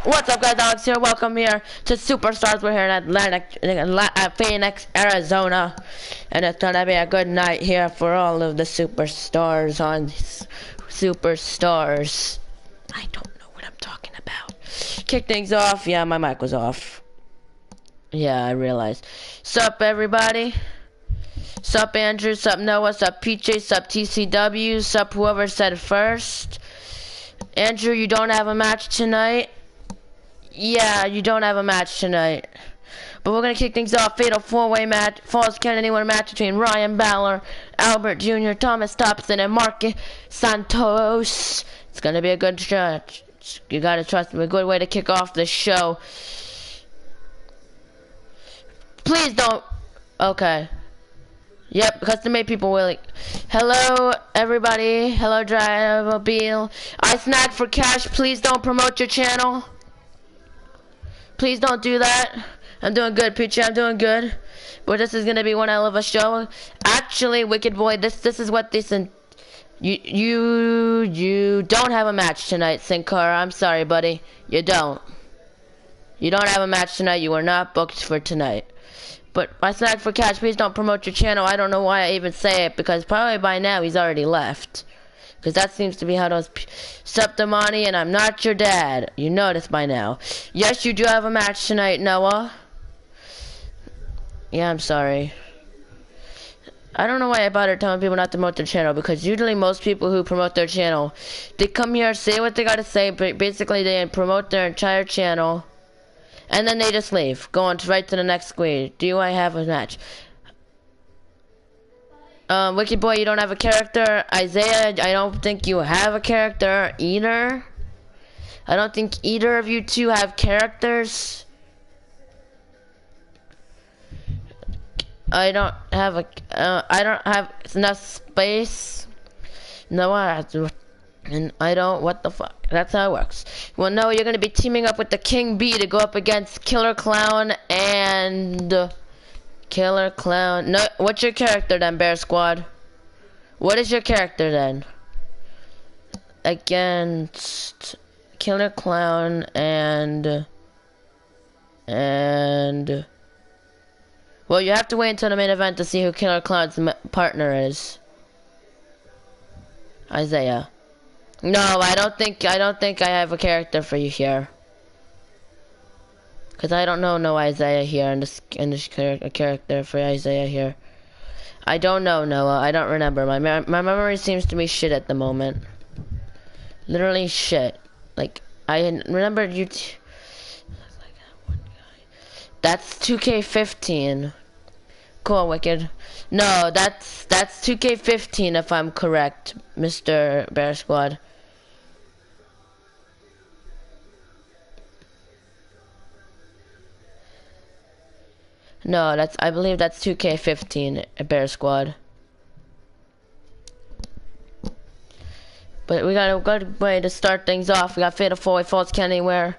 What's up, guys? Alex here. Welcome here to Superstars. We're here in Phoenix, Arizona, and it's gonna be a good night here for all of the superstars on Superstars. I don't know what I'm talking about. Kick things off. Yeah, my mic was off. Yeah, I realized. Sup, everybody? Sup, Andrew? Sup, Noah? Sup, PJ? Sup, TCW? Sup, whoever said first? Andrew, you don't have a match tonight? Yeah, you don't have a match tonight. But we're going to kick things off. Fatal 4-way match. Falls Count Anywhere match between Ryan Balor, Albert Jr., Thomas Thompson, and Marcus Santos. It's going to be a good stretch. You got to trust me. A good way to kick off the show. Please don't. Okay. Yep, custom made people willing. Hello, everybody. Hello, Drive-Mobile. I snack for cash. Please don't promote your channel. Please don't do that. I'm doing good, Peachy. I'm doing good. But this is gonna be one hell of a show. Actually, Wicked Boy, this is what this and you don't have a match tonight, Sin Cara. I'm sorry, buddy. You don't. You don't have a match tonight. You are not booked for tonight. But I snack for cash. Please don't promote your channel. I don't know why I even say it, because probably by now he's already left. Because that seems to be how those Septimani, and I'm not your dad. You know this by now. Yes, you do have a match tonight, Noah. Yeah, I'm sorry. I don't know why I bother telling people not to promote their channel, because usually most people who promote their channel, they come here, say what they gotta say, but basically they promote their entire channel, and then they just leave, going right to the next squeeze. Do I have a match? Wicked Boy, you don't have a character. Isaiah, I don't think you have a character either. I don't think either of you two have characters. I don't have enough space. No, and I don't, what the fuck? That's how it works. Well, no, you're gonna be teaming up with the King Bee to go up against Killer Clown and... Killer Clown. No, what's your character then, Bear Squad? What is your character then? Against Killer Clown and well, you have to wait until the main event to see who Killer Clown's partner is. Isaiah. No, I don't think I have a character for you here. Cause I don't know no Isaiah here in this character for Isaiah here. I don't know, Noah. I don't remember. My memory seems to be shit at the moment. Literally shit. Like I remembered you. That's 2K15. Cool, Wicked. No, that's 2K15 if I'm correct, Mr. Bear Squad. No, I believe that's 2K15, a Bear Squad. But we got a good way to start things off. We got Fatal 4-way Falls Count Anywhere.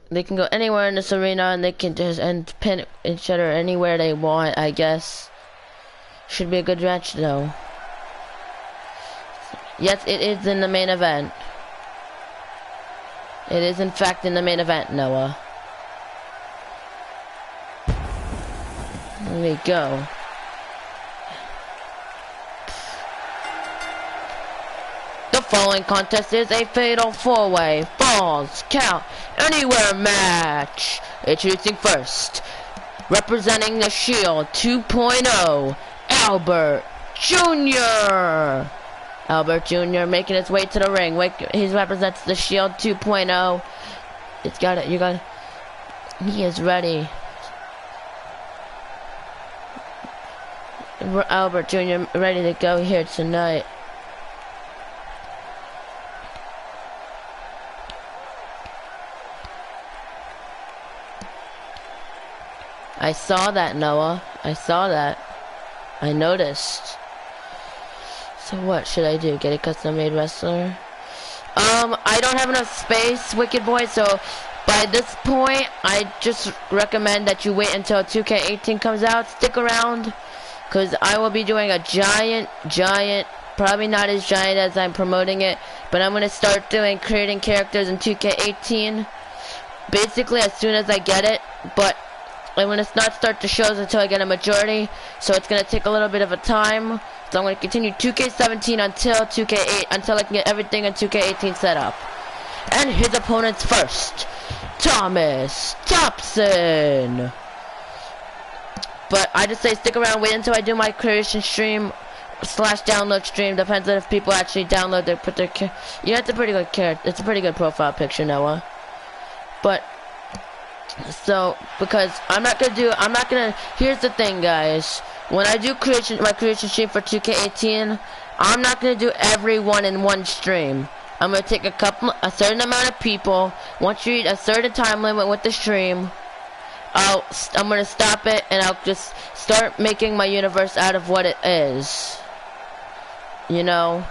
They can go anywhere in this arena, and they can just pin each other anywhere they want, I guess. Should be a good match, though. Yes, it is in the main event. It is, in fact, in the main event, Noah. There we go. The following contest is a Fatal 4-way Falls Count Anywhere match. Introducing first, representing the Shield 2.0, Albert Jr. Albert Jr. making his way to the ring. He represents the Shield 2.0. He is ready. Albert Jr. ready to go here tonight. I saw that, Noah. I saw that. I noticed. So what should I do? Get a custom-made wrestler? I don't have enough space, Wicked Boy, so by this point, I just recommend that you wait until 2K18 comes out. Stick around, because I will be doing a giant probably not as giant as I'm promoting it, but I'm gonna start creating characters in 2K18 basically as soon as I get it, but I'm gonna not start the shows until I get a majority, so it's gonna take a little bit of a time. So I'm gonna continue 2K17 until 2K8 until I can get everything in 2K18 set up. And his opponents first, Thomas Thompson. But I just say stick around, wait until I do my creation stream / download stream. Depends on if people actually download their put their. Yeah, it's a pretty good character. It's a pretty good profile picture, Noah. But so because I'm not gonna. Here's the thing, guys. When I do my creation stream for 2K18, I'm not gonna do everyone in one stream. I'm gonna take a certain amount of people. Once you reach a certain time limit with the stream, I'm gonna stop it and I'll just start making my universe out of what it is. You know?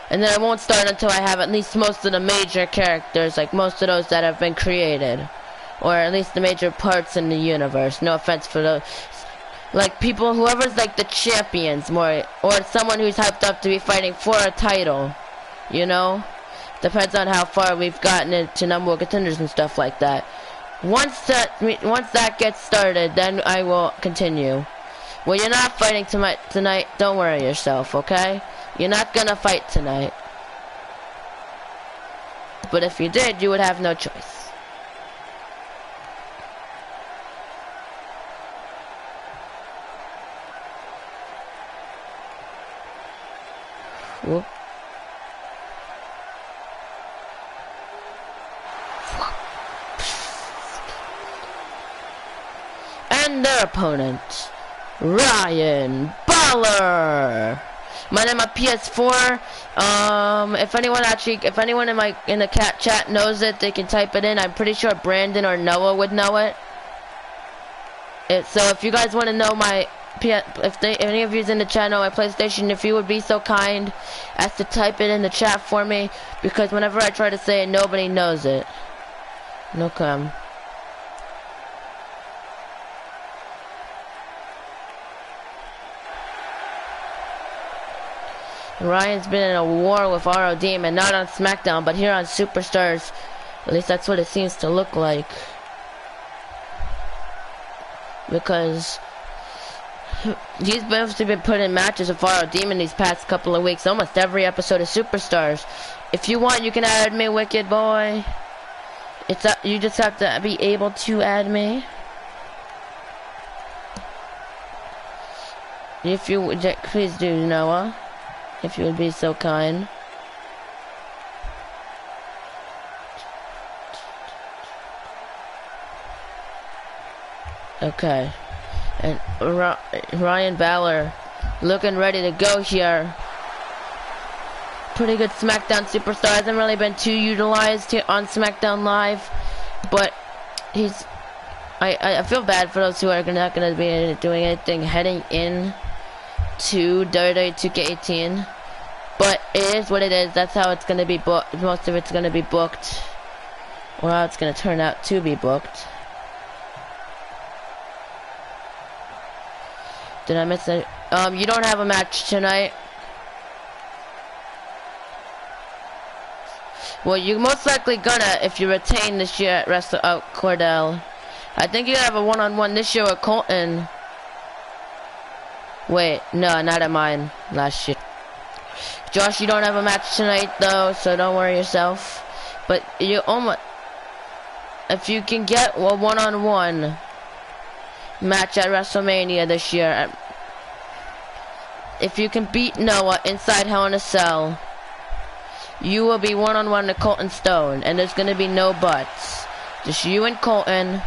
And then I won't start until I have at least most of the major characters, like most of those that have been created. Or at least the major parts in the universe. No offense for those. Like people, whoever's like the champions more, or someone who's hyped up to be fighting for a title. You know? Depends on how far we've gotten into number of contenders and stuff like that. Once that gets started, then I will continue. Well, you're not fighting tonight, don't worry yourself, okay? You're not gonna fight tonight. But if you did, you would have no choice. Whoop. And their opponent, Ryan Baller. Mine on my PS4. If anyone in the chat knows it, they can type it in. I'm pretty sure Brandon or Noah would know it. So if you guys want to know my if any of you's in the chat know my PlayStation, if you would be so kind as to type it in the chat for me, because whenever I try to say it, nobody knows it. No come. Ryan's been in a war with RO Demon, not on SmackDown, but here on Superstars. At least that's what it seems to look like. Because he's been put in matches with RO Demon these past couple of weeks, almost every episode of Superstars. If you want, you can add me, Wicked Boy. You just have to be able to add me. If you would, please do, Noah. If you would be so kind. Okay. And Ryan Baller looking ready to go here. Pretty good SmackDown superstar. Hasn't really been too utilized here on SmackDown Live, but I feel bad for those who are not going to be doing anything heading in to WWE 2K18, but it is what it is. That's how it's going to be booked. Most of it's going to be booked, or how it's going to turn out to be booked. Did I miss it? You don't have a match tonight. Well, you're most likely gonna if you retain this year at Cordell. I think you have a one-on-one this year with Colton. Wait, no, not at mine. Last year. Josh, you don't have a match tonight though, so don't worry yourself. But you almost, if you can get a one-on-one match at WrestleMania this year, if you can beat Noah inside Hell in a Cell, you will be one-on-one to Colton Stone, and there's gonna be no buts. Just you and Colton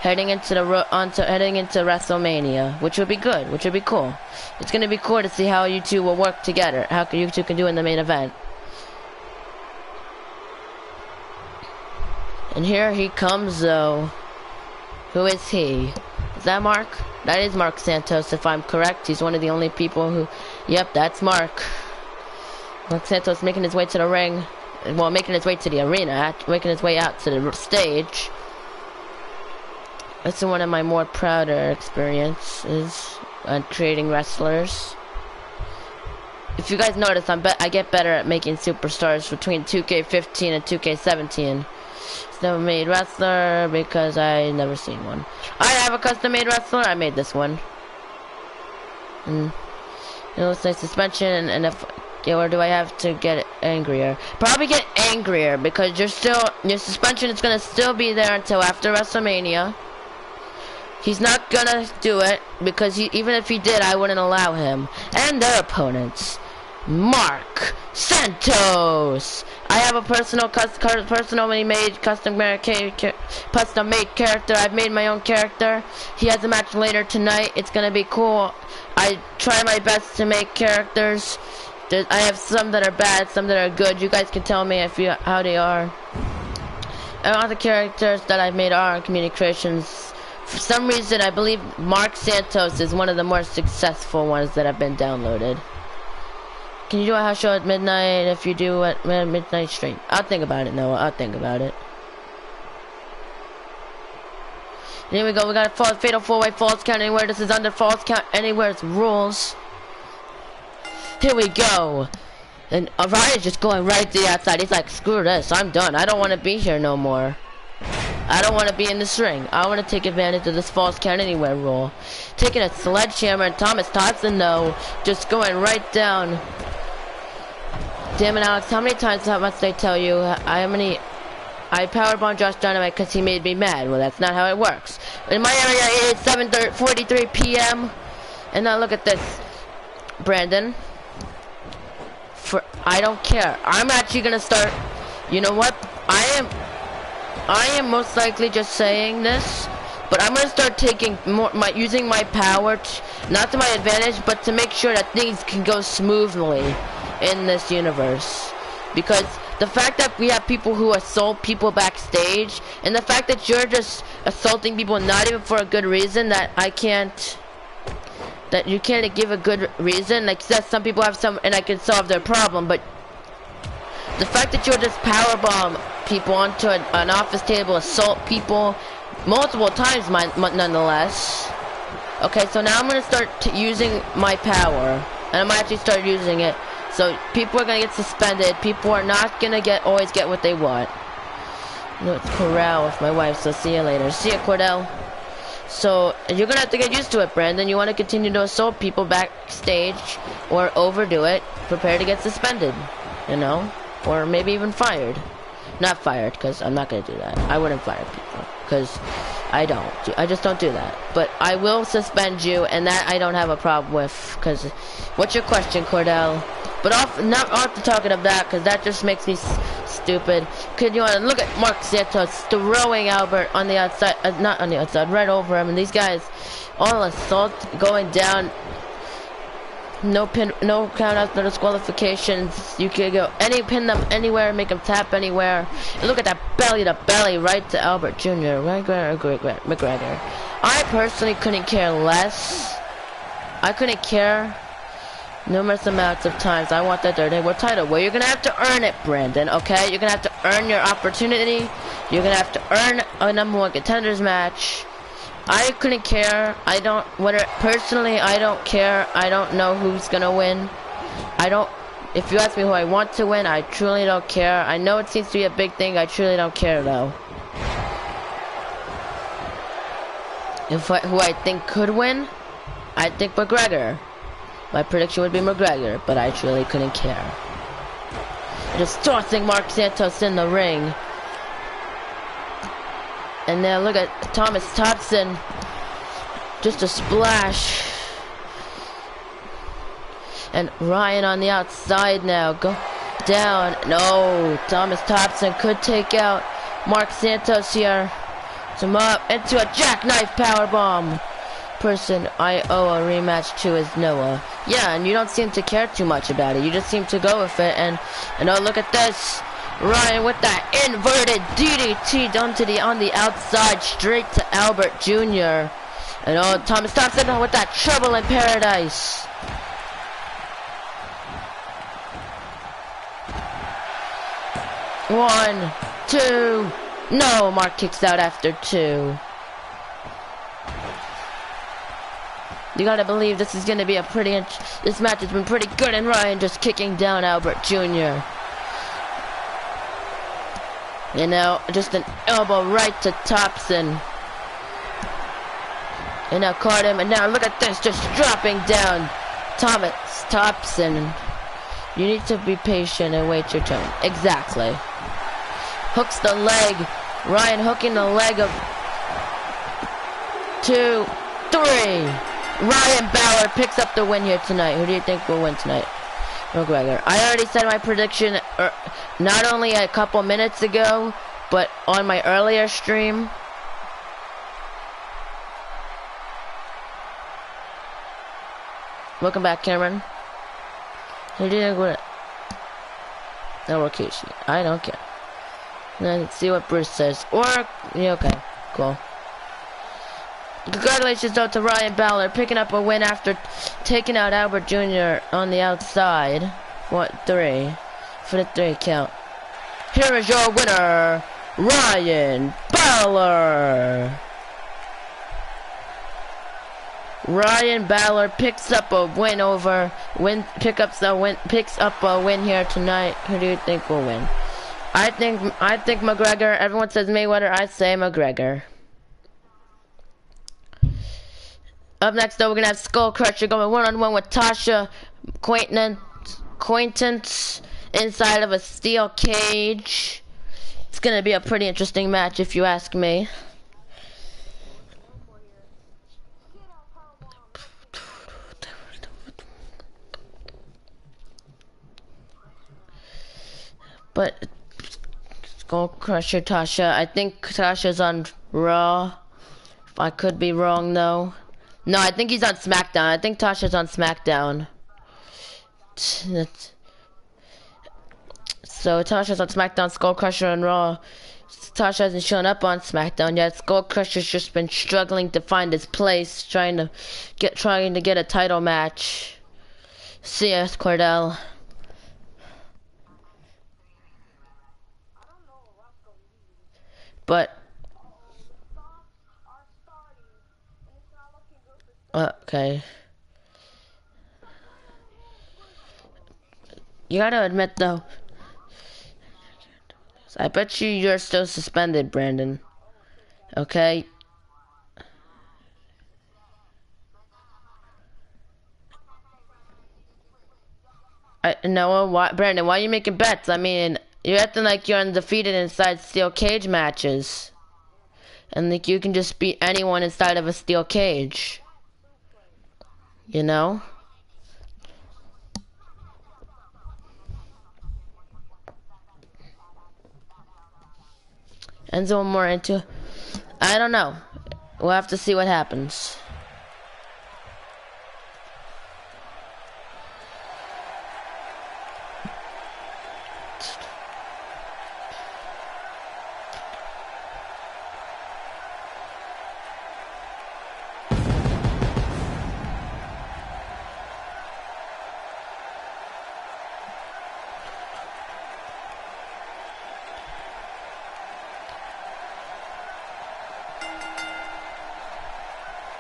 heading into WrestleMania, which would be good, which would be cool. It's gonna be cool to see how you two will work together, how you two can do in the main event. And here he comes, though. Who is he? Is that Mark? That is Mark Santos, if I'm correct. He's one of the only people who... Yep, that's Mark. Mark Santos making his way to the ring. Well, making his way to the arena. Making his way out to the stage. That's one of my more prouder experiences on creating wrestlers. if you guys notice, I get better at making superstars between 2K15 and 2K17. It's never made wrestler because I never seen one. I have a custom made wrestler. I made this one. And it looks like suspension, and if, or do I have to get angrier? Probably get angrier because your suspension is gonna still be there until after WrestleMania. He's not gonna do it because even if he did, I wouldn't allow him. And their opponents, Mark Santos. I have a personally made custom made character. I've made my own character. He has a match later tonight. It's gonna be cool. I try my best to make characters. I have some that are bad, some that are good. You guys can tell me how they are. And all the characters that I've made are community creations. For some reason, I believe Mark Santos is one of the more successful ones that have been downloaded. Can you do a house show at midnight if you do at midnight stream? I'll think about it, Noah. I'll think about it. Here we go. We got a fatal 4-way false count anywhere. This is under false count anywhere's rules. Here we go. And Ryan's just going right to the outside. He's like, screw this. I'm done. I don't want to be here no more. I don't want to be in this ring. I want to take advantage of this false count anywhere rule. Taking a sledgehammer and Thomas Thompson, though, just going right down. Damn it, Alex. How many times must I tell you? I powerbombed Josh Dynamite because he made me mad. Well, that's not how it works. In my area, it is 7:43 p.m. And now look at this, Brandon. I don't care. I'm actually gonna start. You know what? I am most likely just saying this, but I'm gonna start taking using my power, not to my advantage, but to make sure that things can go smoothly in this universe. Because the fact that we have people who assault people backstage, and the fact that you're just assaulting people not even for a good reason, that you can't give a good reason. Like, yes, some people have some, and I can solve their problem, but the fact that you'll just powerbomb people onto an office table, assault people multiple times, nonetheless. Okay, so now I'm gonna start using my power, and I'm gonna actually start using it. So people are gonna get suspended. People are not gonna always get what they want. No, it's Corral with my wife. So see you later. See ya, Cordell. So you're gonna have to get used to it, Brandon. You want to continue to assault people backstage or overdo it, prepare to get suspended, you know, or maybe even fired. Not fired, because I'm not gonna do that. I wouldn't fire people, because I just don't do that. But I will suspend you, and that I don't have a problem with. Because what's your question, Cordell? But not off the talking of that, because that just makes me stupid. Could you want to look at Mark Santos throwing Albert on the outside, not on the outside, right over him, and these guys all assault going down. No count outs, no disqualifications. You can go pin them anywhere, make them tap anywhere. And look at that belly to belly right to Albert Jr. McGregor. I personally couldn't care less. I couldn't care numerous amounts of times. I want that Dirty World title. Well, you're gonna have to earn it, Brandon, okay? You're gonna have to earn your opportunity. You're gonna have to earn a #1 contenders match. I couldn't care. Personally, I don't care. I don't know who's gonna win. If you ask me who I want to win, I truly don't care. I know it seems to be a big thing. I truly don't care, though. Who I think could win? I think McGregor. My prediction would be McGregor, but I truly couldn't care. Just tossing Mark Santos in the ring. And now look at Thomas Thompson. Just a splash. And Ryan on the outside now. Go down. No, Thomas Thompson could take out Mark Santos here. Some up into a jackknife powerbomb. Person I owe a rematch to is Noah. Yeah, and you don't seem to care too much about it. You just seem to go with it. And oh, look at this. Ryan with that inverted DDT done on the outside, straight to Albert Jr. And oh, Thomas Thompson with that trouble in paradise. One, two. No, Mark kicks out after two. You gotta believe this is gonna be a this match has been pretty good, and Ryan just kicking down Albert Jr. You know, just an elbow right to Thompson. And now caught him, and now look at this, just dropping down Thompson. You need to be patient and wait your turn. Exactly. Hooks the leg. Ryan hooking the leg of 2, 3. Ryan Balor picks up the win here tonight. Who do you think will win tonight? McGregor. I already said my prediction not only a couple minutes ago, but on my earlier stream. Welcome back, Cameron. Who do you think will? No, we're Casey. I don't care. Let's see what Bruce says. Or, yeah, okay, cool. Congratulations though to Ryan Balor picking up a win after taking out Albert Jr. on the outside. What, 3? For the 3 count. Here is your winner, Ryan Balor. Ryan Balor picks up a win picks up a win here tonight. Who do you think will win? I think McGregor. Everyone says Mayweather. I say McGregor. Up next, though, we're gonna have Skull Crusher going one-on-one with TASHA, Acquaintance inside of a steel cage. It's gonna be a pretty interesting match, if you ask me. But Skull Crusher, TASHA. I think TASHA's on Raw. I could be wrong though. No, I think he's on SmackDown. I think TASHA's on SmackDown. So TASHA's on SmackDown, Skull Crusher on Raw. TASHA hasn't shown up on SmackDown yet. Skull Crusher's just been struggling to find his place, trying to get a title match. See ya, Cordell. But okay. You gotta admit though, I bet you're still suspended, Brandon. Okay? No, Brandon, why are you making bets? I mean, you're acting like you're undefeated inside steel cage matches. And like you can just beat anyone inside of a steel cage. You know? Enzo more into, I don't know. We'll have to see what happens.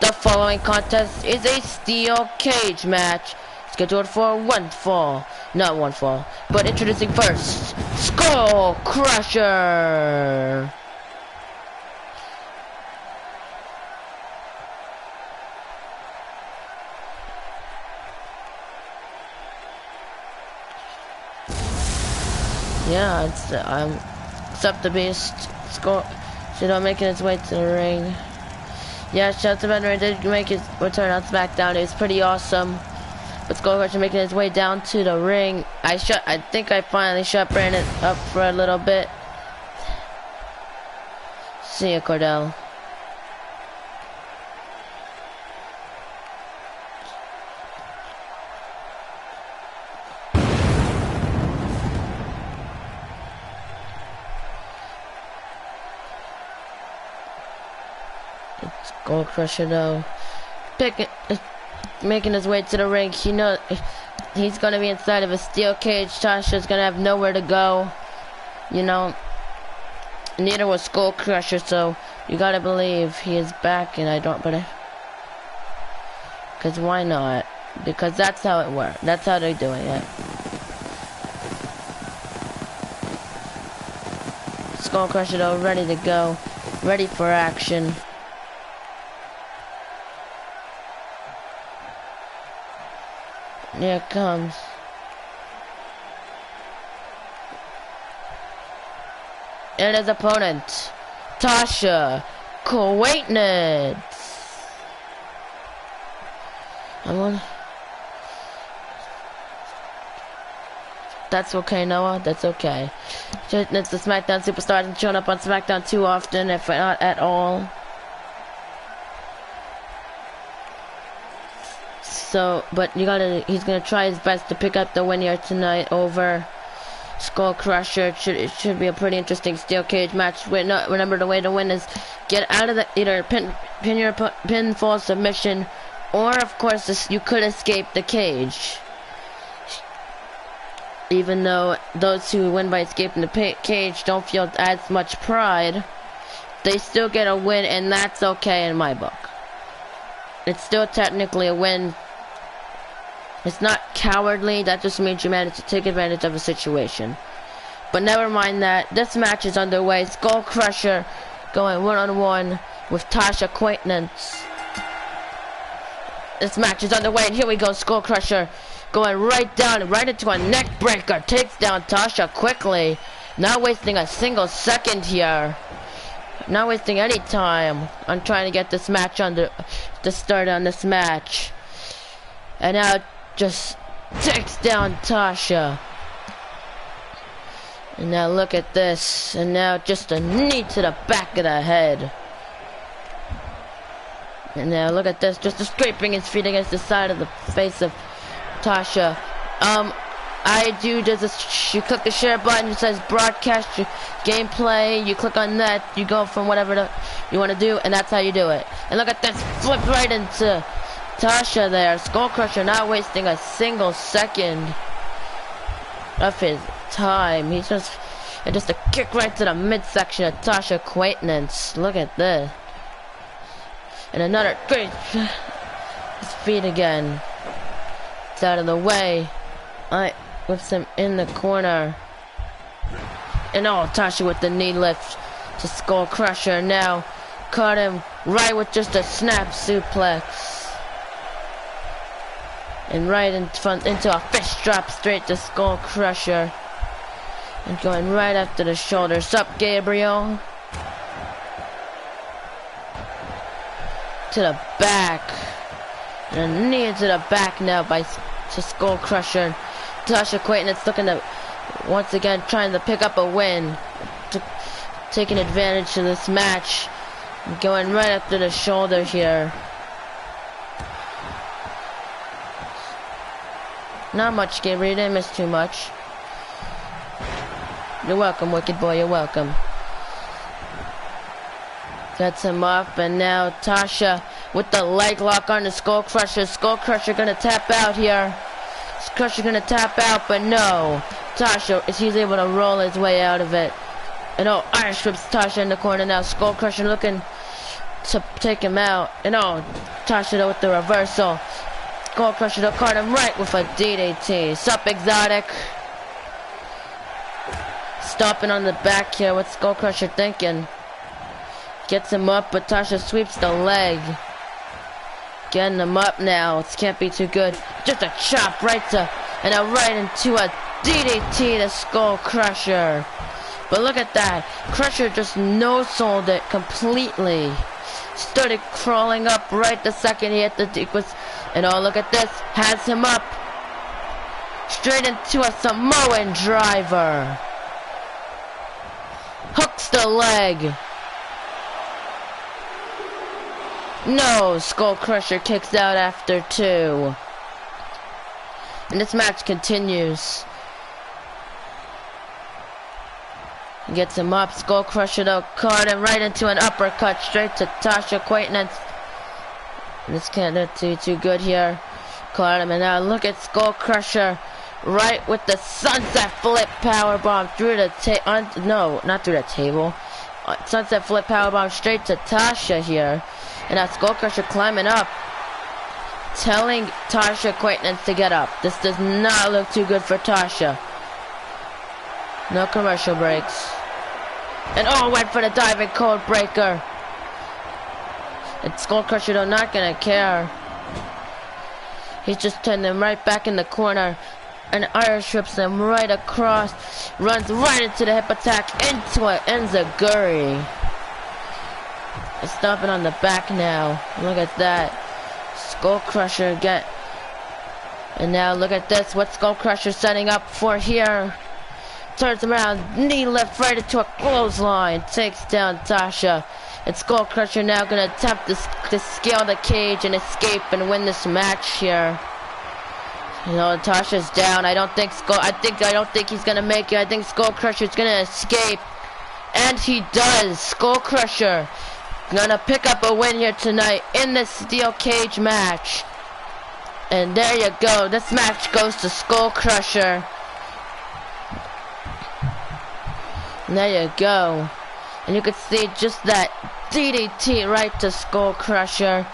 The following contest is a steel cage match scheduled for one fall. Not one fall, but introducing first, Skull Crusher. Yeah, it's up the beast. Skull, making its way to the ring. Yeah, Shelton Bender did make his return on SmackDown. It was pretty awesome. But Skull Crusher making his way down to the ring. I think I finally shut Brandon up for a little bit. See ya, Cordell. Skull Crusher though, making his way to the ring. You know, he's gonna be inside of a steel cage. Tasha's gonna have nowhere to go. You know, neither was Skull Crusher, so you gotta believe he is back. And I don't, but Cause why not? Because that's how it works. That's how they're doing it. Skull Crusher though, ready to go. Ready for action. Here it comes. And his opponent, TASHA, QUAINT. That's okay, Noah. That's okay. It's the SmackDown superstars and showing up on SmackDown too often, if not at all. So, but he's gonna try his best to pick up the win here tonight over Skull Crusher. It should be a pretty interesting steel cage match. Remember, the way to win is get out of the either pinfall submission, or of course you could escape the cage. Even though those who win by escaping the cage don't feel as much pride, they still get a win, and that's okay in my book. It's still technically a win. It's not cowardly, that just means you managed to take advantage of a situation. But never mind that, this match is underway. Skull Crusher going one-on-one with TASHA QUAINT. This match is underway, and here we go. Skull Crusher going right into a neck breaker. Takes down TASHA quickly. Not wasting a single second here. Not wasting any time on trying to get this match to start on this match. And now just takes down TASHA. And now look at this. And now just a knee to the back of the head. And now look at this. Just scraping his feet against the side of the face of TASHA. You click the share button, it says broadcast your gameplay, you click on that, you go from whatever you want to do, and that's how you do it. And look at this, flip right into TASHA there. Skull Crusher not wasting a single second of his time. He's just a kick right to the midsection of TASHA QUAINT. Look at this. And another great his feet again. It's out of the way. Whips him in the corner. And TASHA with the knee lift to Skull Crusher. Now caught him right with just a snap suplex. And right in front into a fist drop straight to Skull Crusher. And going right after the shoulders. Up, Gabriel. To the back. And a knee to the back now to Skull Crusher. TASHA QUAINT looking to once again trying to pick up a win, taking advantage of this match, going right after the shoulder here. Not much, Gabriel. You didn't miss too much. You're welcome, Wicked Boy. You're welcome. Gets him up, and now TASHA with the leg lock on the Skull Crusher. Skull Crusher gonna tap out here. Crusher gonna tap out, but no. TASHA, he's able to roll his way out of it. And Irish whips TASHA in the corner now. Skull Crusher looking to take him out. And TASHA with the reversal. Skull Crusher to caught him right with a DDT. Sup, Exotic. Stopping on the back here. What's Skull Crusher thinking? Gets him up, but TASHA sweeps the leg. Getting him up now. It can't be too good. Just a chop right into a DDT to Skull Crusher. But look at that. Crusher just no-sold it completely. Started crawling up right the second he hit the sequence. And look at this. Has him up. Straight into a Samoan driver. Hooks the leg. No, Skull Crusher kicks out after 2. And this match continues. Gets him up. Skull Crusher though caught him right into an uppercut straight to TASHA QUAINT. This can't do too good here. Caught him, and now look at Skull Crusher right with the sunset flip powerbomb through the no, not through the table. Sunset flip powerbomb straight to TASHA here. And now Skull Crusher climbing up. telling TASHA Quaintance to get up. This does not look too good for TASHA. No commercial breaks. And oh, went for the diving code breaker. And Skull Crusher though not gonna care. He's just turning them right back in the corner. And Irish rips them right across. Runs right into the hip attack. Into an enziguri. It's stomping on the back now. Look at that. Skull Crusher get. And now look at this. What Skull Crusher setting up for here. Turns around. Knee lift right into a clothesline. Takes down TASHA. And Skull Crusher now gonna attempt to scale the cage and escape and win this match here. You know, TASHA's down. I don't think he's gonna make it. I think Skull Crusher's gonna escape. And he does. Skull Crusher gonna pick up a win here tonight in this steel cage match. And there you go. This match goes to Skull Crusher. And there you go. And you can see just that DDT right to Skull Crusher.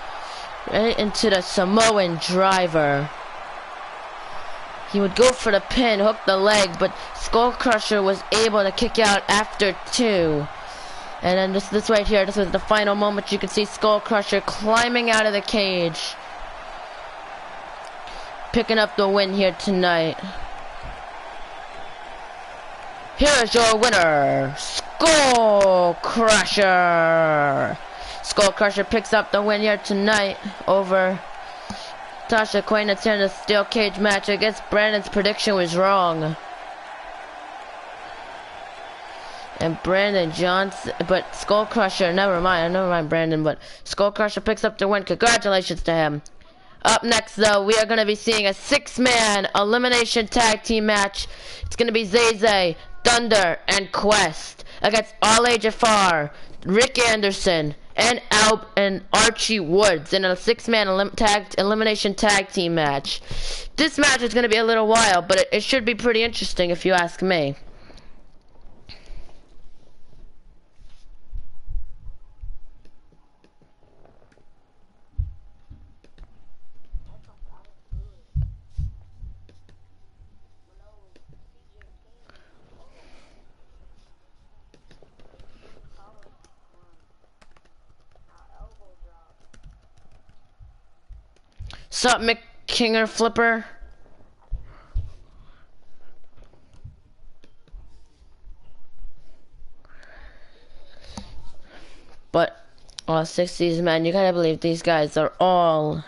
Right into the Samoan driver. He would go for the pin, hook the leg, but Skull Crusher was able to kick out after 2. And then this right here, this was the final moment. You can see Skull Crusher climbing out of the cage. Picking up the win here tonight. Here is your winner, Skull Crusher. Skull Crusher picks up the win here tonight over TASHA Quaintance in the steel cage match. I guess Brandon's prediction was wrong. And Brandon Johnson, but Skull Crusher, never mind Brandon, but Skull Crusher picks up the win. Congratulations to him. Up next, though, we are going to be seeing a 6-man elimination tag team match. It's going to be Zay, Thunder, and Quest against Ali Jafar, Rick Anderson, and Archie Woods in a 6-man elimination tag team match. This match is going to be a little while, but it should be pretty interesting if you ask me. Sup, McKinger Flipper? But, 60s, man, you gotta believe these guys are all...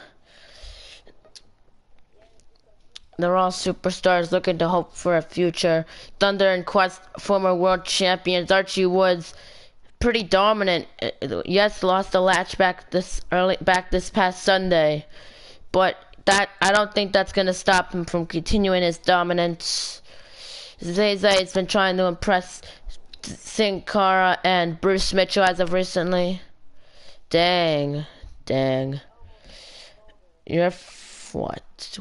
They're all superstars looking to hope for a future. Thunder and Quest, former world champions. Archie Woods, pretty dominant. Yes, lost a latch back this past Sunday. But I don't think that's going to stop him from continuing his dominance. Zay's been trying to impress Sin Cara and Bruce Mitchell as of recently. Dang. You're what?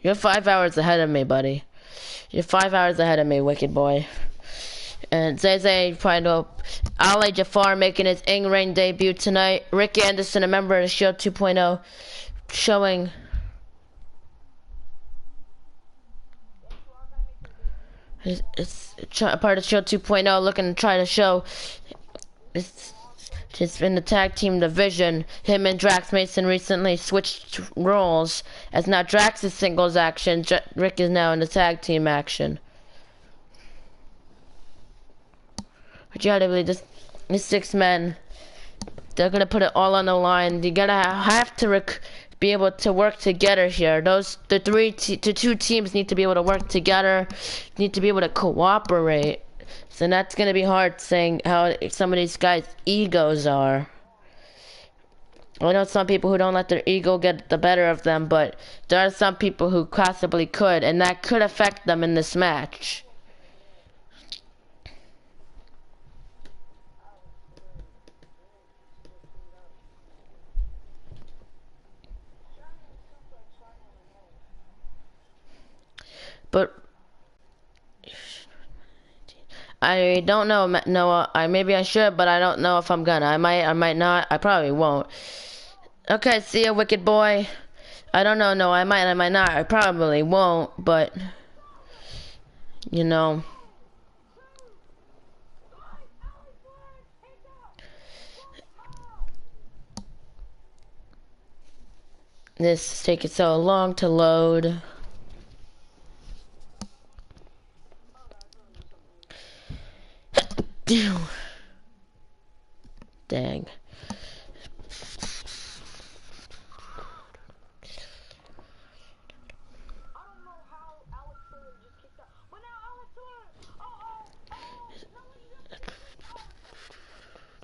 You're 5 hours ahead of me, buddy. You're 5 hours ahead of me, wicked boy. And Zay trying to Ali Jafar making his in-ring debut tonight. Rick Anderson, a member of the Show 2.0, showing it's part of Show 2.0, looking to try to show it's in the tag team division. Him and Drax Mason recently switched roles, as now Drax is singles action. Rick is now in the tag team action. But you gotta believe these 6 men, they're gonna put it all on the line. You gotta have to be able to work together here. The 2 teams need to be able to work together, need to be able to cooperate. So that's gonna be hard, saying how some of these guys' egos are. I know some people who don't let their ego get the better of them, but there are some people who possibly could, and that could affect them in this match. But I don't know, Noah. Maybe I should, but I don't know if I'm gonna. I might not. I probably won't. Okay, see ya, wicked boy. I don't know, no, I might not. I probably won't, but you know. This is taking so long to load. Dang.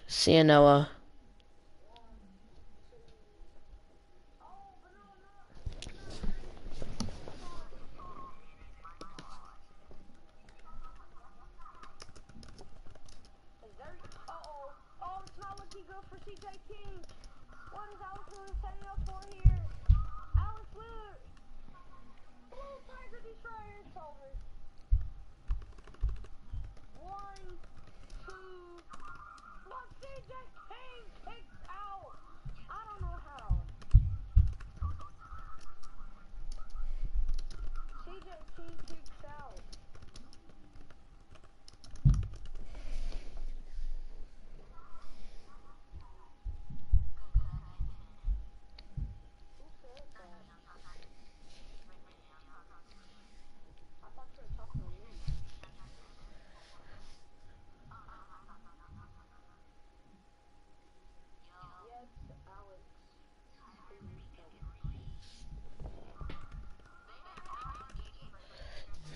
See ya, Noah.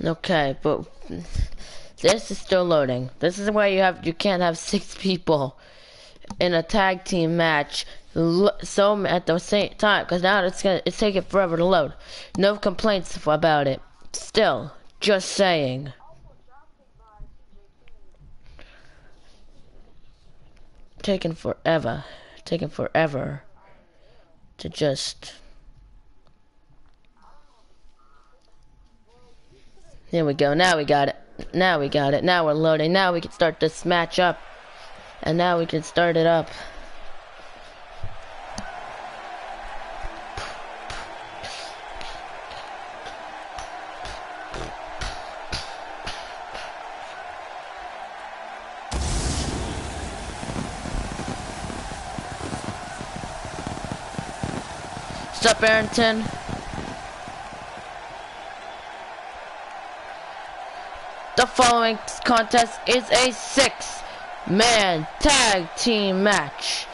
Okay, but this is still loading. This is why you can't have 6 people in a tag team match so at the same time, because now it's taking forever to load. No complaints about it. Still, just saying. Taking forever to just. There we go. Now we got it. Now we're loading. Now we can start this match up. And now we can start it up. What's up, Arrington? The following contest is a 6-man tag team match.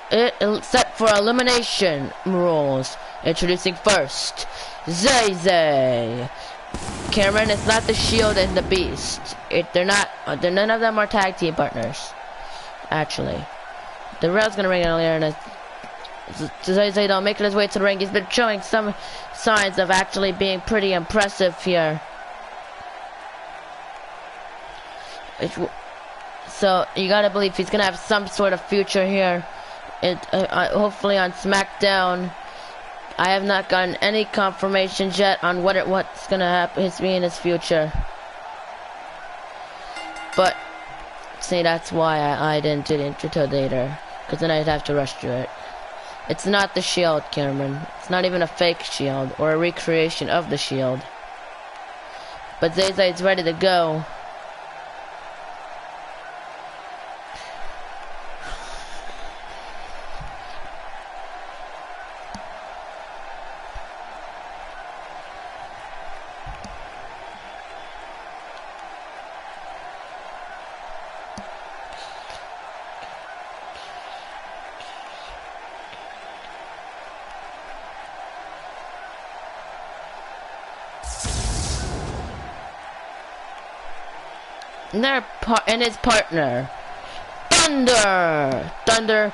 It is set for elimination rules. Introducing first, Zay. Cameron is not the Shield and the Beast. None of them are tag team partners. Actually, the Real's gonna ring earlier, and Zay don't make his way to the ring. He's been showing some signs of actually being pretty impressive here. So you gotta believe he's gonna have some sort of future here. Hopefully on SmackDown. I have not gotten any confirmations yet on what's gonna happen. In his future. But see, that's why I didn't do the intro later, because then I'd have to rush through it. It's not the Shield, Cameron. It's not even a fake Shield or a recreation of the Shield. But Zay is ready to go. And his partner, Thunder,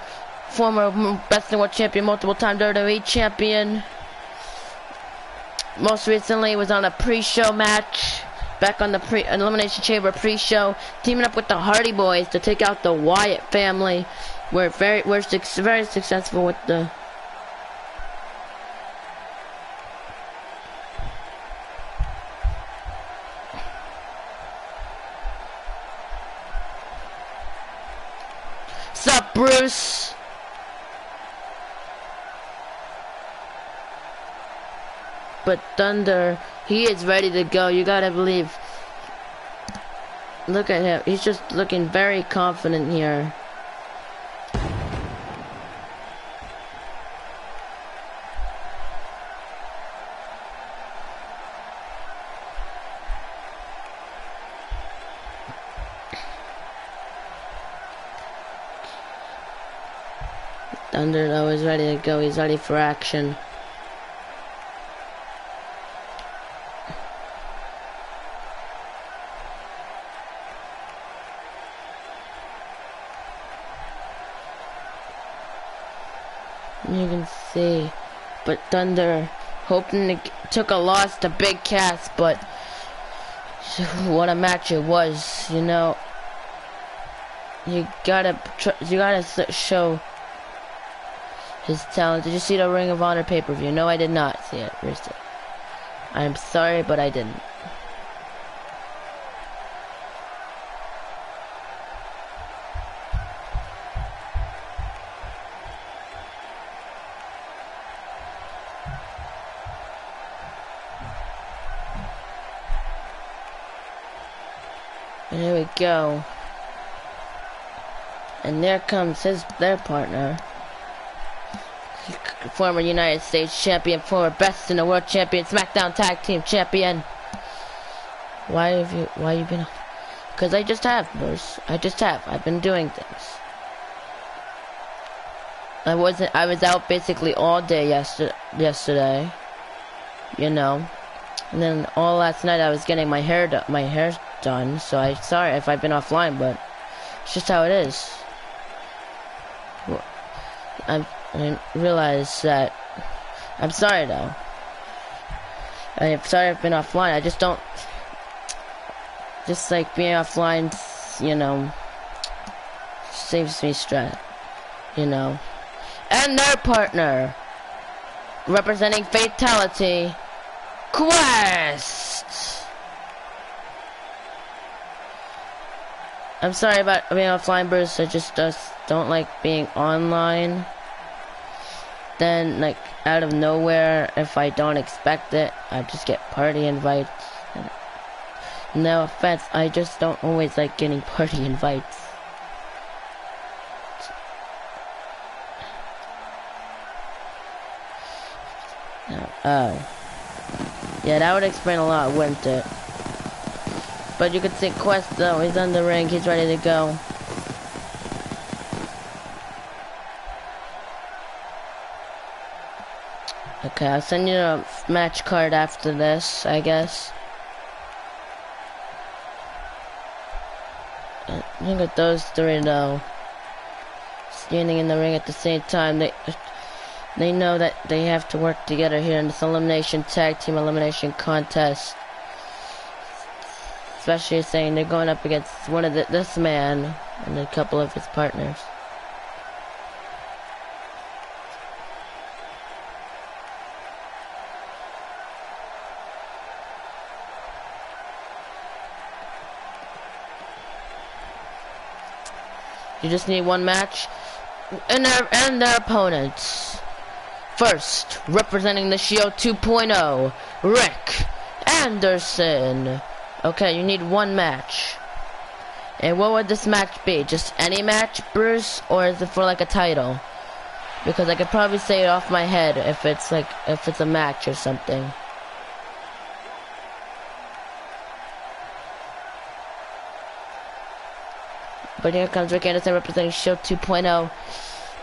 former Wrestling World Champion, multiple-time WWE champion. Most recently was on a pre-show match, back on the Elimination Chamber pre-show, teaming up with the Hardy Boys to take out the Wyatt family. We're very successful with the. Sup, Bruce? But Thunder, he is ready to go. You gotta believe. Look at him. He's just looking very confident here. Thunder though is ready to go. He's ready for action. You can see, but Thunder hoping to took a loss to Big Cass, but what a match it was. You know, you gotta show his talent. Did you see the Ring of Honor pay-per-view? No, I did not see it. I'm sorry, but I didn't. And here we go. And there comes their partner. Former United States champion, former best in the world champion, SmackDown Tag Team champion. Why you been? Because I just have, Bruce. I've been doing things. I was out basically all day yesterday. You know. And then all last night I was getting my hair done. So I'm sorry if I've been offline, but it's just how it is. I didn't realize that. I'm sorry though. I'm sorry I've been offline. I just don't. Just like being offline, you know, saves me stress. You know. And their partner, representing Fatality, Quest. I'm sorry about being offline, Bruce. I just don't like being online. Then, like, out of nowhere, if I don't expect it, I just get party invites. No offense, I just don't always like getting party invites. Oh. Yeah, that would explain a lot, wouldn't it? But you could see Quest, though. He's on the ring. He's ready to go. Okay, I'll send you a match card after this, I guess. Look at those three, though. Standing in the ring at the same time. They know that they have to work together here in this elimination tag team elimination contest. Especially saying they're going up against one of this man and a couple of his partners. You just need one match and their opponents. First, representing the Shield 2.0, Rick Anderson. Okay, you need one match. And what would this match be? Just any match, Bruce, or is it for like a title? Because I could probably say it off my head if it's a match or something. But here comes Rick Anderson representing Shield 2.0.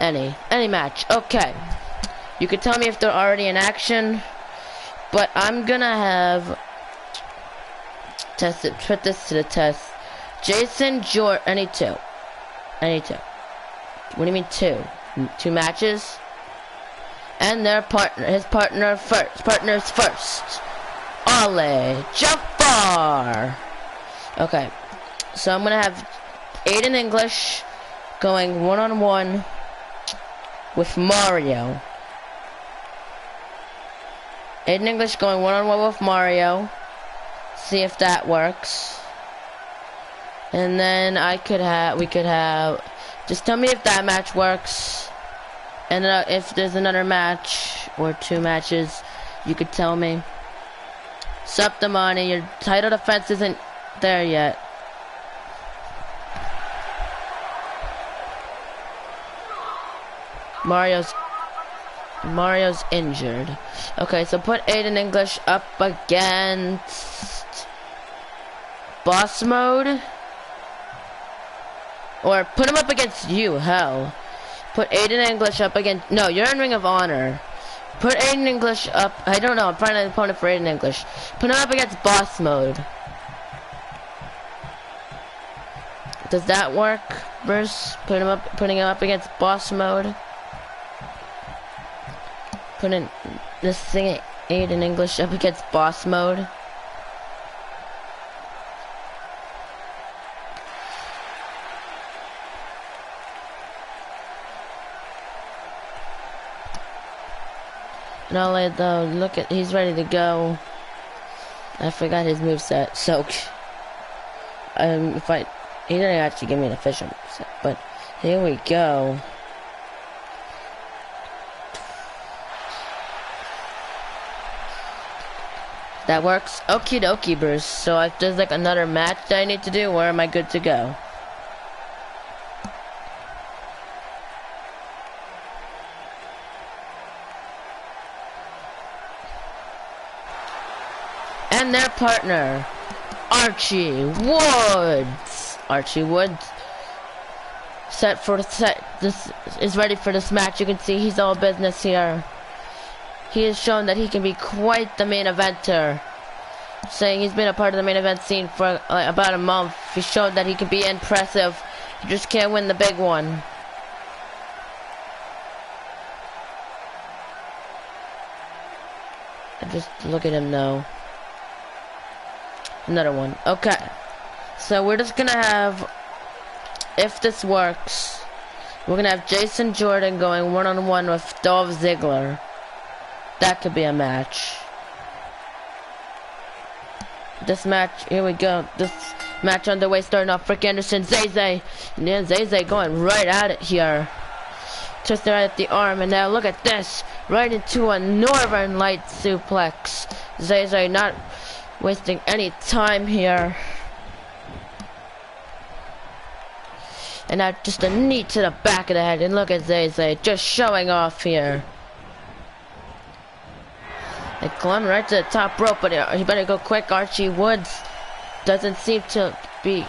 Any match. Okay. You could tell me if they're already in action, but I'm gonna have put this to the test. Jason Jordan, any two. What do you mean two? 2 matches? And their partners first. Ali Jafar. Okay, so I'm gonna have Aiden English going one-on-one with Mario. Aiden English going one-on-one with Mario. See if that works. And then we could have, just tell me if that match works. And if there's another match or 2 matches, you could tell me. Sup, the money. Your title defense isn't there yet. Mario's injured. Okay, so put Aiden English up against boss mode. Or put him up against you, hell. Put Aiden English up against... No, you're in Ring of Honor. Put Aiden English up... I don't know, I'm finding an opponent for Aiden English. Put him up against boss mode. Does that work, Bruce? Putting him up against boss mode. Putting this thing Aiden English up against boss mode. No, though, look at, he's ready to go. I forgot his moveset, so he didn't actually give me an official moveset, but here we go. That works. Okie dokie, Bruce. So if there's like another match that I need to do, where am I good to go? And their partner, Archie Woods. Archie Woods this is ready for this match. You can see he's all business here. He has shown that he can be quite the main eventer. Saying he's been a part of the main event scene for about a month. He showed that he can be impressive. He just can't win the big one. And just look at him now. Another one. Okay. So we're just gonna have, if this works, we're gonna have Jason Jordan going one-on-one with Dolph Ziggler. That could be a match. This match, here we go. This match underway, starting off Rick Anderson, Zay. Yeah, Zay going right at it here. Twisted right at the arm, and now look at this. Right into a Northern Light suplex. Zay not wasting any time here. And now just a knee to the back of the head, and look at Zay just showing off here. They climbing right to the top rope, but he better go quick. Archie Woods doesn't seem to be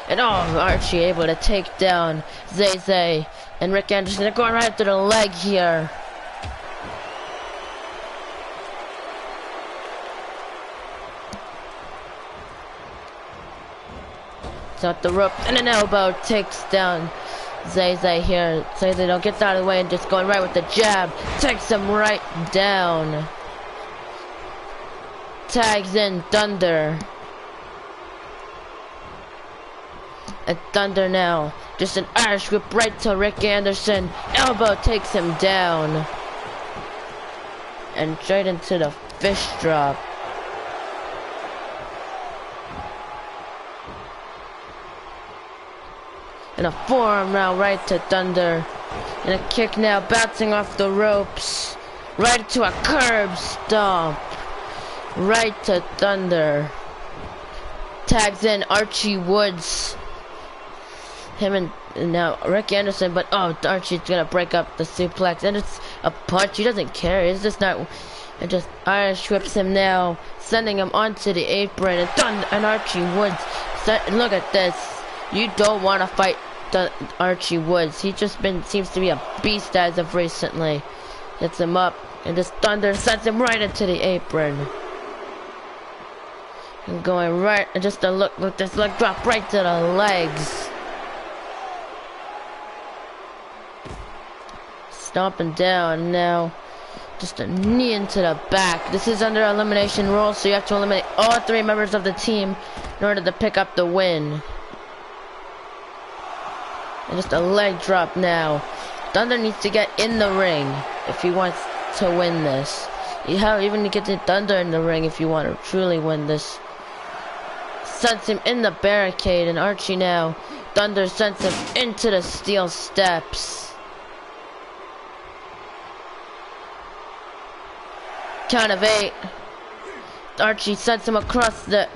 at all. Archie able to take down Zay and Rick Anderson. They're going right after the leg here. So at the rope and an elbow takes down Zay here. Zay don't get out of the way and just going right with the jab. Takes him right down. Tags in Thunder. And Thunder now. Just an Irish whip right to Rick Anderson. Elbow takes him down. And straight into the fish drop. And a forearm now right to Thunder. And a kick now bouncing off the ropes. Right to a curb stomp. Right to Thunder. Tags in Archie Woods. Him and now Rick Anderson, but oh, Archie's gonna break up the suplex, and it's a punch. He doesn't care. It's just not. And just Irish whips him now, sending him onto the apron, and Archie Woods. Look at this. You don't want to fight Archie Woods. He just seems to be a beast as of recently. Gets him up, and this Thunder sends him right into the apron. And going right, and just a look this leg drop right to the legs. Stomping down now. Just a knee into the back. This is under elimination rules, so you have to eliminate all 3 members of the team in order to pick up the win. And just a leg drop now. Thunder needs to get in the ring if he wants to win this. Even to get the Thunder in the ring if you want to truly win this. Sends him in the barricade, and Archie now. Thunder sends him into the steel steps. Count of 8. Archie sends him across the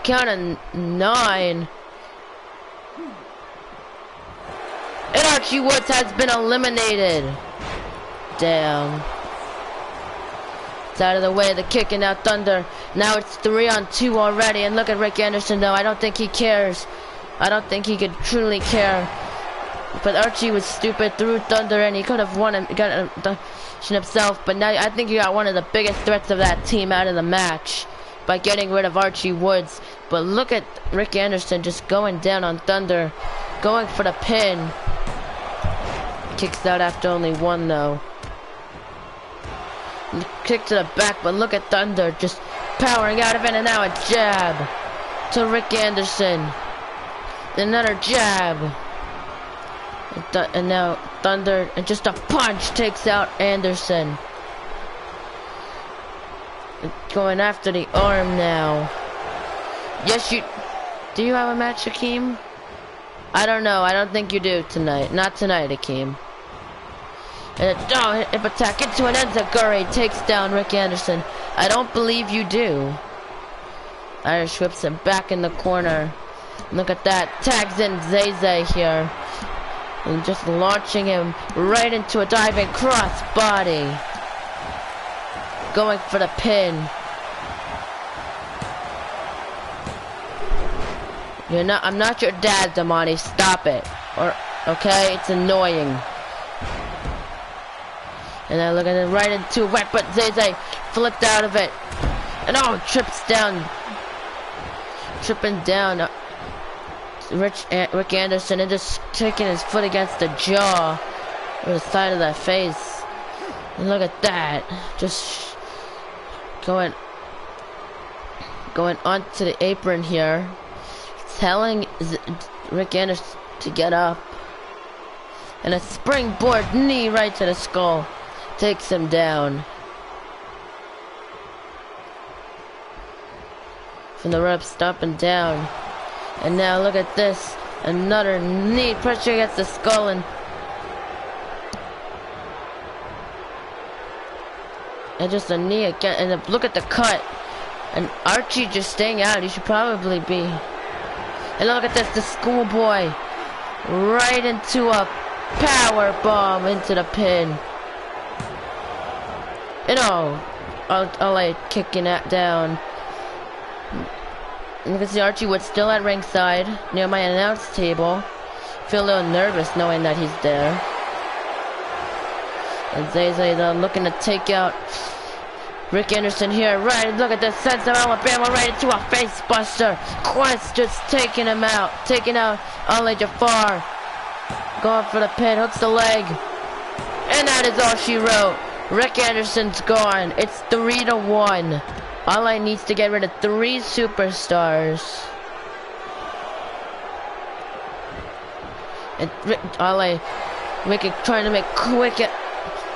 count of 9. And Archie Woods has been eliminated. Damn. It's out of the way of the kick, and now Thunder. Now it's 3-on-2 already. And look at Rick Anderson though. I don't think he cares. I don't think he could truly care. But Archie was stupid, threw Thunder and he could have won and got himself. But now I think he got one of the biggest threats of that team out of the match by getting rid of Archie Woods. But look at Rick Anderson just going down on Thunder, going for the pin. Kicks out after only 1 though. Kick to the back, but look at Thunder just powering out of it, and now a jab to Rick Anderson. Another jab. And now Thunder, and just a punch takes out Anderson. Going after the arm now. Yes, do you have a match, Hakeem? I don't know. I don't think you do tonight. Not tonight, Hakeem. And a hip attack into an enziguri takes down Rick Anderson. I don't believe you do. Irish whips him back in the corner. Look at that. Tags in Zay here. And just launching him right into a diving cross body. Going for the pin. I'm not your dad, Damani. Stop it. Okay? It's annoying. And I look at it right into it, but Zay flipped out of it. And tripping down Rick Anderson and just taking his foot against the jaw or the side of the face. And look at that. Just going onto the apron here. Telling Rick Anderson to get up. And a springboard knee right to the skull. Takes him down. From the ropes, up and down. And now look at this. Another knee pressure against the skull, and just a knee again. And look at the cut. And Archie just staying out. He should probably be. And look at this, the schoolboy. Right into a power bomb into the pin. LA kicking that down. You can see Archie Wood still at ringside near my announce table. Feel a little nervous knowing that he's there. And Zay looking to take out Rick Anderson here. Right, look at the sense of Alabama right into a face buster. Quest just taking him out. Taking out Ali Jafar. Going for the pin, hooks the leg. And that is all she wrote. Rick Anderson's gone. It's 3-1. Ali needs to get rid of 3 superstars. And Ali trying to make quick.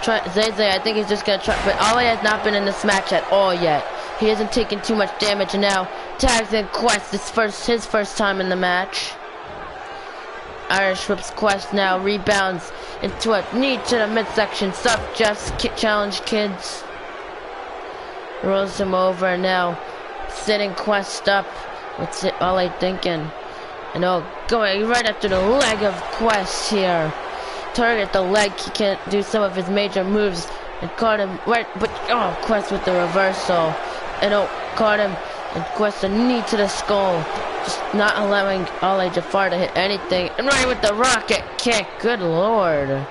Zay, I think he's just gonna try, but Ali has not been in this match at all yet. He hasn't taken too much damage, and now tags in Quest. His first time in the match. Irish whips Quest now, rebounds into a knee to the midsection. Sup, Jeff's challenge kids. Rolls him over, and now sitting Quest up. What's it? Ali thinking? And going right after the leg of Quest here. Target the leg. He can't do some of his major moves. And caught him right, but Quest with the reversal. And caught him. And Quest a knee to the skull. Just not allowing Ali Jafar to hit anything. And right with the rocket kick. Good lord.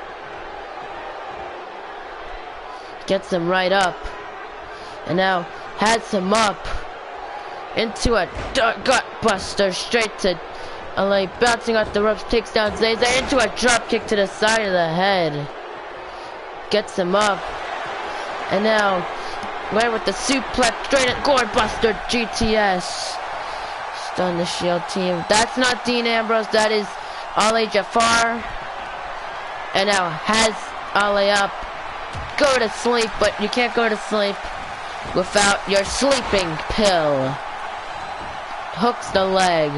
Gets him right up. And now has him up into a gut buster straight to Ali, bouncing off the ropes, takes down Zay into a drop kick to the side of the head. Gets him up. And now right with the suplex straight at gourd buster GTS. Stun the Shield team. That's not Dean Ambrose, that is Ali Jafar. And now has Ali up. Go to sleep, but you can't go to sleep without your sleeping pill. Hooks the leg.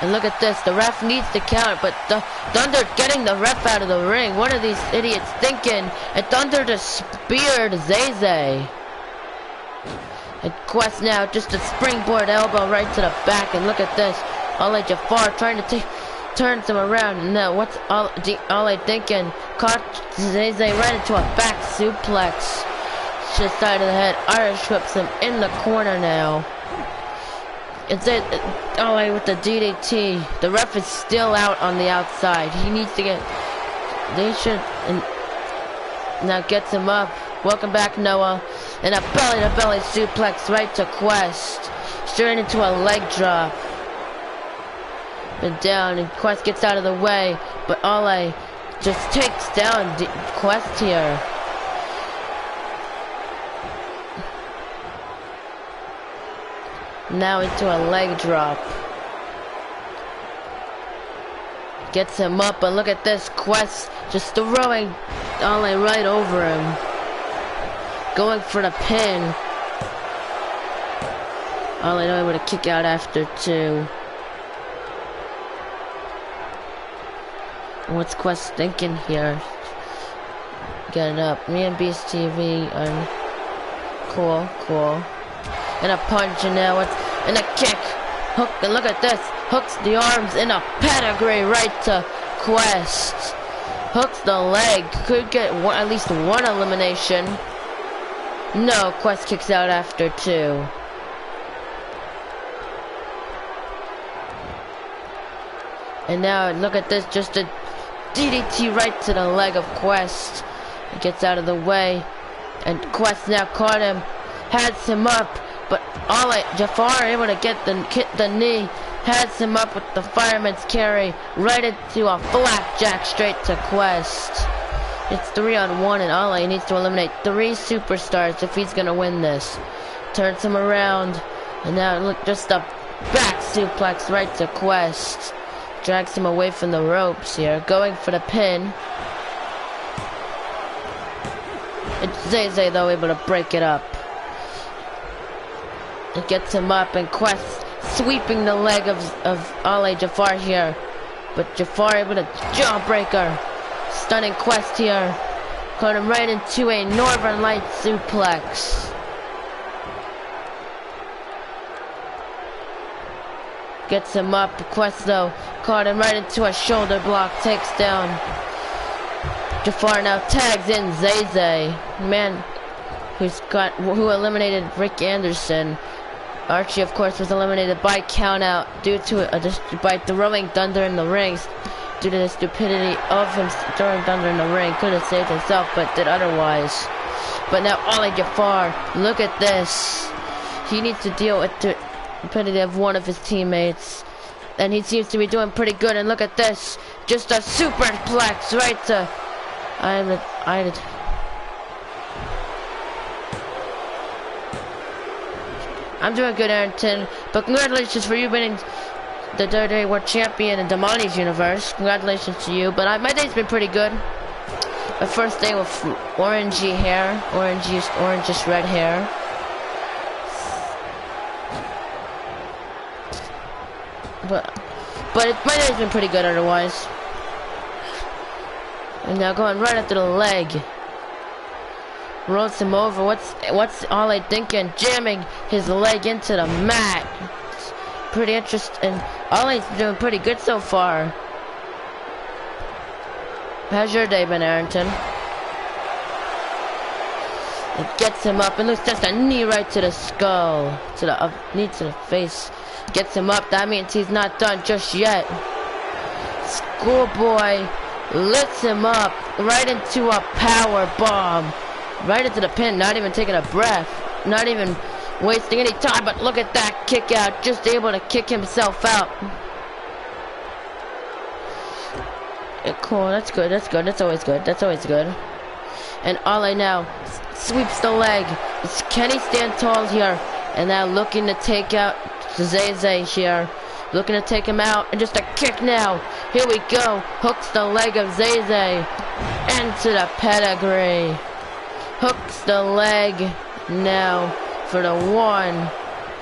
And look at this, the ref needs to count, but the Thunder getting the ref out of the ring. What are these idiots thinking? And Thunder just speared Zay. And Quest now just a springboard elbow right to the back. And look at this, Ale Jafar trying to turns him around. And now what's Ale thinking? Caught Zay right into a back suplex. Just side of the head. Irish whips him in the corner now. It's it. Oh, with the DDT. The ref is still out on the outside. He needs to get. They should. And now gets him up. Welcome back, Noah. And a belly-to-belly suplex right to Quest. Straight into a leg drop. And down, and Quest gets out of the way. But Ale just takes down Quest here. Now into a leg drop. Gets him up, but look at this. Quest just throwing Ale right over him. Going for the pin. Ale not able to kick out after 2. What's Quest thinking here? Getting up. Me and Beast TV are cool. And a punch, and now it's and a kick. Hook, and look at this. Hooks the arms in a pedigree right to Quest. Hooks the leg. Could get at least one elimination. No, Quest kicks out after 2. And now look at this, just a DDT right to the leg of Quest. He gets out of the way. And Quest now caught him. Has him up. But Jafar able to get the knee, has him up with the fireman's carry, right into a flapjack straight to Quest. It's 3-on-1, and Ale needs to eliminate 3 superstars if he's gonna win this. Turns him around, and now look, just a back suplex right to Quest. Drags him away from the ropes here, going for the pin. It's Zay though able to break it up. It gets him up, and Quest sweeping the leg of Ale Jafar here. But Jafar able to jawbreaker. Stunning Quest here. Caught him right into a Northern Light suplex. Gets him up. Quest though caught him right into a shoulder block. Takes down. Jafar now tags in Zay. Man who eliminated Rick Anderson. Archie, of course, was eliminated by countout due to by throwing Thunder in the rings. Due to the stupidity of him throwing Thunder in the ring, could have saved himself, but did otherwise. But now Ale Jafar, look at this. He needs to deal with the stupidity of one of his teammates, and he seems to be doing pretty good. And look at this, just a superplex right to. I'm doing good, Arrington, but congratulations for you winning the WWE World Champion in Damani's universe. Congratulations to you, but my day's been pretty good. My first day with orangey hair, orangish red hair. But my day's been pretty good otherwise. And now going right after the leg. Rolls him over. What's Ale thinking? Jamming his leg into the mat. It's pretty interesting. Ale's doing pretty good so far. How's your day been, Arrington? It gets him up, and looks just a knee right to the skull, to the knee to the face. Gets him up. That means he's not done just yet. Schoolboy lifts him up right into a power bomb. Right into the pin, not even taking a breath, not even wasting any time, but look at that kick out, just able to kick himself out. Cool, that's good, that's always good. And Ale now sweeps the leg. Can he stand tall here? And now looking to take out Zay here. Looking to take him out, and just a kick now. Here we go, hooks the leg of Zay into the pedigree. Hooks the leg now for the 1,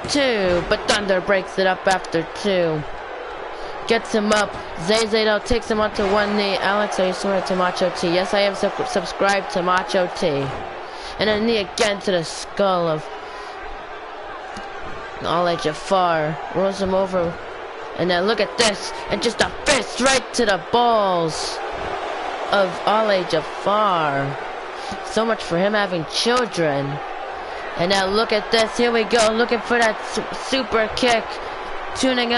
2, but Thunder breaks it up after 2. Gets him up. Zay Zay though takes him onto one knee. Alex, are you subscribed to Macho T? Yes, I am subscribed to Macho T. And a knee again to the skull of Ale Jafar. Rolls him over. And then look at this. And just a fist right to the balls of Ale Jafar. So much for him having children. And now look at this. Here we go. Looking for that super kick. Setting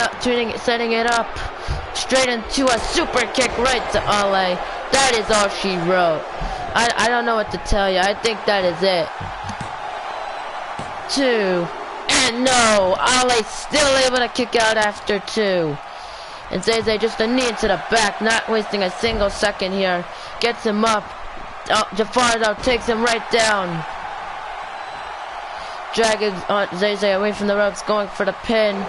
it up. Straight into a super kick right to Ale. That is all she wrote. I don't know what to tell you. I think that is it. 2. And no. Ale still able to kick out after 2. And Zay Zay just a knee into the back. Not wasting a single second here. Gets him up. Jafar though takes him right down. Dragging Zay Zay away from the ropes. Going for the pin.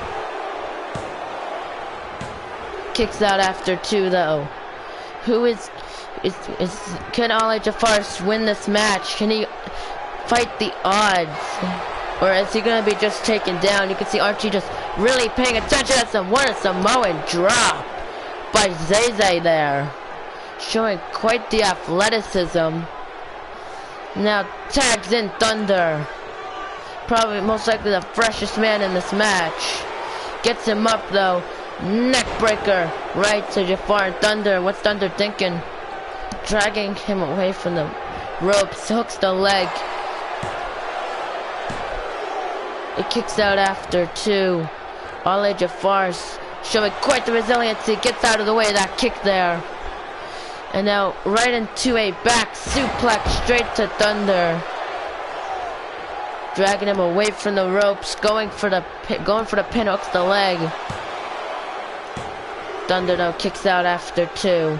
Kicks out after 2 though. Can Ale Jafar win this match? Can he fight the odds? Or is he gonna be just taken down? You can see Archie just really paying attention. That's what a Samoan drop by Zay Zay there. Showing quite the athleticism. Now tags in Thunder. Probably most likely the freshest man in this match. Gets him up though. Neck breaker right to Jafar and Thunder. What's Thunder thinking? Dragging him away from the ropes. Hooks the leg. It kicks out after 2. Ale Jafar's showing quite the resiliency. Gets out of the way of that kick there. And now right into a back suplex straight to Thunder. Dragging him away from the ropes. Going for the pin. Hooks the leg. Thunder now kicks out after 2.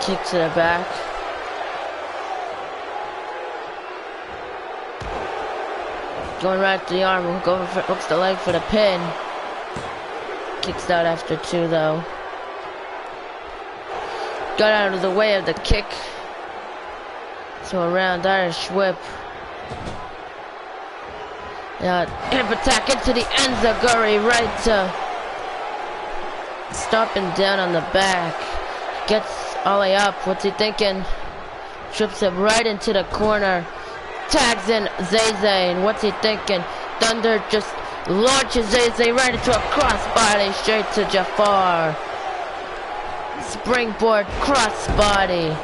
Kick to the back. Going right to the arm, hooks the leg for the pin. Kicks out after 2 though. Got out of the way of the kick. So around Irish whip. Hip attack into the enziguri right to stomping down on the back. Gets Ale up. What's he thinking? Trips him right into the corner. Tags in Zay Zay, and what's he thinking? Thunder just launches Zay Zay right into a crossbody straight to Jafar. Springboard crossbody.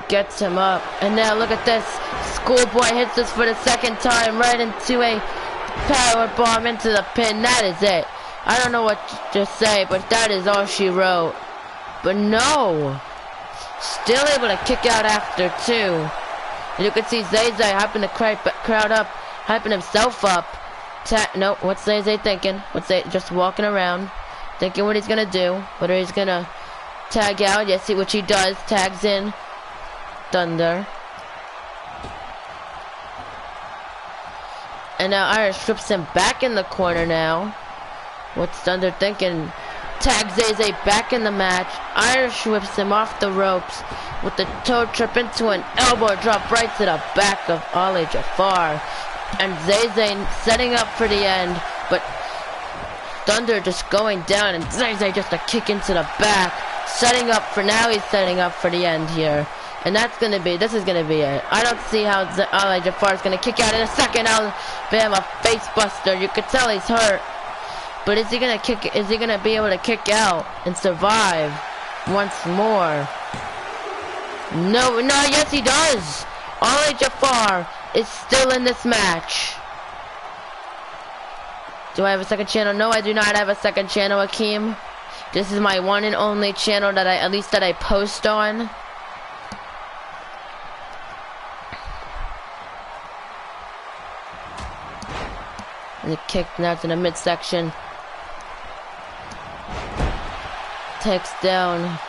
Gets him up, and now look at this. Schoolboy hits us for the second time right into a power bomb into the pin. That is it. I don't know what to say, but that is all she wrote. But no. Still able to kick out after 2. And you can see Zay Zay hyping the crowd up, hyping himself up. No, what's Zay Zay thinking? What's Zay just walking around, thinking what he's gonna do? Whether he's gonna tag out? Yes, see what he does. Tags in Thunder. And now Irish strips him back in the corner now. What's Thunder thinking? Tags Zay Zay back in the match. Irish whips him off the ropes with the toe trip into an elbow drop right to the back of Ale Jafar. And Zay Zay setting up for the end, but Thunder just going down, and Zay Zay just a kick into the back. Setting up for now, he's setting up for the end here. And this is gonna be it. I don't see how Ale Jafar is gonna kick out in a second. Bam, a face buster. You could tell he's hurt. But is he gonna be able to kick out and survive once more? No, yes he does! Ale Jafar is still in this match. Do I have a second channel? No, I do not have a second channel, Akeem. This is my one and only channel that I post on. And the kick now to the midsection. Takes down,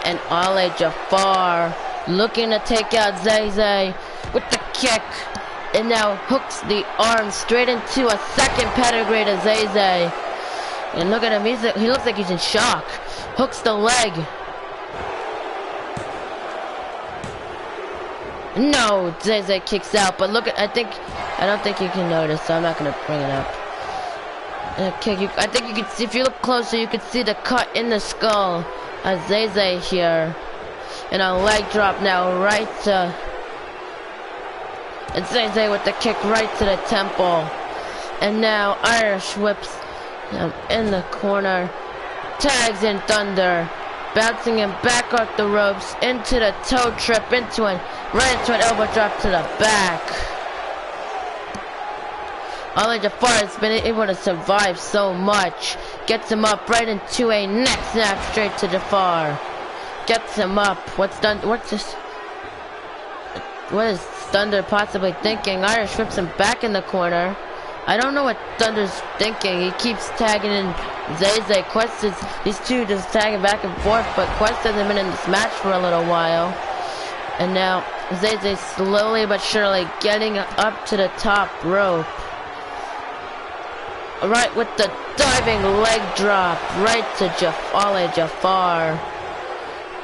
and Ale Jafar looking to take out Zay Zay with the kick, and now hooks the arm straight into a second pedigree to Zay Zay. And look at him, he looks like he's in shock. Hooks the leg. No, Zay Zay kicks out, but look at, I don't think you can notice, so I'm not gonna bring it up. Okay, I think you can see, if you look closer, you can see the cut in the skull of Zay Zay here. And a leg drop now, right to, and Zay Zay with the kick right to the temple. And now Irish whips him in the corner, tags in Thunder, bouncing him back off the ropes into the toe trip, right into an elbow drop to the back. Ali Jafar has been able to survive so much. Gets him up right into a neck snap straight to Jafar. Gets him up. What's this? What is Thunder possibly thinking? Irish whips him back in the corner. I don't know what Thunder's thinking. He keeps tagging in Zay Zay. Quest is, these two just tagging back and forth, but Quest hasn't been in this match for a little while. And now Zay Zay slowly but surely getting up to the top rope. Right with the diving leg drop, right to Ali Jafar.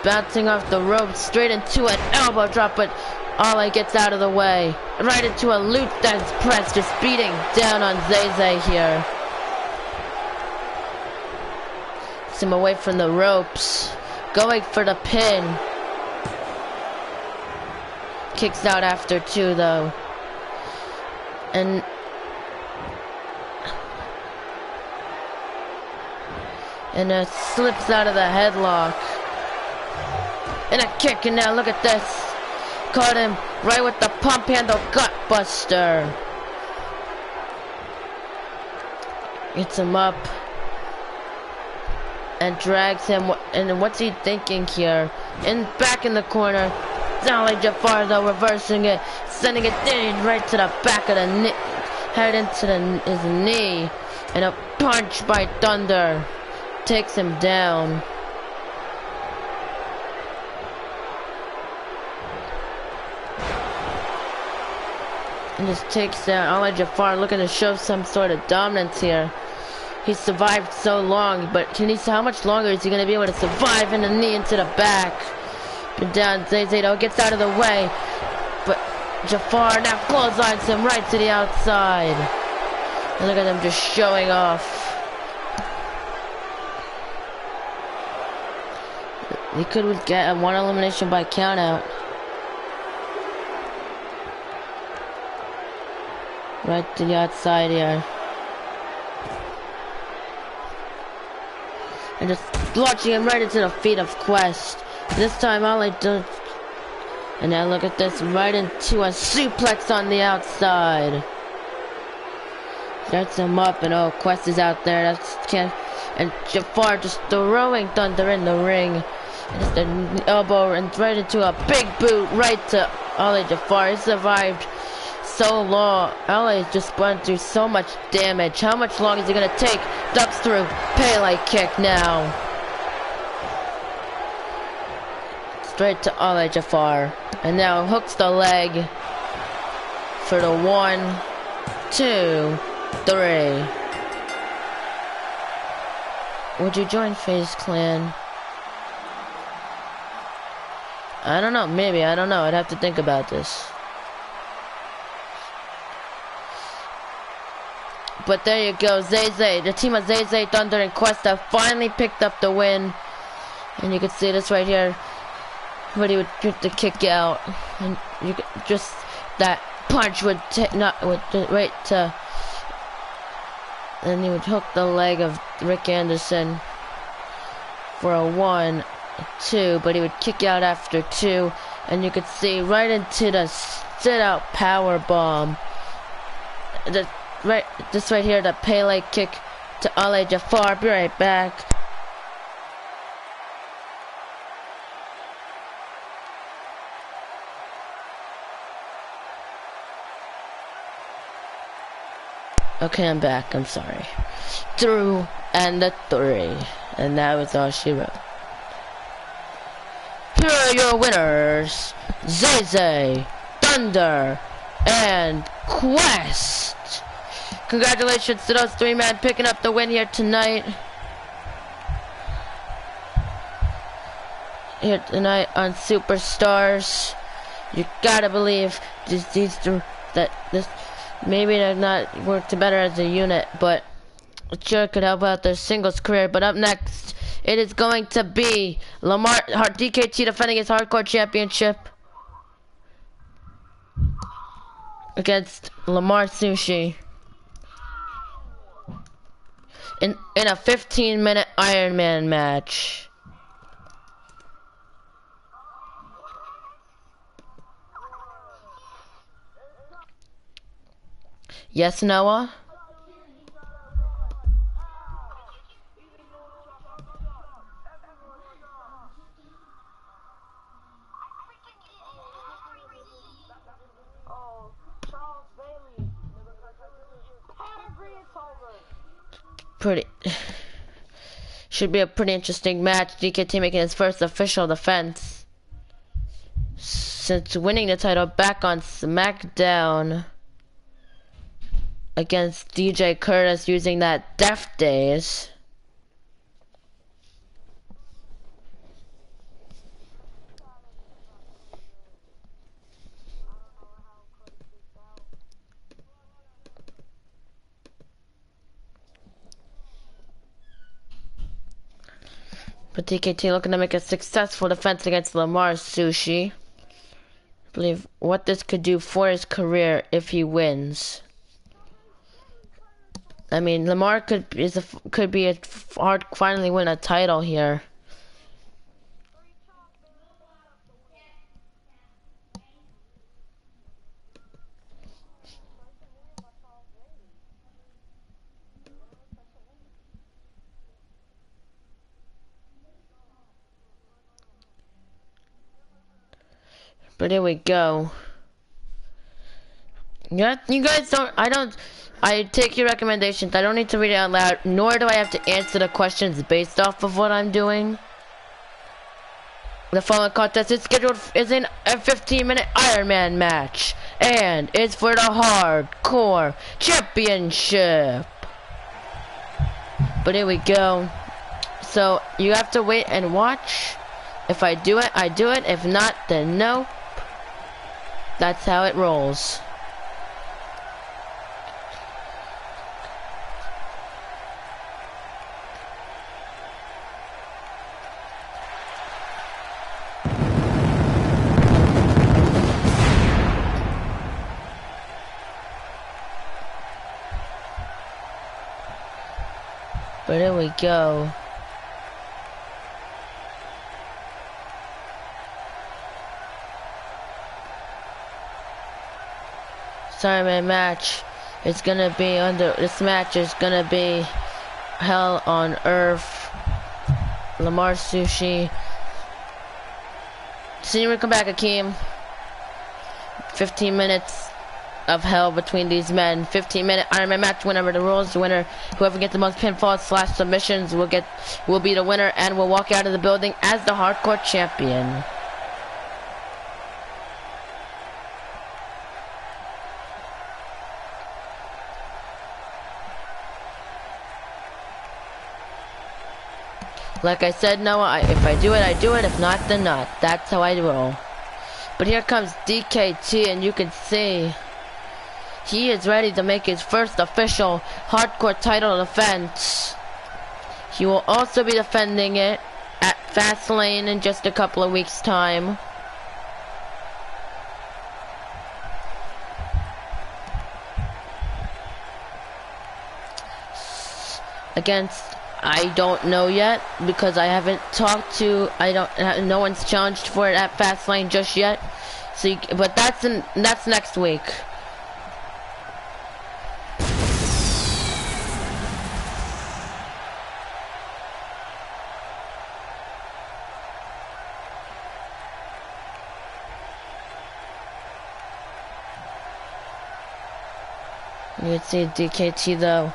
Bouncing off the rope straight into an elbow drop, but Ali gets out of the way. Right into a loop dance press, just beating down on Zay Zay here. Gets him away from the ropes. Going for the pin. Kicks out after two though. And slips out of the headlock. And a kick, and now look at this. Caught him right with the pump handle gut buster. Gets him up and drags him. And what's he thinking here? And back in the corner. Ali Jafar though reversing it, sending it right to the back of the knee, head into his knee, and a punch by Thunder takes him down. And just takes down Ali Jafar, looking to show some sort of dominance here. He's survived so long, but how much longer is he going to be able to survive in the knee into the back? And down, Zay Zay though gets out of the way, but Jafar now clotheslines him right to the outside. And look at them just showing off. He could get a one elimination by countout. Right to the outside here. And just launching him right into the feet of Quest. This time Ali does. And now look at this, right into a suplex on the outside. Starts him up, and oh, Quest is out there. And Jafar just throwing Thunder in the ring. Just an elbow and right into a big boot right to Ali Jafar. He survived so long. Ali just went through so much damage. How much longer is he gonna take? Ducks through Pele kick now. Straight to Ali Jafar. And now hooks the leg for the 1, 2, 3. Would you join FaZe Clan? I don't know, maybe, I don't know. I'd have to think about this. But there you go, Zay Zay. The team of Zay Zay, Thunder, and Quest have finally picked up the win. And you can see this right here. But he would get the kick out, and you could just that punch would right to, and he would hook the leg of Rick Anderson for a 1, 2, but he would kick out after 2, and you could see right into the sit out power bomb. This right here, the Pele kick to Ali Jafar. Be right back. Okay, I'm back. I'm sorry. Through and the 3. And that was all she wrote. Here are your winners. Zay, Thunder, and Quest. Congratulations to those three men picking up the win here tonight. Here tonight on Superstars. You gotta believe these two, that this maybe they're not worked better as a unit, but it sure could help out their singles career. But up next, it is going to be DKT defending his hardcore championship against Lamar Sushi in a 15-minute Iron Man match. Yes, Noah? Should be a pretty interesting match. DKT making his first official defense since winning the title back on SmackDown against DJ Curtis using that Death Days. But DKT looking to make a successful defense against Lamar Sushi. I believe what this could do for his career if he wins. I mean, Lamar could finally win a title here. But here we go. Yeah, you guys I take your recommendations. I don't need to read it out loud, nor do I have to answer the questions based off of what I'm doing. The following contest is in a 15-minute Iron Man match, and it's for the Hardcore Championship. But here we go. So you have to wait and watch. If I do it, I do it. If not, then no. That's how it rolls. But here we go. Iron Man match is gonna be this match is gonna be Hell on Earth. Lamar Sushi. See you when we come back, Akeem. 15 minutes of hell between these men. 15-minute Iron Man match. Whenever the rules, the winner, whoever gets the most pinfalls / submissions will be the winner and will walk out of the building as the Hardcore Champion. Like I said, Noah, if I do it, I do it. If not, then not. That's how I roll. But here comes DKT, and you can see he is ready to make his first official hardcore title defense. He will also be defending it at Fastlane in just a couple of weeks' time. Against, I don't know yet, because I haven't talked to, no one's challenged for it at Fastlane just yet. So, but that's next week. You can see DKT though.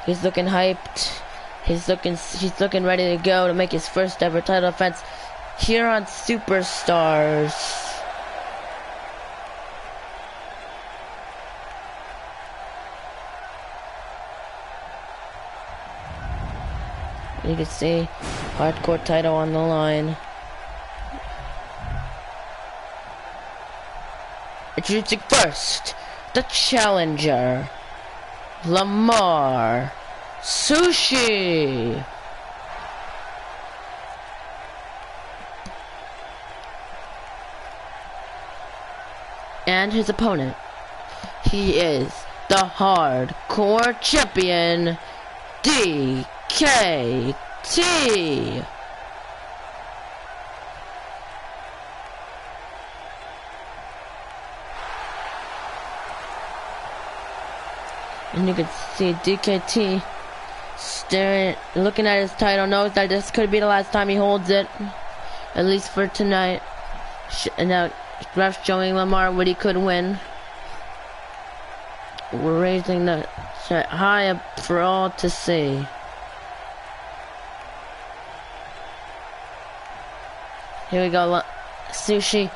He's looking hyped. He's looking ready to go to make his first ever title defense here on Superstars. You can see hardcore title on the line. Introducing first, the challenger, Lamar Sushi. And his opponent, he is the hardcore champion, DKT. And you can see DKT staring, looking at his title, knows that this could be the last time he holds it, at least for tonight. And now ref's showing Lamar what he could win. We're raising the shot high up for all to see. Here we go, Sushi.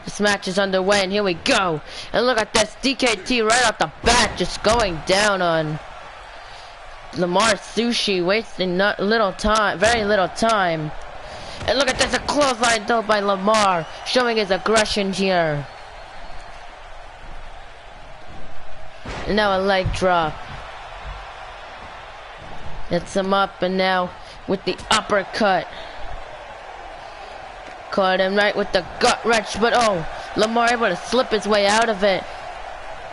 This match is underway, and here we go. And look at this, DKT right off the bat, just going down on Lamar Sushi, wasting little time, very little time. And look at this, a clothesline though by Lamar, showing his aggression here. And now a leg drop. Gets him up, and now with the uppercut. Caught him right with the gut wrench, but oh, Lamar able to slip his way out of it.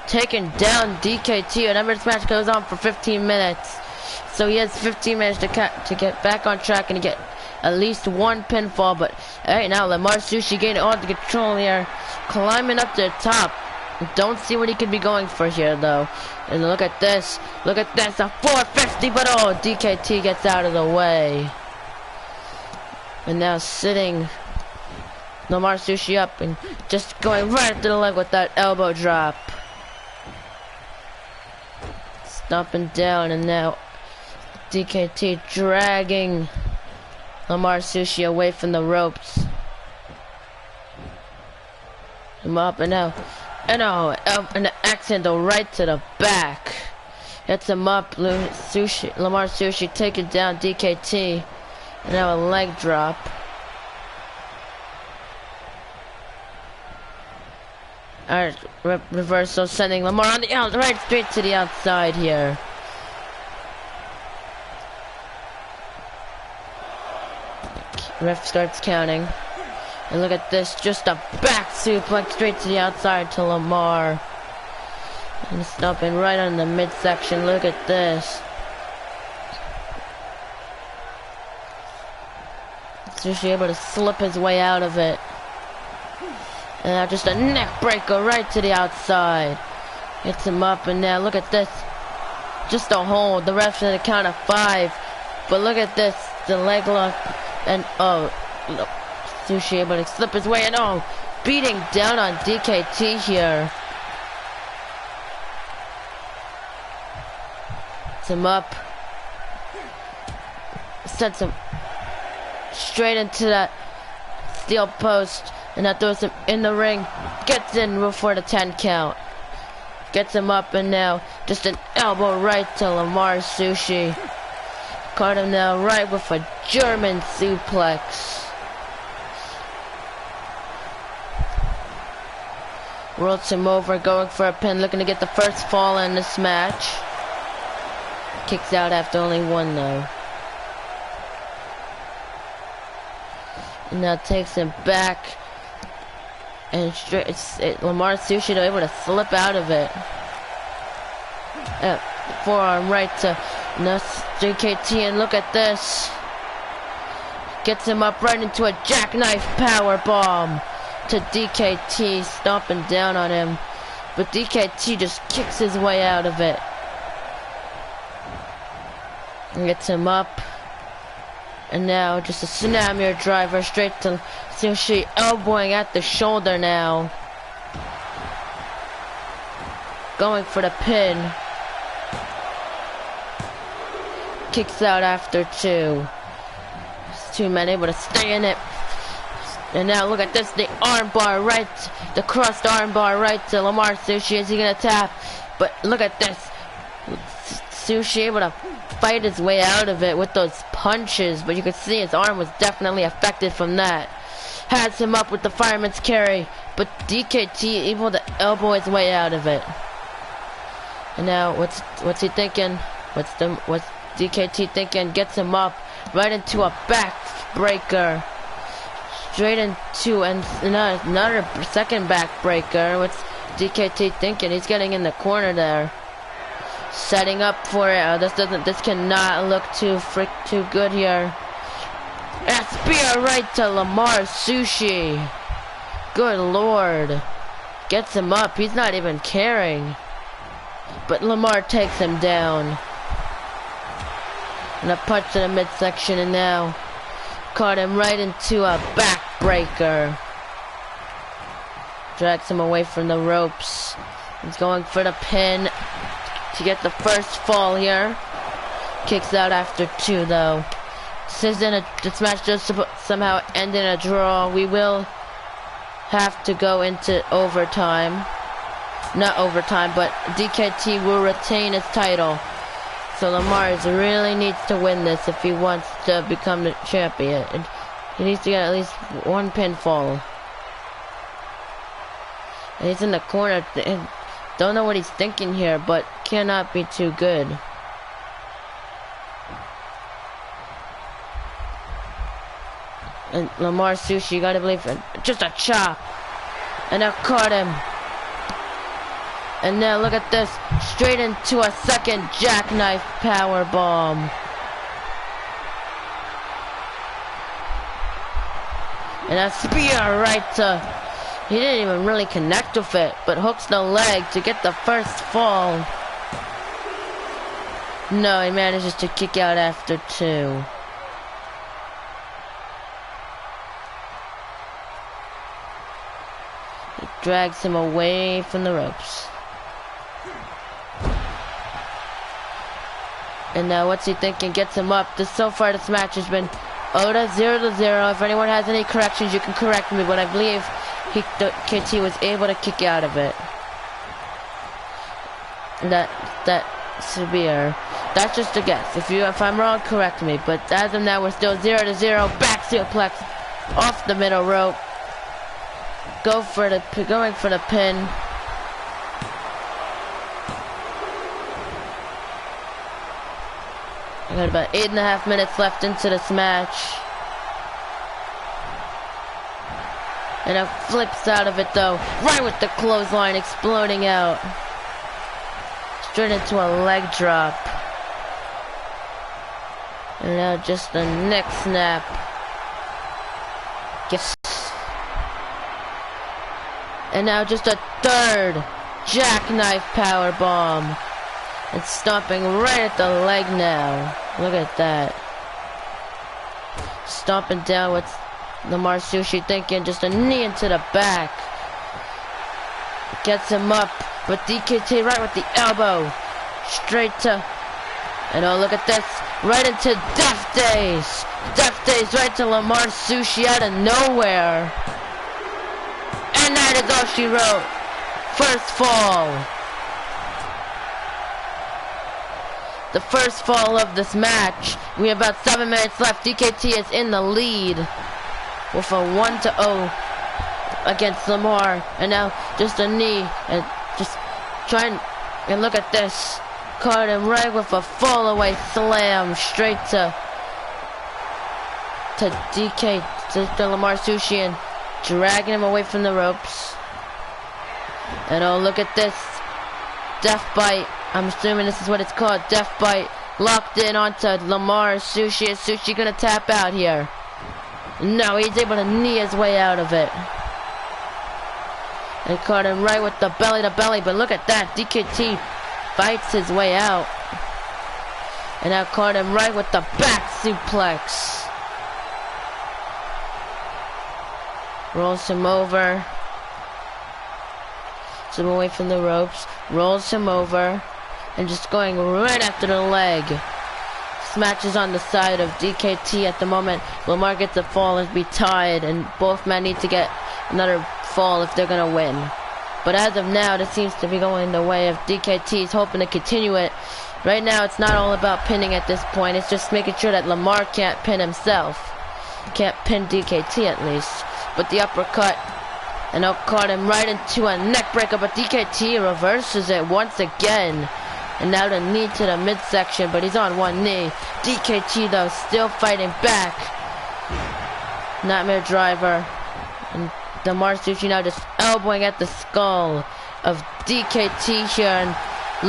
Taking down DKT, and this match goes on for 15 minutes. So he has 15 minutes to get back on track and to get at least one pinfall. But right now, Lamar Sushi gaining all the control here, climbing up to the top. Don't see what he could be going for here though. And look at this, a 450, but oh, DKT gets out of the way. And now sitting Lamar Sushi up and just going right to the leg with that elbow drop. Stomping down, and now DKT dragging Lamar Sushi away from the ropes. Him up, and now, and an accidental right to the back. Hits him up, Lamar Sushi taking down DKT. And now a leg drop. Alright, reversal, sending Lamar on the right straight to the outside here. Ref starts counting. And look at this, just a back suplex straight to the outside to Lamar. And stomping right on the midsection, look at this. Sushi able to slip his way out of it. And now just a neck breaker right to the outside. Hits him up, and now look at this. Just a hold. The ref's at a count of 5. But look at this. The leg lock. And oh, look, Sushi able to slip his way, and oh, beating down on DKT here. Hits him up. Sends him straight into that steel post. And that throws him in the ring. Gets in before the 10 count. Gets him up, and now just an elbow right to Lamar Sushi. Caught him now right with a German suplex. Rolls him over, going for a pin, looking to get the first fall in this match. Kicks out after only one though. And now takes him back. And straight, Lamar Sushi able to slip out of it. Forearm right to JKT, and look at this. Gets him up right into a jackknife power bomb to DKT, stomping down on him. But DKT just kicks his way out of it. And gets him up. And now just a tsunami driver straight to Sushi, elbowing at the shoulder now. Going for the pin. Kicks out after 2. It's 2 men able to stay in it. And now look at this, the armbar right, the crossed armbar right to Lamar Sushi. Is he gonna tap? But look at this. Sushi able to fight his way out of it with those punches, but you can see his arm was definitely affected from that. Has him up with the fireman's carry, but DKT able to elbow his way out of it. And now what's he thinking? What's DKT thinking? Gets him up right into a backbreaker. Straight into another second backbreaker. What's DKT thinking? He's getting in the corner there. Setting up for it. This cannot look too good here. A spear right to Lamar Sushi. Good lord. Gets him up. He's not even caring. But Lamar takes him down. And a punch to the midsection, and now caught him right into a backbreaker. Drags him away from the ropes. He's going for the pin to get the first fall here. Kicks out after 2 though. This match does somehow end in a draw. We will have to go into overtime. Not overtime, but DKT will retain his title. So Lamar really needs to win this if he wants to become the champion. He needs to get at least 1 pinfall. And he's in the corner. Don't know what he's thinking here, but cannot be too good. And Lamar Sushi, you gotta believe it. Just a chop. And now caught him. And now look at this. Straight into a second jackknife power bomb. And a spear right to... He didn't even really connect with it, but hooks the leg to get the first fall. No, he manages to kick out after 2. He drags him away from the ropes. And now what's he thinking? Gets him up. So far this match has been Oda 0-0. If anyone has any corrections, you can correct me, but I believe KT was able to kick out of it. That severe. That's just a guess. If I'm wrong, correct me. But as of now, we're still 0-0. Back suplex off the middle rope. Going for the pin. I got about 8.5 minutes left into this match. And it flips out of it though. Right with the clothesline exploding out. Straight into a leg drop. And now just a neck snap. Yes. And now just a third jackknife power bomb. It's stomping right at the leg now. Look at that. Stomping down with Lamar Sushi thinking, just a knee into the back. Gets him up, but DKT right with the elbow. Straight to, and oh look at this, right into Death Days. Death Days right to Lamar Sushi out of nowhere. And that is all she wrote. First fall. The first fall of this match. We have about 7 minutes left. DKT is in the lead with a 1-0 against Lamar. And now just a knee and just trying, and look at this. Caught him right with a fall away slam straight to Lamar Sushi and dragging him away from the ropes. And oh look at this. Death bite. I'm assuming this is what it's called. Death bite. Locked in onto Lamar Sushi. Is Sushi gonna tap out here? No, he's able to knee his way out of it. And caught him right with the belly to belly. But look at that. DKT fights his way out. And now caught him right with the back suplex. Rolls him over. Him away from the ropes. Rolls him over. And just going right after the leg. This match is on the side of DKT at the moment. Lamar gets a fall and be tied, and both men need to get another fall if they're gonna win. But as of now, this seems to be going the way of DKT. He's hoping to continue it. Right now, it's not all about pinning at this point. It's just making sure that Lamar can't pin himself. Can't pin DKT at least. But the uppercut, and now caught him right into a neck breaker, but DKT reverses it once again. And now the knee to the midsection, but he's on one knee. DKT though, still fighting back. Nightmare Driver. And Lamar Sushi now just elbowing at the skull of DKT here. And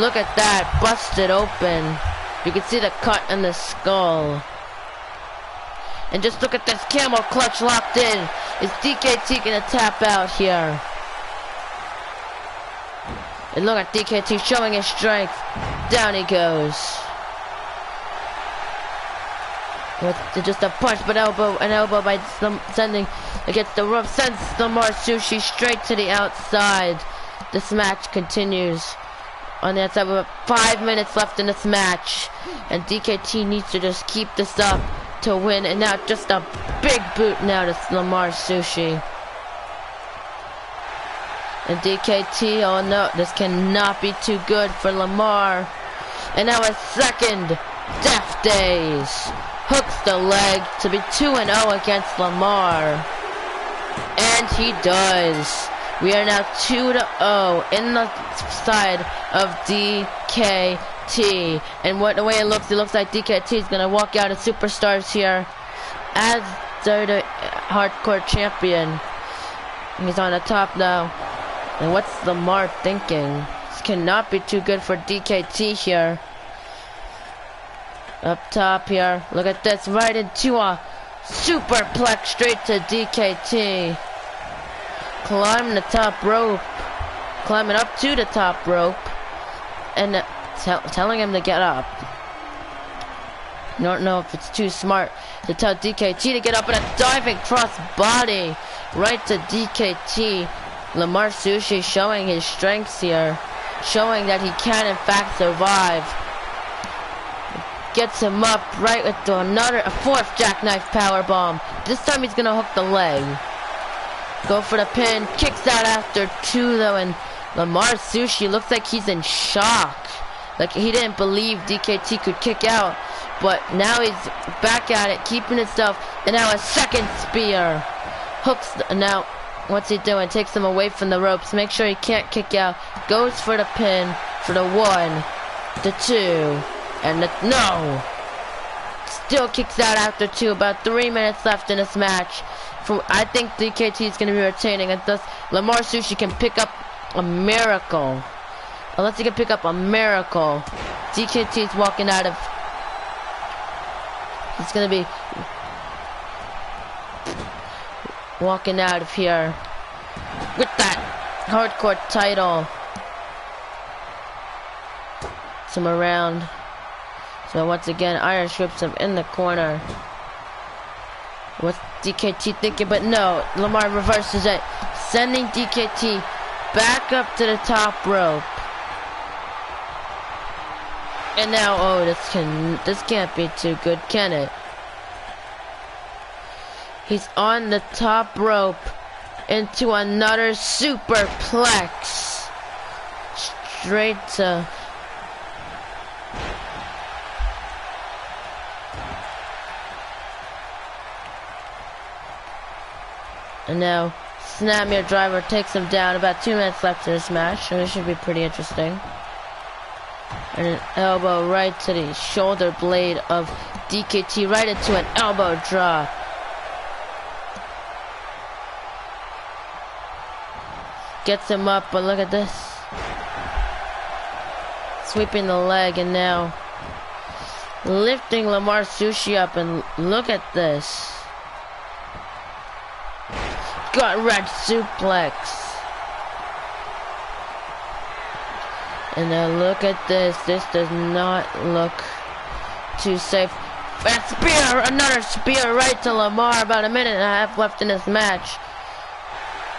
look at that, busted open. You can see the cut in the skull. And just look at this camel clutch locked in. Is DKT gonna tap out here? And look at DKT showing his strength. Down he goes. With just a punch, but an elbow by sending against the rope sends Lamar Sushi straight to the outside. This match continues on the outside with 5 minutes left in this match, and DKT needs to just keep this up to win. And now just a big boot now to Lamar Sushi. And DKT, oh no, this cannot be too good for Lamar. And now a second Death Days. Hooks the leg to be 2-0 against Lamar. And he does. We are now 2-0 in the side of DKT. And the way it looks like DKT is going to walk out as superstars here as the hardcore champion. He's on the top now. And what's Lamar thinking? This cannot be too good for DKT here. Up top here. Look at this. Right into a superplex straight to DKT. Climbing the top rope. Climbing up to the top rope. And telling him to get up. I don't know if it's too smart to tell DKT to get up, and a diving cross body right to DKT. Lamar Sushi showing his strengths here, showing that he can in fact survive. Gets him up right with a fourth jackknife powerbomb. This time he's gonna hook the leg. Go for the pin, kicks out after 2 though, and Lamar Sushi looks like he's in shock. Like he didn't believe DKT could kick out, but now he's back at it, keeping himself, and now a second spear. Hooks, now what's he doing? Takes him away from the ropes, make sure he can't kick out, goes for the pin, for the 1, the 2, and the, no! Still kicks out after 2, about 3 minutes left in this match. I think DKT is going to be retaining, and thus Lamar Sushi can pick up a miracle. Unless he can pick up a miracle, DKT is walking out of, it's going to be walking out of here with that hardcore title. Some around. So once again, Irish whips him in the corner. What's DKT thinking? But no, Lamar reverses it, sending DKT back up to the top rope. And now, oh, this can't be too good, can it? He's on the top rope into another superplex. Straight to... And now, Nightmare Driver takes him down. About 2 minutes left in this match, so this should be pretty interesting. And an elbow right to the shoulder blade of DKT, right into an elbow drop. Gets him up, but look at this. Sweeping the leg, and now lifting Lamar Sushi up, and look at this. Got red suplex. And now look at this. This does not look too safe. A spear, another spear right to Lamar. About a minute and a half left in this match.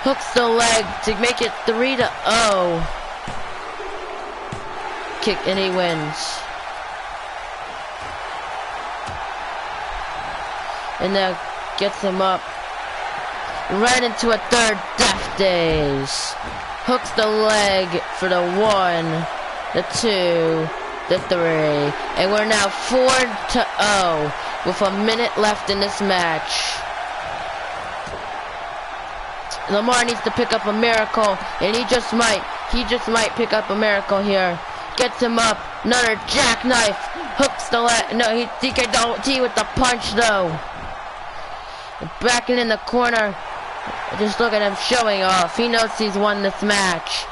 Hooks the leg to make it 3-0. Kick, and he wins. And now gets him up right into a third Death Days. Hooks the leg for the 1, the 2, the 3. And we're now 4-0 with a minute left in this match. Lamar needs to pick up a miracle, and he just might pick up a miracle here. Gets him up, another jackknife, hooks the leg. No, he DK with the punch though. Backing in the corner, just look at him showing off. He knows he's won this match.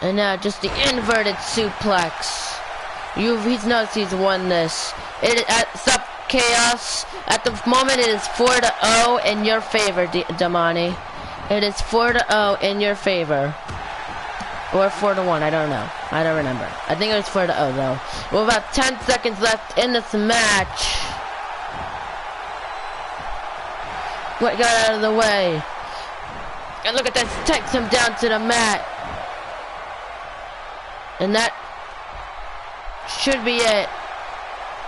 And now just the inverted suplex. He knows he's won this. Sup, Chaos. At the moment, it is 4-0 in your favor, Damani. It is 4-0 in your favor. Or 4-1, I don't know. I don't remember. I think it was 4-0 though. With about 10 seconds left in this match. What got out of the way? And look at this, takes him down to the mat. And that should be it,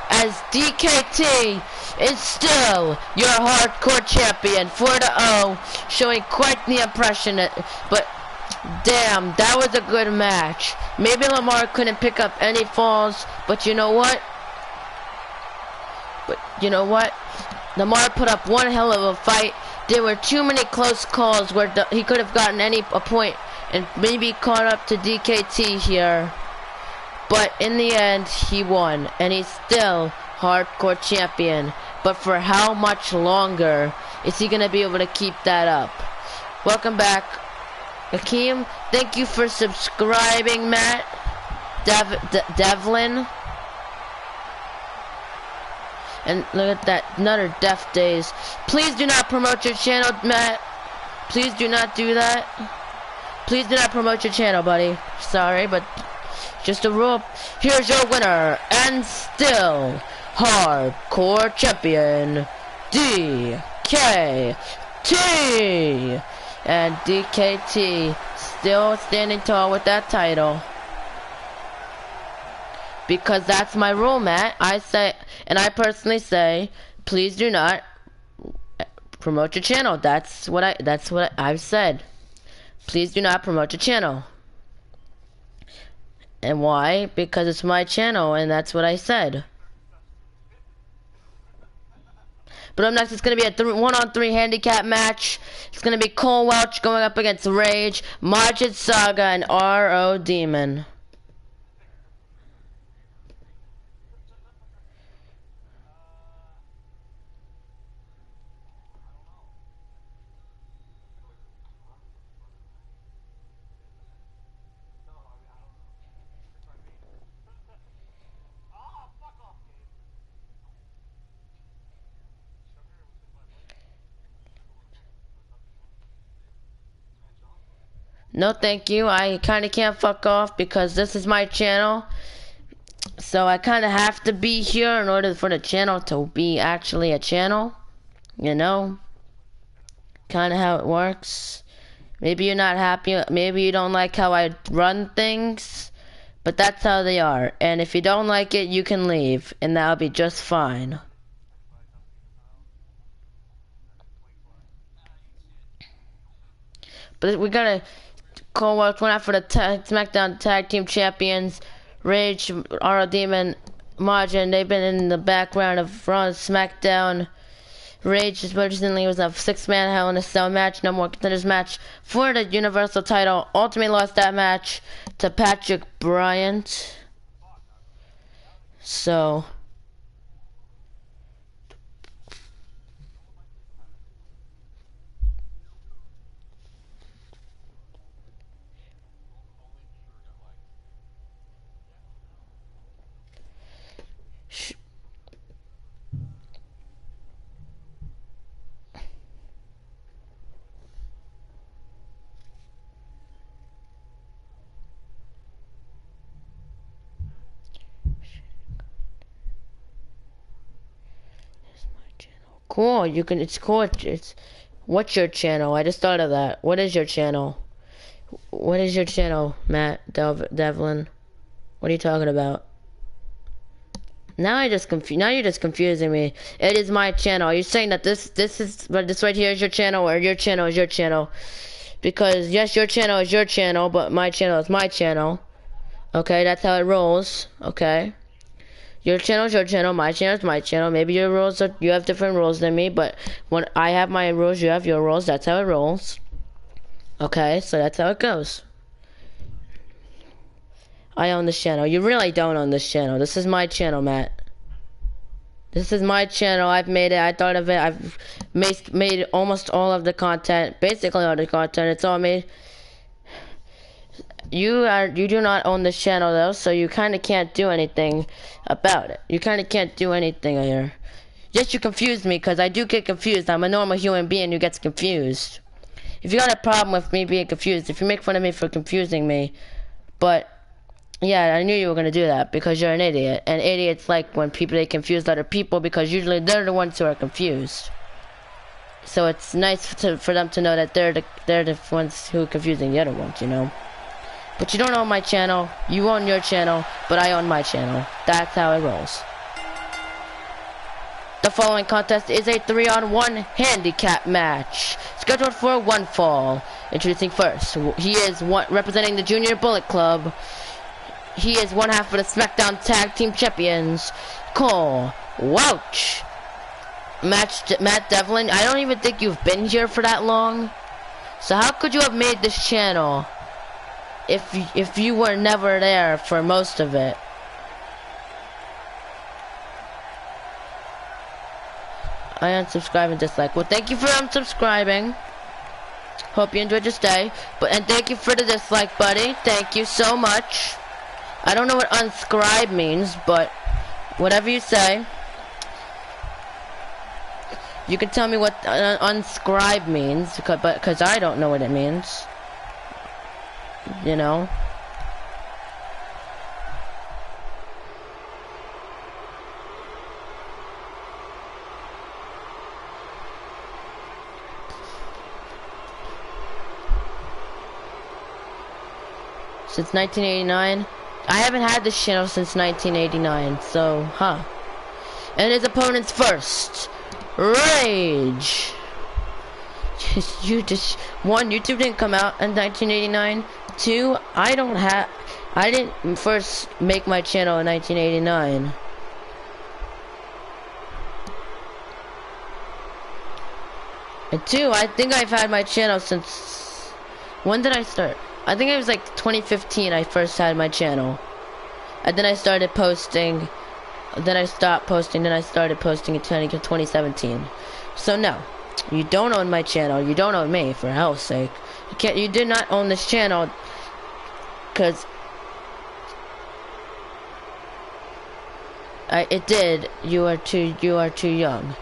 as DKT is still your hardcore champion, 4-0, showing quite the impression. But damn, that was a good match. Maybe Lamar couldn't pick up any falls, but you know what? Lamar put up one hell of a fight. There were too many close calls where he could have gotten a point and maybe caught up to DKT here. But in the end, he won, and he's still hardcore champion. But for how much longer is he gonna be able to keep that up? Welcome back, Akeem. Thank you for subscribing, Matt. Devlin. And look at that, another Death Days. Please do not promote your channel, Matt. Please do not do that. Please do not promote your channel, buddy. Sorry, but just a rule. Here's your winner, and still hardcore champion, DKT. And DKT still standing tall with that title. Because that's my rule, Matt. I say, and I personally say, please do not promote your channel. That's what I've said. Please do not promote your channel. And why? Because it's my channel, and that's what I said. But up next, it's going to be a 1-on-3 handicap match. It's going to be Cole Welch going up against Rage, Majid Saga, and R.O. Demon. No, thank you. I kind of can't fuck off because this is my channel. So I kind of have to be here in order for the channel to be actually a channel. You know? Kind of how it works. Maybe you're not happy. Maybe you don't like how I run things. But that's how they are. And if you don't like it, you can leave. And that'll be just fine. But we gotta... Cole Welch went out for the SmackDown Tag Team Champions. Rage, R.O. Demon, Majin, they've been in the background of Raw and SmackDown. Rage just recently was a 6-man Hell in a Cell match, no more contenders match for the Universal title. Ultimately lost that match to Patrick Bryant. So... Cool, you can, it's cool, what's your channel? I just thought of that. What is your channel? What is your channel, Matt, Devlin? What are you talking about? Now you're just confusing me. It is my channel. You're saying that this right here is your channel, or your channel is your channel. Because yes, your channel is your channel, but my channel is my channel. Okay, that's how it rolls. Okay. Your channel is your channel, my channel is my channel. Maybe you have different rules than me, but when I have my rules, you have your rules. That's how it rolls. Okay, so that's how it goes. I own this channel. You really don't own this channel. This is my channel, Matt. This is my channel. I've made it. I thought of it. I've made almost all of the content. Basically all the content. It's all made. You do not own this channel though, so you kind of can't do anything about it. You kind of can't do anything here. Yes, you confused me, because I do get confused. I'm a normal human being who gets confused. If you got a problem with me being confused, if you make fun of me for confusing me, but yeah, I knew you were going to do that because you're an idiot. And idiots like when they confuse other people, because usually they're the ones who are confused. So it's nice for them to know that they're the ones who are confusing the other ones, you know. But you don't own my channel. You own your channel, but I own my channel. That's how it rolls. The following contest is a 3-on-1 handicap match, scheduled for one fall. Introducing first, he is representing the Junior Bullet Club. He is one half of the SmackDown Tag Team Champions, Cole Wouch. Matt Devlin, I don't even think you've been here for that long. So how could you have made this channel if you were never there for most of it? I unsubscribe and dislike. Well, thank you for unsubscribing. Hope you enjoyed your stay. And thank you for the dislike, buddy. Thank you so much. I don't know what unscribe means, but whatever you say. You can tell me what unscribe means, because I don't know what it means. You know? Since 1989. I haven't had this channel since 1989, so, huh. And his opponents first. Rage. One, YouTube didn't come out in 1989. Two, I didn't first make my channel in 1989. And two, I think I've had my channel since, when did I start? I think it was like 2015 I first had my channel. And then I started posting, then I stopped posting, then I started posting in 2017. So no, you don't own my channel, you don't own me, for hell's sake. You did not own this channel, because it did. You are too young.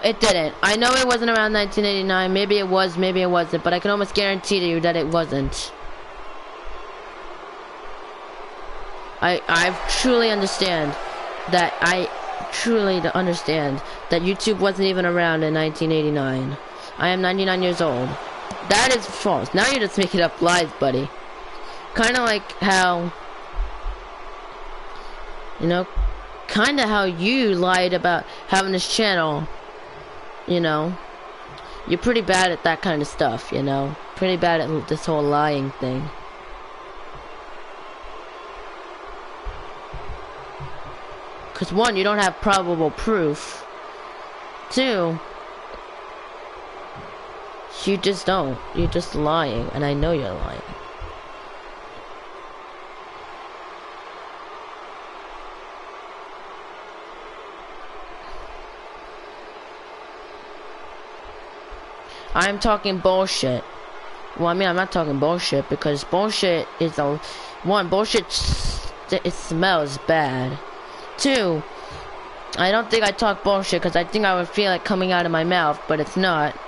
It didn't. I know it wasn't around 1989. Maybe it was, maybe it wasn't. But I can almost guarantee to you that it wasn't. I truly understand that. I truly understand that YouTube wasn't even around in 1989. I am 99 years old. That is false. Now you're just making up lies, buddy. Kind of like how, you know, kind of how you lied about having this channel. You know, you're pretty bad at that kind of stuff, you know, pretty bad at this whole lying thing. Because one, you don't have probable proof. Two, you just don't. You're just lying, and I know you're lying. I'm talking bullshit. Well, I mean, I'm not talking bullshit, because bullshit is bullshit, it smells bad. Two, I don't think I talk bullshit, because I think I would feel it coming out of my mouth, but it's not.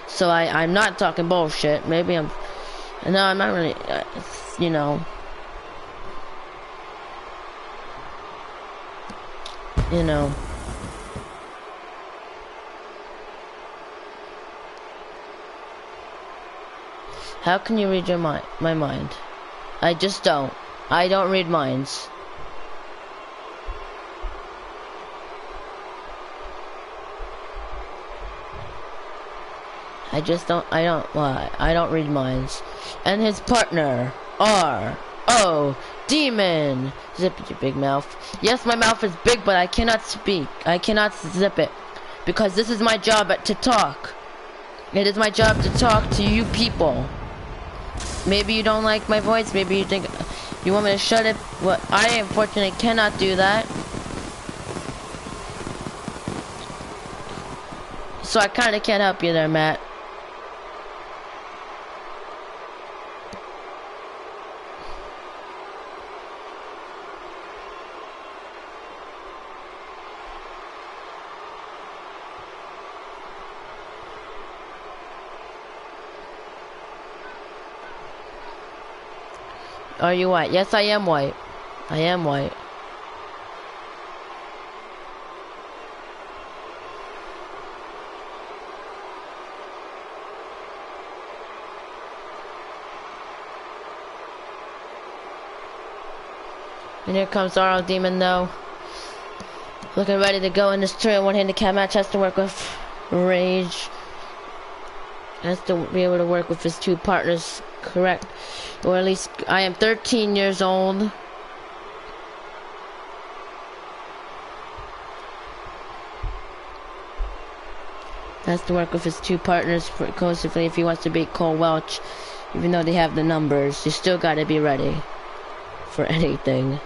So I'm not talking bullshit. Maybe no, I'm not really, you know. You know. How can you read my mind? I just don't. I don't read minds. I don't read minds. And his partner, R.O. Demon. Zip it, you big mouth. Yes, my mouth is big, but I cannot speak. I cannot zip it. Because this is my job to talk. It is my job to talk to you people. Maybe you don't like my voice. Maybe you think you want me to shut it. Well, I unfortunately cannot do that. So I kind of can't help you there, Matt. Are you white? Yes, I am white. I am white. And here comes our demon though. Looking ready to go in this 3-on-1 handicap match. Has to work with Rage. Has to be able to work with his two partners, correct? Or at least I am 13 years old. Has to work with his two partners exclusively if he wants to beat Cole Welch. Even though they have the numbers, you still gotta be ready for anything.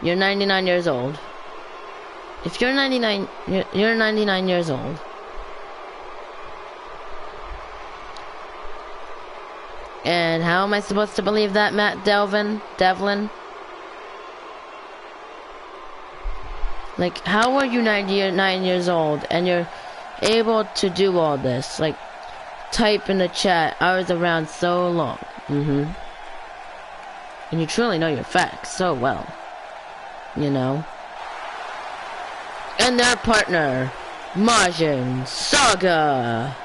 You're 99 years old. If you're 99, you're 99 years old. And how am I supposed to believe that, Matt Devlin? Like, how are you 99 years old and you're able to do all this? Like, type in the chat, I was around so long. And you truly know your facts so well. You know. And their partner, Majin Saga.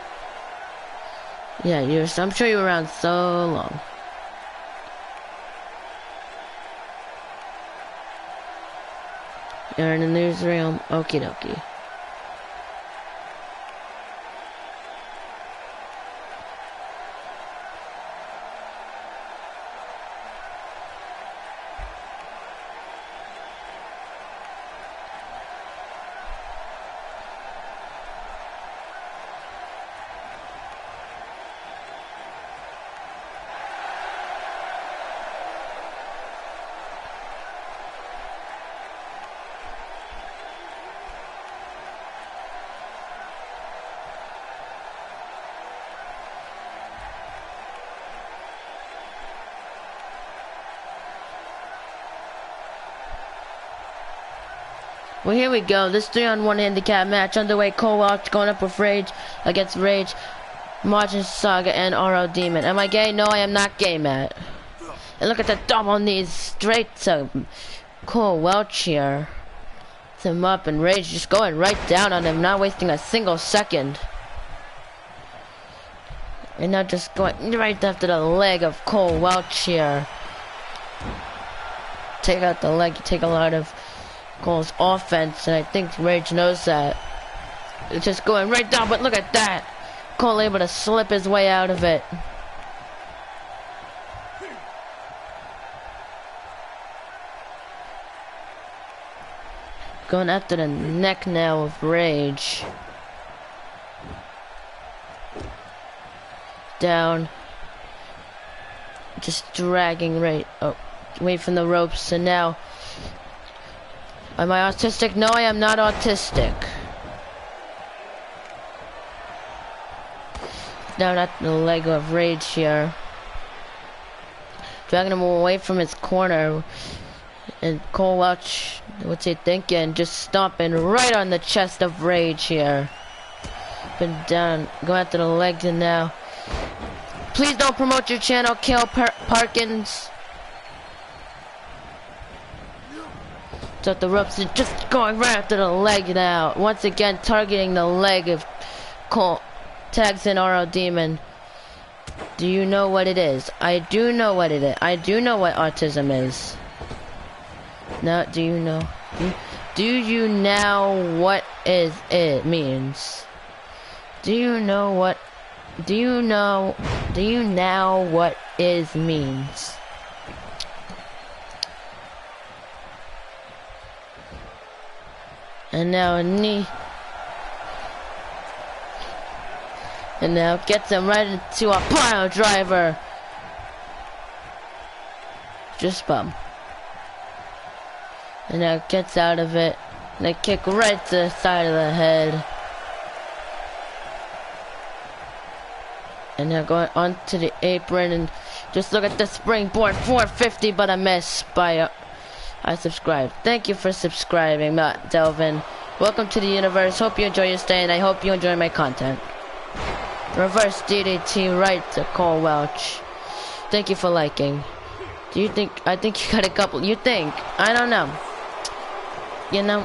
Yeah, I'm sure you were around so long. You're in the newsroom, okie dokie. Well, here we go. This 3-on-1 handicap match underway. Cole Welch going up with Rage against Rage, Majin Saga, and R.O. Demon. Am I gay? No, I am not gay, Matt. And look at the double knees straight to Cole Welch here. Him up, and Rage just going right down on him, not wasting a single second. And now just going right after the leg of Cole Welch here. Take out the leg, you take a lot of Cole's offense, and I think Rage knows that. It's just going right down, but look at that. Cole able to slip his way out of it. Going after the neck now of Rage. Down. Just dragging right away from the ropes, and now. Am I autistic? No, I am not autistic. Down at the leg of Rage here. Dragging him away from his corner. And Cole Welch, what's he thinking? Just stomping right on the chest of Rage here. Been down, go after the legs, and now. Please don't promote your channel, Kale Parkins. So the ropes are just going right after the leg now. Once again, targeting the leg of Cole. Tags in RO Demon. Do you know what it is? I do know what it is. I do know what autism is. Now, do you know? Do you know what it means? Do you know what? Do you know what is means? And now a knee. And now gets him right into a pile driver. Just bum. And now gets out of it. And a kick right to the side of the head. And now going onto the apron and just look at the springboard 450, but a miss by I subscribed. Thank you for subscribing, Matt Delvin. Welcome to the universe. Hope you enjoy your stay, and I hope you enjoy my content. Reverse DDT right to Cole Welch. Thank you for liking. Do you think? I think you got a couple. You think? I don't know. You know,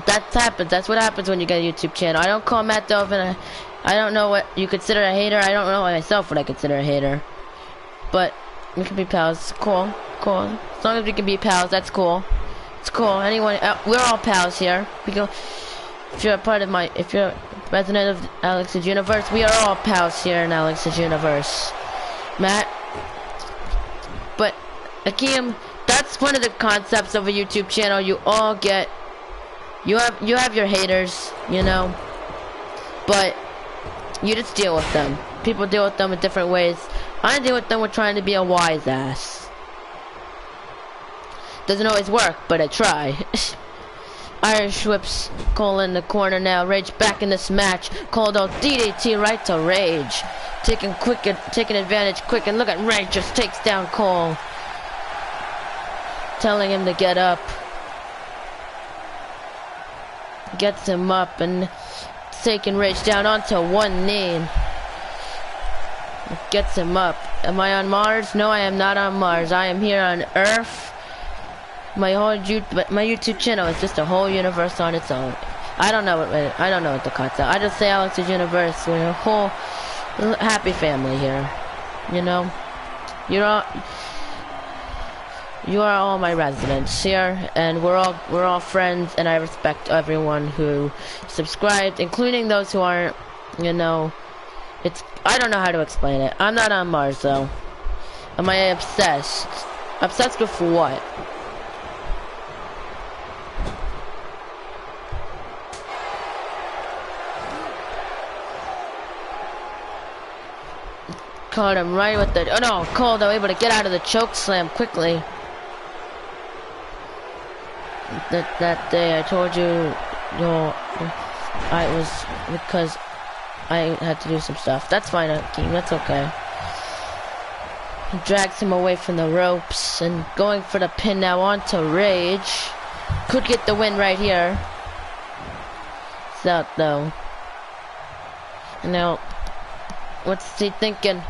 that happens. That's what happens when you get a YouTube channel. I don't call Matt Delvin. I don't know what you consider a hater. I don't know myself what I consider a hater. But we can be pals. Cool. Cool. As long as we can be pals, that's cool. It's cool. Anyone, we're all pals here. We go. If you're a part of my, if you're a resident of Alex's universe, we are all pals here in Alex's universe. Matt. But Akeem, that's one of the concepts of a YouTube channel. You all get, you have your haters, you know, but you just deal with them. People deal with them in different ways. I deal with them with trying to be a wise ass. Doesn't always work, but I try. Irish whips Cole in the corner now. Rage back in this match. Cole though DDT right to Rage. Taking advantage quick, and look at Rage just takes down Cole. Telling him to get up. Gets him up and taking Rage down onto one knee. Gets him up. Am I on Mars? No, I am not on Mars. I am here on Earth. My YouTube channel is just a whole universe on its own. I don't know what the concept. I just say Alex's universe. We're a whole happy family here. You know, you are all my residents here, and we're all friends. And I respect everyone who subscribed, including those who aren't. You know, I don't know how to explain it. I'm not on Mars though. Am I obsessed? Obsessed with what? Caught him right with the, oh no, Cole though able to get out of the choke slam quickly. That day I told you, I was, because I had to do some stuff. That's fine, Akeem, that's okay. He drags him away from the ropes and going for the pin now onto Rage. Could get the win right here. It's out though. And now, what's he thinking?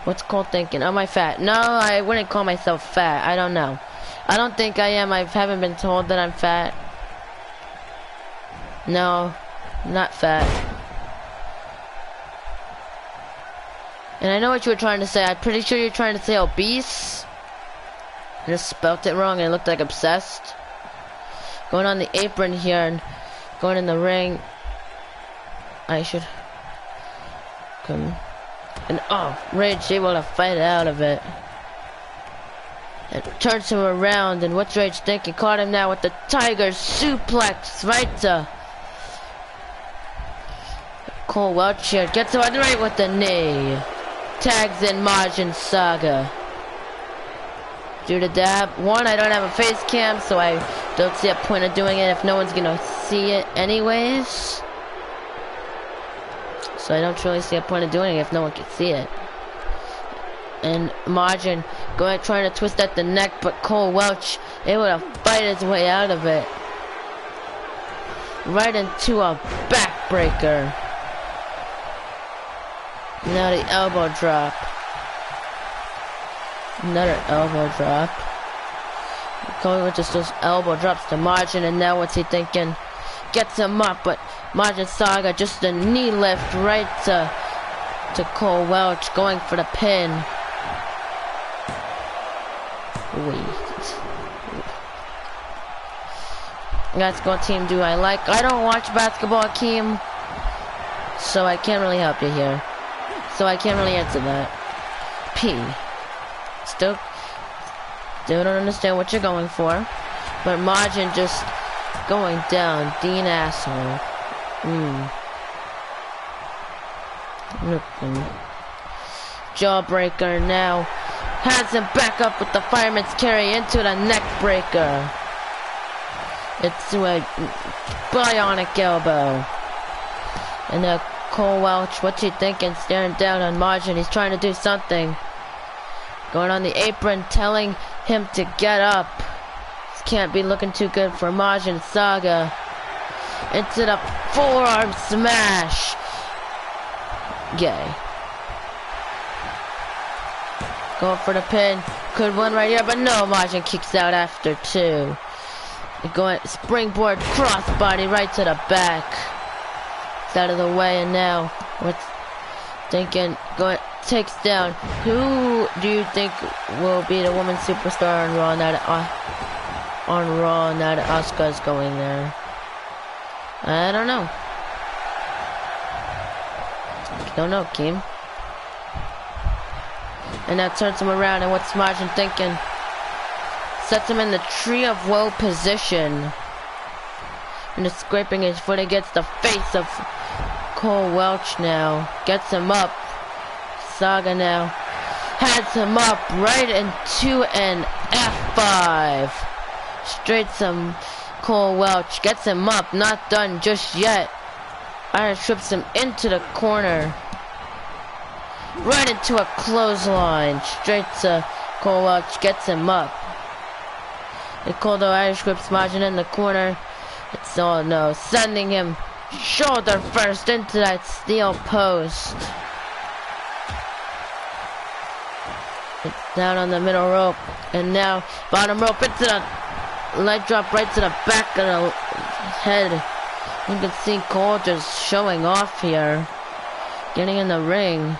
What's Cole thinking? Am I fat? No, I wouldn't call myself fat. I don't know. I don't think I am. I haven't been told that I'm fat. No, not fat. And I know what you were trying to say. I'm pretty sure you're trying to say obese. I just spelt it wrong and it looked like obsessed. Going on the apron here and going in the ring. I should come. And oh, Rage able to fight out of it. And turns him around, and what's Rage thinking? Caught him now with the Tiger suplex right to Cole Welch here. Gets him right with the knee. Tags in Majin Saga. Do the dab. One, I don't have a face cam, so I don't see a point of doing it if no one's gonna see it anyways. So I don't really see a point of doing it if no one can see it. And Majin trying to twist at the neck, but Cole Welch able to fight his way out of it. Right into a backbreaker. Now the elbow drop. Another elbow drop. Cole with just those elbow drops to Margin, and now what's he thinking? Gets him up, but Margin Saga just a knee lift right to Cole Welch, going for the pin. Wait. That's what team do I like. I don't watch basketball, Akeem, so I can't really help you here. So I can't really answer that. P. Still don't understand what you're going for. But Margin just going down. Dean asshole. Jawbreaker now. Has him back up with the fireman's carry into the neck breaker. It's a bionic elbow. And Cole Welch, what's he thinking? Staring down on Margin. He's trying to do something. Going on the apron, telling him to get up. This can't be looking too good for Margin Saga. Into the forearm smash. Yay. Going for the pin. Could win right here, but no, Margin kicks out after 2. Going springboard crossbody right to the back. It's out of the way, and now what's thinking? Going takes down. Who do you think will be the women's superstar on Raw now that Asuka's going there? I don't know. Don't know, Kim. And that turns him around, and what's Margin thinking? Sets him in the Tree of Woe position. And is scraping his foot against the face of Cole Welch now. Gets him up. Saga now has him up right into an F5. Straight some Cole Welch. Gets him up. Not done just yet. Irish trips him into the corner. Right into a clothesline. Straight to Cole Welch. Gets him up. Ricardo Irish grips Margin in the corner. It's all no. Sending him shoulder first into that steel post. It's down on the middle rope. And now bottom rope into the leg drop right to the back of the head. You can see Cole just showing off here. Getting in the ring.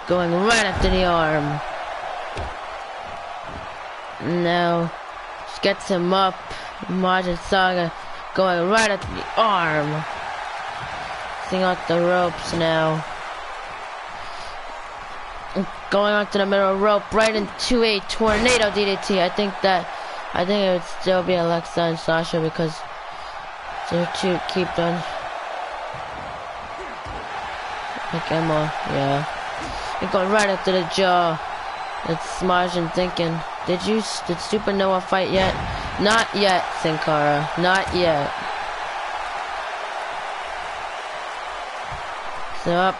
Going right after the arm. Now, just gets him up. Margin Saga going right at the arm. Seeing out the ropes now. Going onto the middle rope right into a tornado DDT. I think it would still be Alexa and Sasha because they're two keep on. Like Emma, yeah. You're going right after the jaw. It's Margin thinking, did Super Noah fight yet? Not yet, Sin Cara. Not yet. So up.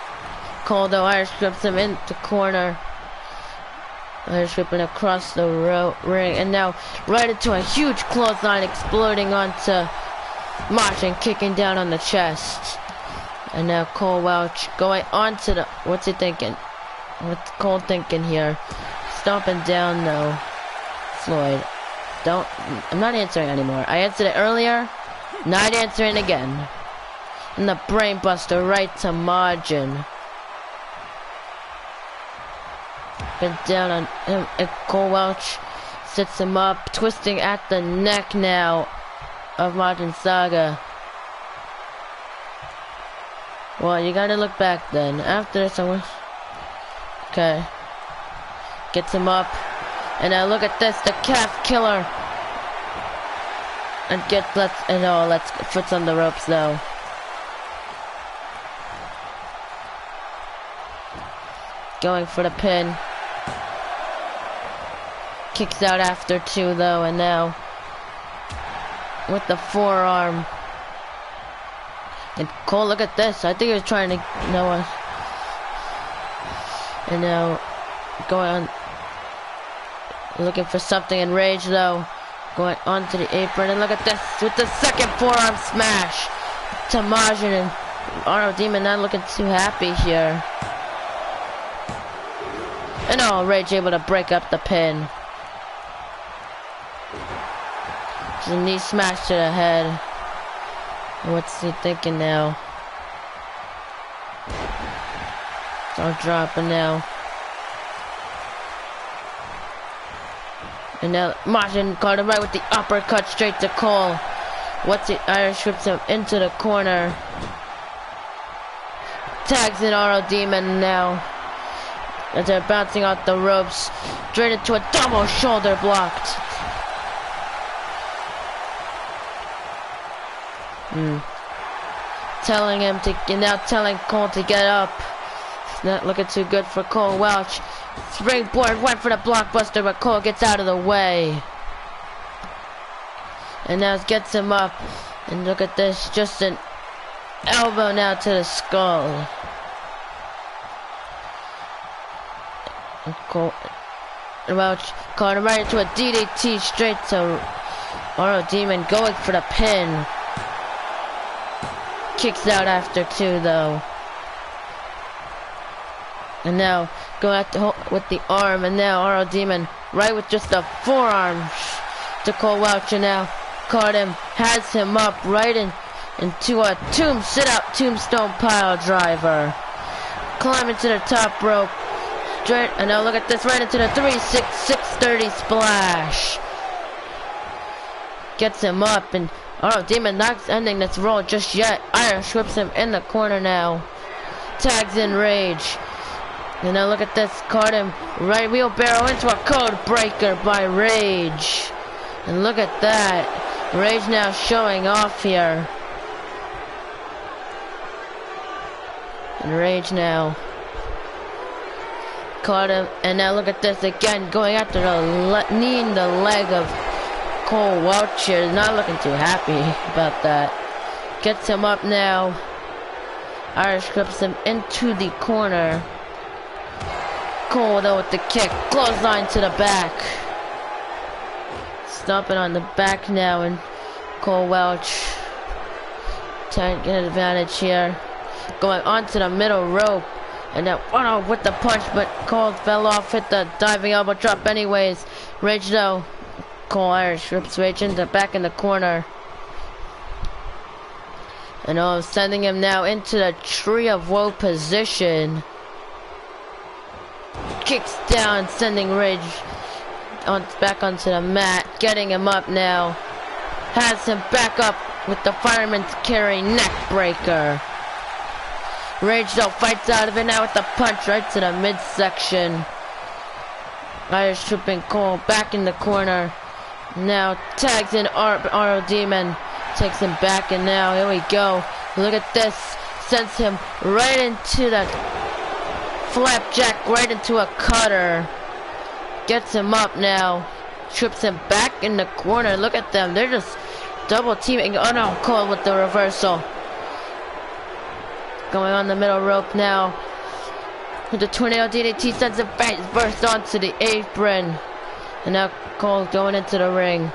Cole though, Irish grips him in the corner. Irish gripping across the ring. And now right into a huge clothesline exploding onto Margin, kicking down on the chest. And now Cole Welch going onto the, what's he thinking? What's Cole thinking here? Stomping down though. Floyd. I'm not answering anymore. I answered it earlier. Not answering again. And the brain buster right to Margin. Get down on him. And Cole Welch sets him up, twisting at the neck now of Margin Saga. Well, you gotta look back then. After this, okay. Gets him up. And now look at this, the calf killer. And let's foots on the ropes though. Going for the pin. Kicks out after 2 though, and now with the forearm. And Cole, look at this. I think he was trying to Noah. And now going on, looking for something in rage though. Going onto the apron, and look at this with the second forearm smash to Margin, and Arnold Demon not looking too happy here. And oh, Rage able to break up the pin. Just a knee smash to the head. What's he thinking now? Start dropping now. And now Martin caught him right with the uppercut straight to Cole. What's it? Irish whips him into the corner. Tags in RO Demon now. As they're bouncing out the ropes. Straight into a double shoulder blocked. Telling him to, now telling Cole to get up. It's not looking too good for Cole Welch. Springboard went for the blockbuster, but Cole gets out of the way. And now gets him up. And look at this, just an elbow now to the skull. And Cole Welch caught him right into a DDT straight to RO Demon, going for the pin. Kicks out after two though. And now go at with the arm, and now RO Demon right with just the forearm to Cole Welch, and now caught him, has him up right into a sit-out tombstone pile driver. Climbing to the top rope. Straight, and now look at this, right into the 630 splash. Gets him up, and RO Demon not ending this roll just yet. Irish whips him in the corner now. Tags in Rage. And now look at this, caught him right wheelbarrow into a code breaker by Rage. And look at that. Rage now showing off here. And Rage now caught him, and now look at this again, going after the knee in the leg of Cole Welch here. Not looking too happy about that. Gets him up now. Irish clips him into the corner. Cole though with the kick, clothesline to the back. Stomping on the back now, and Cole Welch trying to get an advantage here. Going onto the middle rope, and then with the punch, but Cole fell off, hit the diving elbow drop anyways. Rage though, Cole Irish rips Rage into back in the corner. And sending him now into the Tree of Woe position. Kicks down, sending Rage back onto the mat, getting him up now. Has him back up with the Fireman's Carry neck breaker. Rage though fights out of it now with the punch right to the midsection. Irish tripping Cole back in the corner. Now tags in RO Demon. Takes him back, and now here we go. Look at this. Sends him right into the flapjack, right into a cutter. Gets him up now. Trips him back in the corner. Look at them. They're just double teaming. Oh no, Cole with the reversal. Going on the middle rope now. With the tornado DDT, sends him face first onto the apron. And now Cole going into the ring.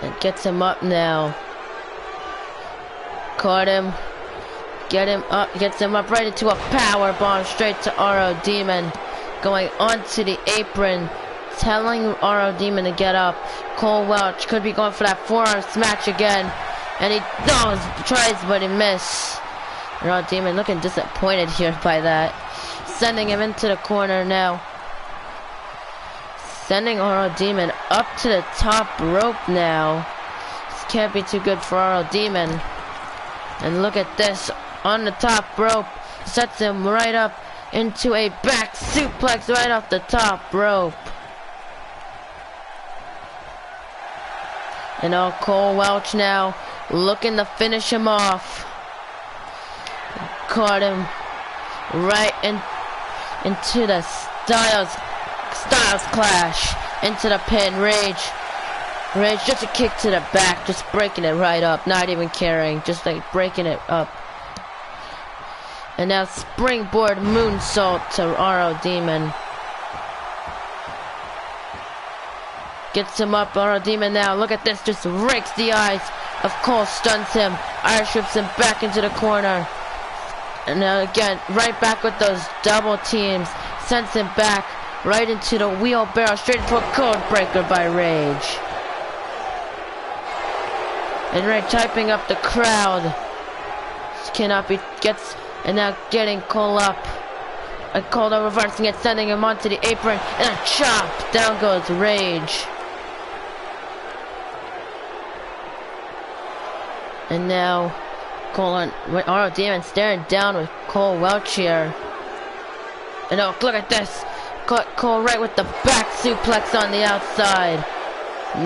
And gets him up now. Caught him. Get him up. Gets him up right into a power bomb straight to RO Demon. Going onto the apron. Telling RO Demon to get up. Cole Welch could be going for that forearm smash again. And he tries, but he missed. RO Demon looking disappointed here by that. Sending him into the corner now. Sending RO Demon up to the top rope now. This can't be too good for RO Demon. And look at this. On the top rope. Sets him right up into a back suplex right off the top rope. And Cole Welch now looking to finish him off. Caught him right into the Styles Clash, into the pin. Rage just a kick to the back, just breaking it right up, not even caring, just like breaking it up. And now springboard moonsault to RO Demon. Gets him up, RO Demon now. Look at this, just rakes the eyes of Cole, stuns him. Irish whips him back into the corner. And now again, right back with those double teams. Sends him back right into the wheelbarrow, straight into a code breaker by Rage. And Rage typing up the crowd. Cannot be, gets, and now getting Cole up. And Cole reversing it, sending him onto the apron, and a chop. Down goes Rage. And now Cole and ROD Demon staring down with Cole Welch here. And oh, look at this. Cole right with the back suplex on the outside.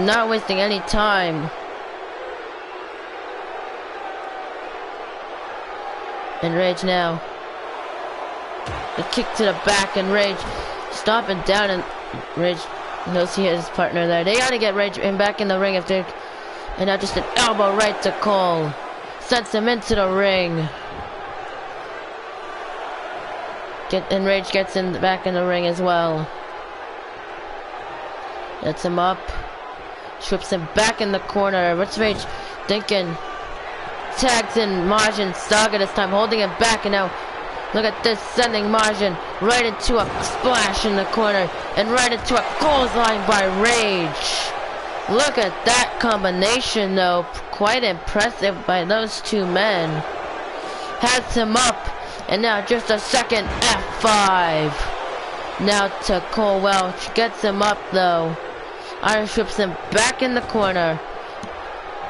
Not wasting any time. And Rage now. A kick to the back, and Rage stomping down, and Rage knows he has his partner there. They gotta get Rage back in the ring if they're... And now just an elbow right to Cole. Sends him into the ring. And Rage gets him back in the ring as well. Gets him up. Trips him back in the corner. What's Rage thinking? Tags in Majin Saga this time, holding him back, and now look at this, sending Majin right into a splash in the corner and right into a clothesline by Rage. Look at that combination though, quite impressive by those two men. Has him up, and now just a second F5. Now to Cole Welch, gets him up though. Irish whips him back in the corner.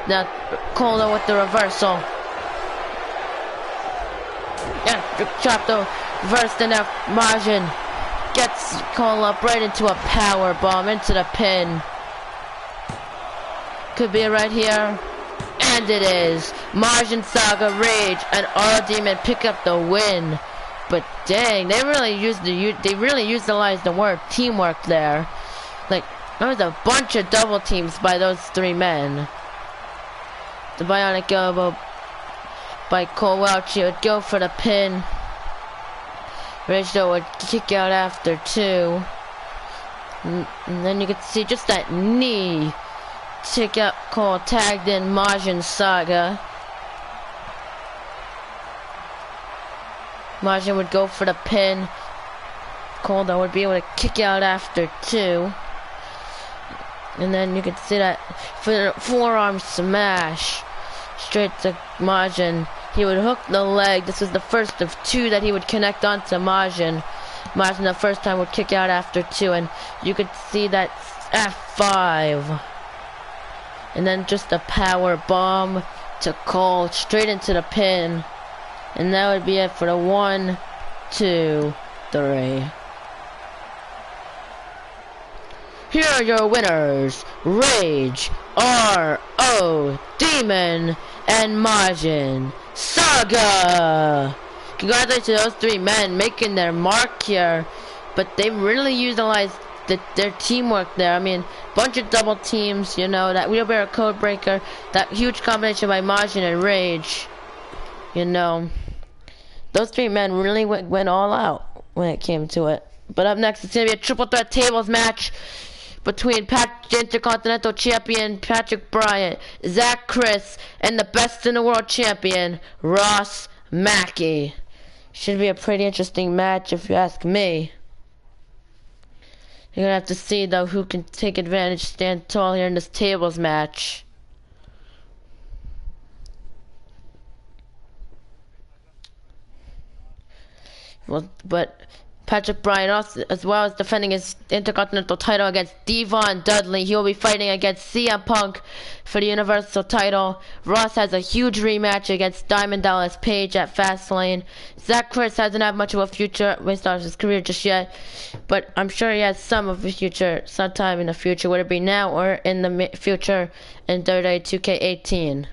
Now Cole with the reversal. Yeah, chop though. Reversed, and now Majin gets Cole up right into a power bomb into the pin. Could be right here, and it is. Majin Saga, Rage, and ROD Demon pick up the win. But dang, they really utilized the word teamwork there. Like, there was a bunch of double teams by those three men. The bionic elbow by Cole Welch, he would go for the pin. Rage though would kick out after two. And then you could see just that knee. Tick up Cole, tagged in Majin Saga. Majin would go for the pin. Cole though would be able to kick out after two. And then you could see that forearm smash. Straight to Majin. He would hook the leg. This was the first of two that he would connect onto Majin. Majin the first time would kick out after two, and you could see that F5. And then just a power bomb to Cole straight into the pin. And that would be it for the 1, 2, 3. Here are your winners, Rage, R.O. Demon, and Majin Saga. Congratulations to those three men making their mark here, but they really utilized their teamwork there. I mean, bunch of double teams, you know, that wheelbarrow code breaker, that huge combination by Majin and Rage. You know, those three men really went all out when it came to it. But up next, it's going to be a triple threat tables match between Intercontinental Champion Patrick Bryant, Zach Chris, and the best in the world champion, Ross Mackey. Should be a pretty interesting match if you ask me. You're going to have to see, though, who can take advantage, stand tall here in this tables match. Well, but Patrick Bryant also, as well as defending his Intercontinental title against Devon Dudley. He will be fighting against CM Punk for the Universal title. Ross has a huge rematch against Diamond Dallas Page at Fastlane. Zach Chris hasn't had much of a future based off his career just yet, but I'm sure he has some of a future sometime in the future, whether it be now or in the future in WWE 2K18.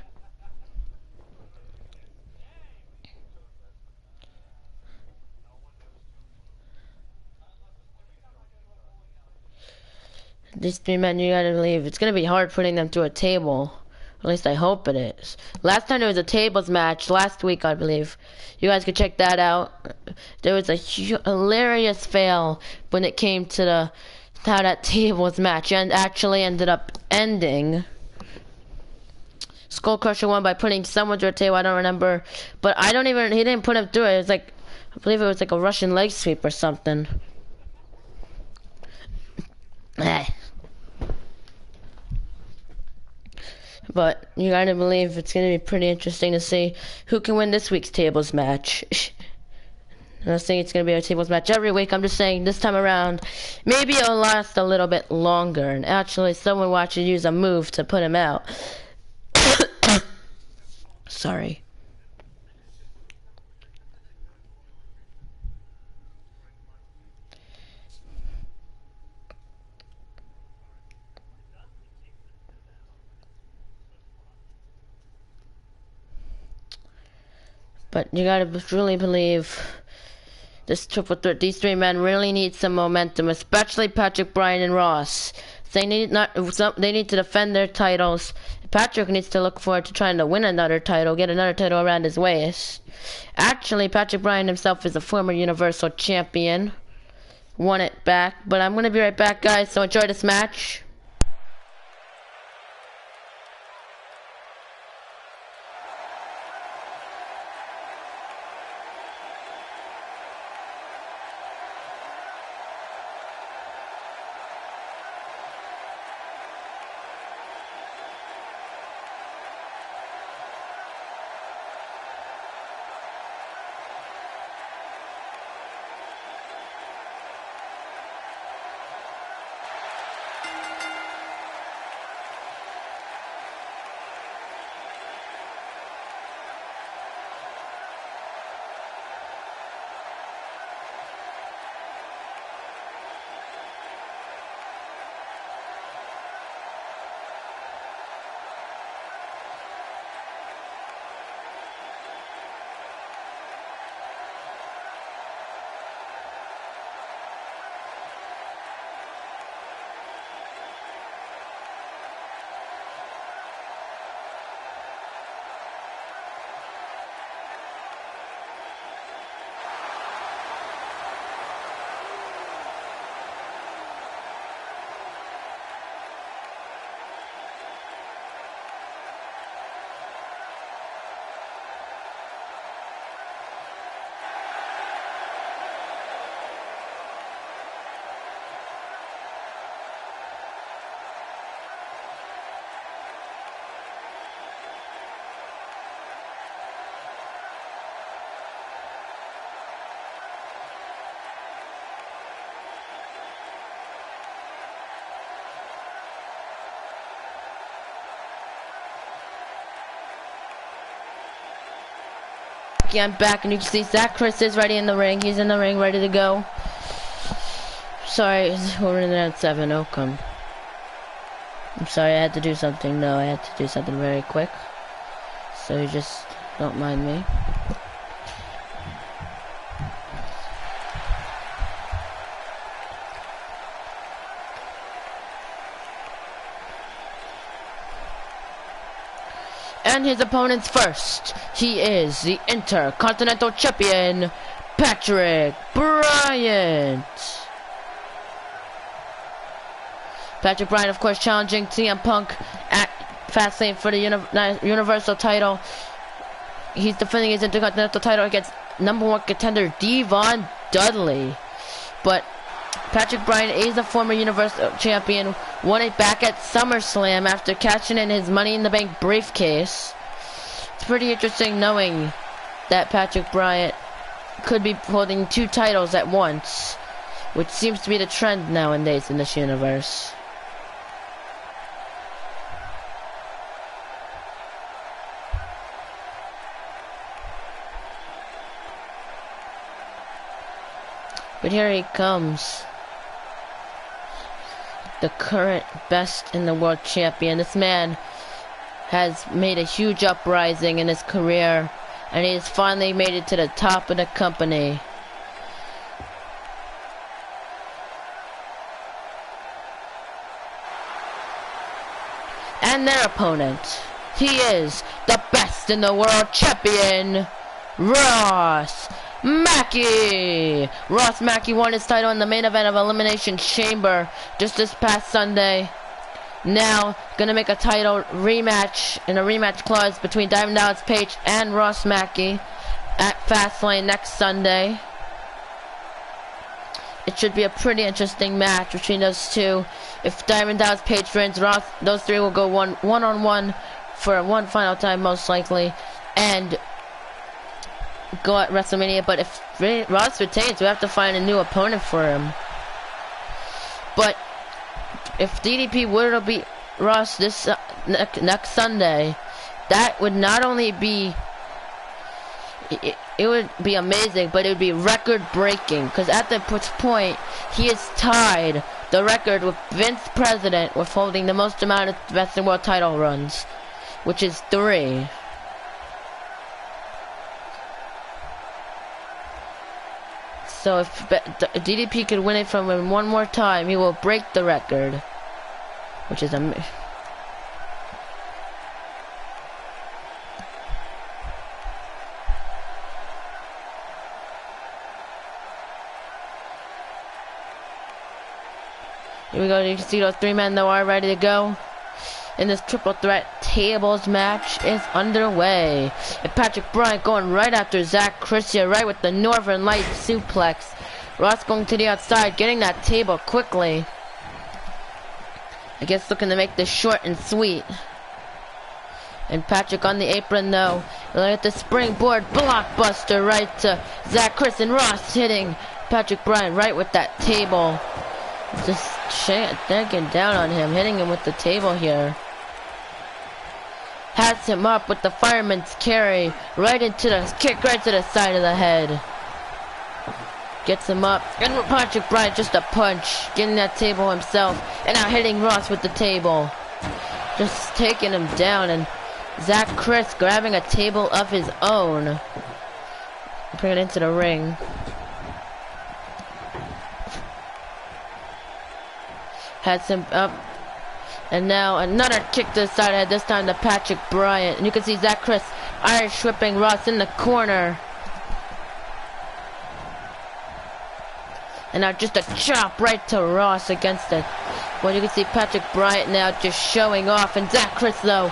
These three men, you gotta believe, it's gonna be hard putting them through a table. At least I hope it is. Last time there was a tables match, last week I believe. You guys could check that out. There was a hilarious fail when it came to how that tables match and actually ended up ending. Skull Crusher won by putting someone through a table. I don't remember, but he didn't put him through it. It was like, I believe it was like a Russian leg sweep or something. But you gotta believe it's gonna be pretty interesting to see who can win this week's tables match. I'm not saying it's gonna be a tables match every week. I'm just saying this time around, maybe it'll last a little bit longer. And actually, someone watched you use a move to put him out. Sorry. But you gotta truly believe this triple threat. These three men really need some momentum, especially Patrick, Bryan, and Ross. They need to defend their titles. Patrick needs to look forward to trying to win another title, get another title around his waist. Actually, Patrick Bryan himself is a former Universal Champion. Won it back. But I'm gonna be right back, guys. So enjoy this match. I'm back, and you can see Zach Chris is ready in the ring. He's in the ring, ready to go. Sorry, we're in at 7. Oh, come. I'm sorry, I had to do something. No, I had to do something very quick. So you just don't mind me. And his opponents first. He is the Intercontinental Champion, Patrick Bryan. Patrick Bryan, of course, challenging CM Punk at Fastlane for the Universal title. He's defending his Intercontinental title against #1 contender Devon Dudley. But Patrick Bryan is a former Universal Champion, won it back at SummerSlam after cashing in his Money in the Bank briefcase. It's pretty interesting knowing that Patrick Bryan could be holding 2 titles at once, which seems to be the trend nowadays in this universe. But here he comes. The current best in the world champion. This man has made a huge uprising in his career, and he has finally made it to the top of the company. And their opponent, he is the best in the world champion, Ross Mackey. Ross Mackey won his title in the main event of Elimination Chamber just this past Sunday. Now, gonna make a title rematch and a rematch clause between Diamond Dallas Page and Ross Mackey at Fastlane next Sunday. It should be a pretty interesting match between those two. If Diamond Dallas Page wins, those three will go one-on-one for one final time, most likely, and go at WrestleMania. But if Ross retains, we have to find a new opponent for him. But if DDP were to beat Ross this next Sunday, that would not only be it would be amazing, but it would be record-breaking, because at this point, he has tied the record with Vince President with holding the most amount of Best in World title runs, which is 3. So if DDP could win it from him one more time, he will break the record, which is amazing. Here we go. You can see those 3 men that are ready to go. And this triple threat tables match is underway. And Patrick Bryant going right after Zach Christian, right with the Northern Light suplex. Ross going to the outside, getting that table quickly. I guess looking to make this short and sweet. And Patrick on the apron though. Look at the springboard blockbuster right to Zach Christian. Ross hitting Patrick Bryant right with that table. Just thinking down on him, hitting him with the table here. Has him up with the fireman's carry, right into the kick, right to the side of the head. Gets him up, and Patrick Bryant just a punch, getting that table himself, and now hitting Ross with the table. Just taking him down, and Zach Chris grabbing a table of his own. Bring it into the ring. Has him up, and now another kick to the side of the head, this time to Patrick Bryant. And you can see Zach Chris Irish whipping Ross in the corner. And now just a chop right to Ross against it. Well, you can see Patrick Bryant now just showing off, and Zach Chris though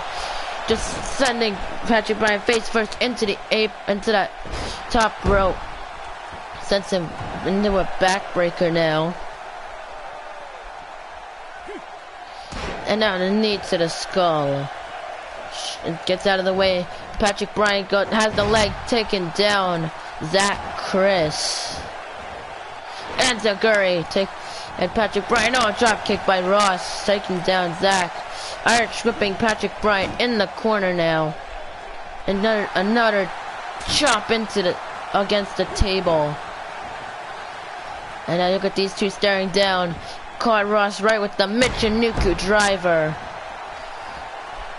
just sending Patrick Bryant face first into that top rope. Sends him into a backbreaker now. And now the knee to the skull. It gets out of the way. Patrick Bryant has the leg taken down. Zach Chris. And Zaguri and Patrick Bryant. Oh, a drop kick by Ross. Taking down Zach. Arch whipping Patrick Bryant in the corner now. Another chop against the table. And now look at these two staring down. Caught Ross right with the Michinoku driver.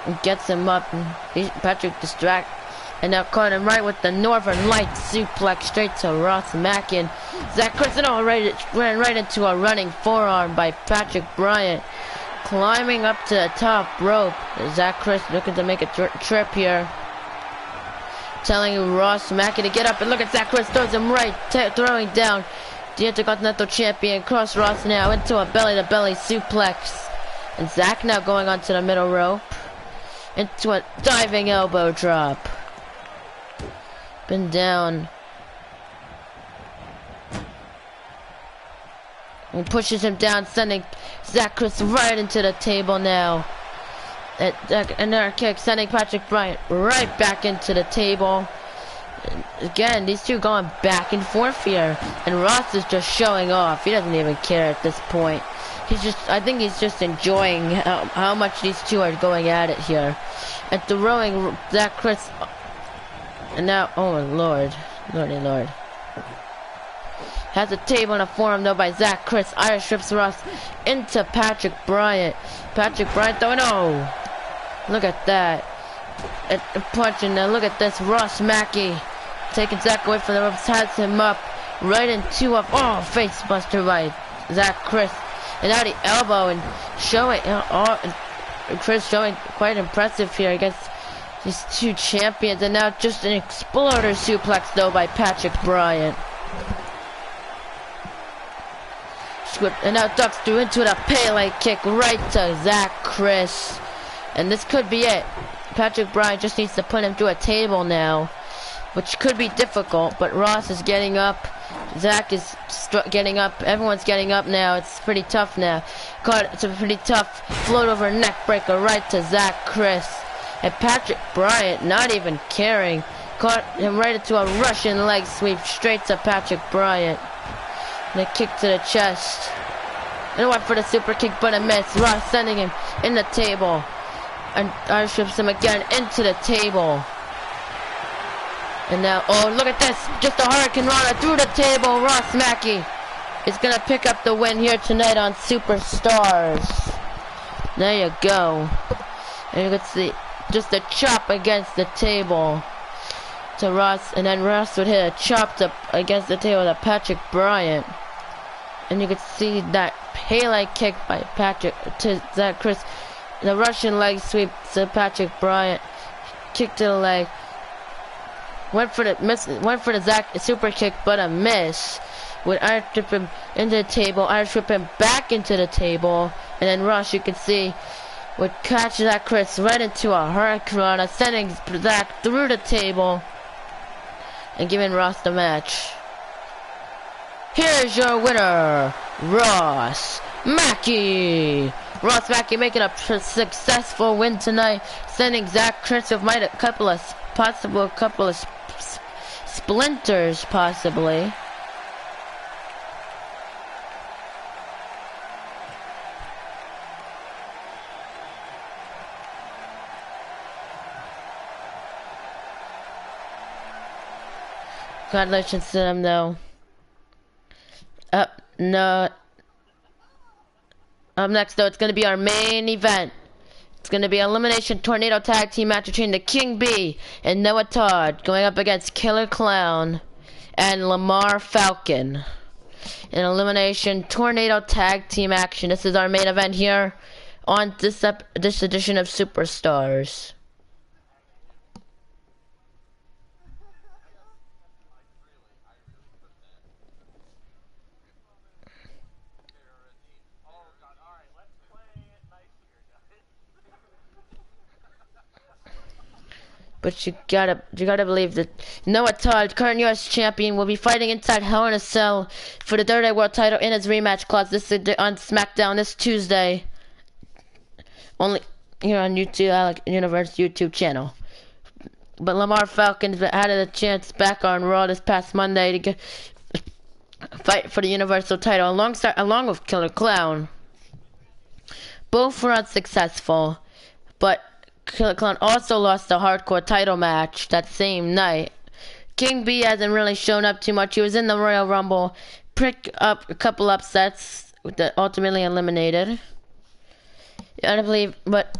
And gets him up. And Patrick distract. And now caught him right with the Northern Light suplex straight to Ross Mackey. And Zach Chris ran right into a running forearm by Patrick Bryant. Climbing up to the top rope. Zach Chris looking to make a trip here. Telling Ross Mackey to get up. And look at Zach Chris throws him right. Throwing down the Intercontinental Champion. Cross Ross now into a belly-to-belly suplex. And Zach now going onto the middle rope. Into a diving elbow drop. Been down. And pushes him down, sending Zach Chris right into the table now. Another kick, sending Patrick Bryant right back into the table. Again, these two going back and forth here, and Ross is just showing off. He doesn't even care at this point. I think he's just enjoying how much these two are going at it here. And throwing Zach Chris, and now, oh my lord, lordy lord. Has a table and a forearm though by Zach Chris. Irish rips Ross into Patrick Bryant. Patrick Bryant though, no. Look at that. And punching, now look at this, Ross Mackey. Taking Zach away from the ropes, has him up right into a face buster by Zach Chris, and now the elbow and showing Chris showing quite impressive here against these two champions, and now just an exploder suplex though by Patrick Bryant. and now ducks through into the Pele kick right to Zach Chris. And this could be it. Patrick Bryan just needs to put him through a table now, which could be difficult, but Ross is getting up. Zach is getting up. Everyone's getting up now. It's pretty tough now. It's a pretty tough float over neck breaker right to Zach Chris. And Patrick Bryan, not even caring, caught him right into a Russian leg sweep straight to Patrick Bryan. And a kick to the chest. And went for the super kick, but a miss. Ross sending him in the table. And Irish flips him again into the table. And now, oh, look at this. Just a Hurricane Rana through the table. Ross Mackey is going to pick up the win here tonight on Superstars. There you go. And you can see just a chop against the table to Ross. And then Ross would hit a chop against the table to Patrick Bryan. And you can see that Pele kick by Patrick to Zach Chris. The Russian leg sweep to Patrick Bryan. Kick to the leg. Went for the Zach super kick, but a miss. With Irish whip him into the table, Irish whip him back into the table, and then Ross, you can see, would catch Zach Chris right into a Hurricane, sending Zach through the table, and giving Ross the match. Here's your winner, Ross Mackey. Ross Mackey making a successful win tonight, sending Zach Chris with a couple of splinters, possibly. Congratulations to them, though. Up next, though, it's going to be our main event. It's going to be an Elimination Tornado Tag Team match between the King Bee and Noah Todd going up against Killer Clown and Lamar Falcon. An Elimination Tornado Tag Team action. This is our main event here on this edition of Superstars. But you gotta believe that Noah Todd, current U.S. champion, will be fighting inside Hell in a Cell for the WWE World Title in his rematch clause this on SmackDown this Tuesday. Only here on YouTube, Alec Universe YouTube channel. But Lamar Falcon had a chance back on Raw this past Monday to fight for the Universal title along with Killer Clown. Both were unsuccessful, but Killer Clown also lost the hardcore title match that same night. King B hasn't really shown up too much. He was in the Royal Rumble, picked up a couple upsets that ultimately eliminated. I believe, but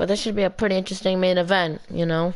this should be a pretty interesting main event, you know.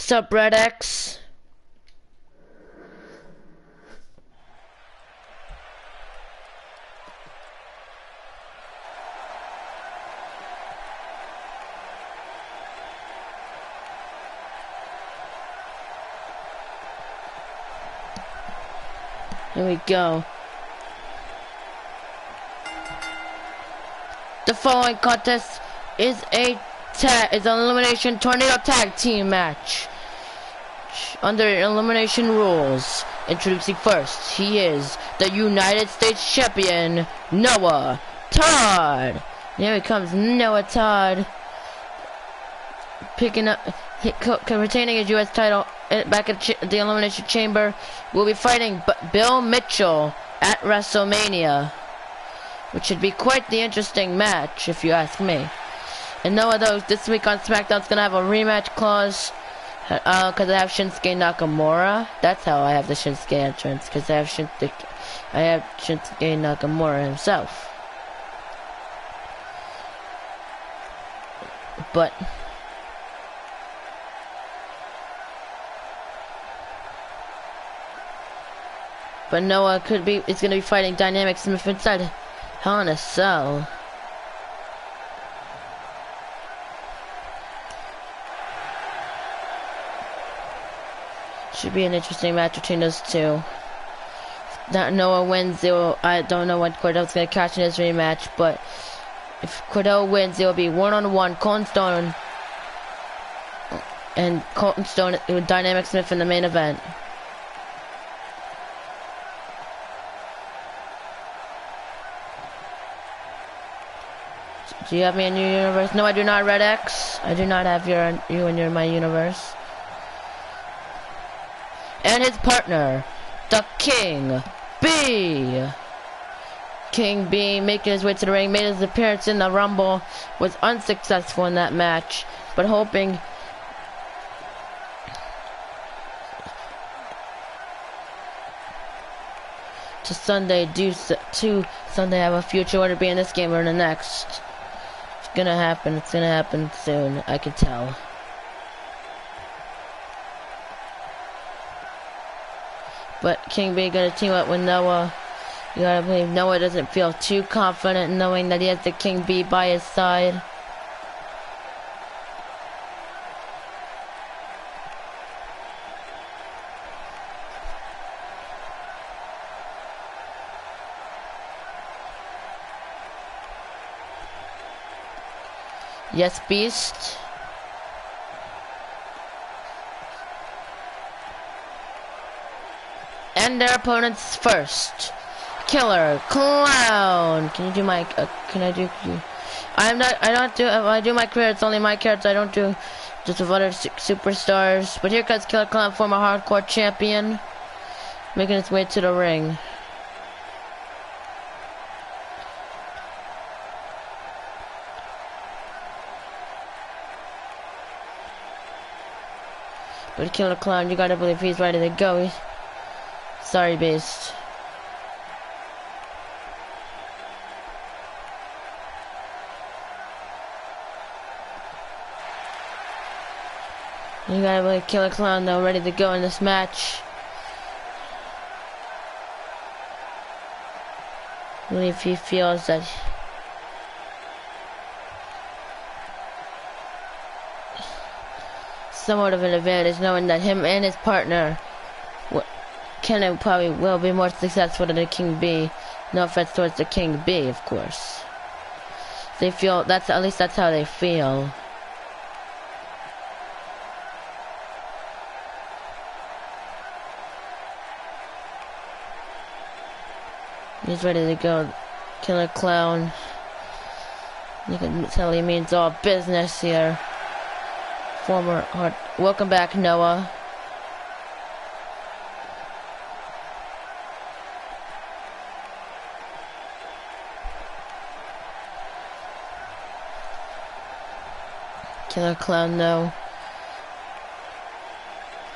Sup, Red X? Here we go. The following contest is an elimination tornado tag team match under elimination rules. Introducing first, he is the United States champion, Noah Todd. Here he comes, Noah Todd, picking up, retaining his U.S. title back at the elimination chamber. Will be fighting Bill Mitchell at WrestleMania, which should be quite the interesting match, if you ask me. And Noah, though, this week on SmackDown's gonna have a rematch clause, because I have Shinsuke Nakamura. That's how I have the Shinsuke entrance, because I have Shinsuke Nakamura himself. But Noah is gonna be fighting Dynamic Smith inside Hell in a Cell. Should be an interesting match between those two. That Noah wins, I don't know when Cordell's gonna catch in his rematch, but if Cordell wins, it will be one-on-one Colton Stone and with Dynamic Smith in the main event. Do you have me in your universe? No, I do not, Red X. I do not have you in my universe. And his partner, the King B. King B making his way to the ring, made his appearance in the Rumble, was unsuccessful in that match, but hoping to Sunday have a future, whether it be in this game or in the next. It's gonna happen soon, I can tell. But King B gonna team up with Noah. You gotta believe Noah doesn't feel too confident knowing that he has the King B by his side. Yes, Beast. And their opponents first. Killer Clown. Can you do my? Can I do? I do my career. It's only my character. I don't do just of other superstars. But here comes Killer Clown, former hardcore champion, making his way to the ring. But Killer Clown, you gotta believe he's ready to go. Sorry, Beast. You gotta believe Killer Clown, though, ready to go in this match. I believe he feels that somewhat of an advantage, knowing that him and his partner probably will be more successful than the King B. No offense towards the King B, of course. They feel at least that's how they feel. He's ready to go. Killer Clown. You can tell he means all business here. Welcome back, Noah. Killer Clown, though,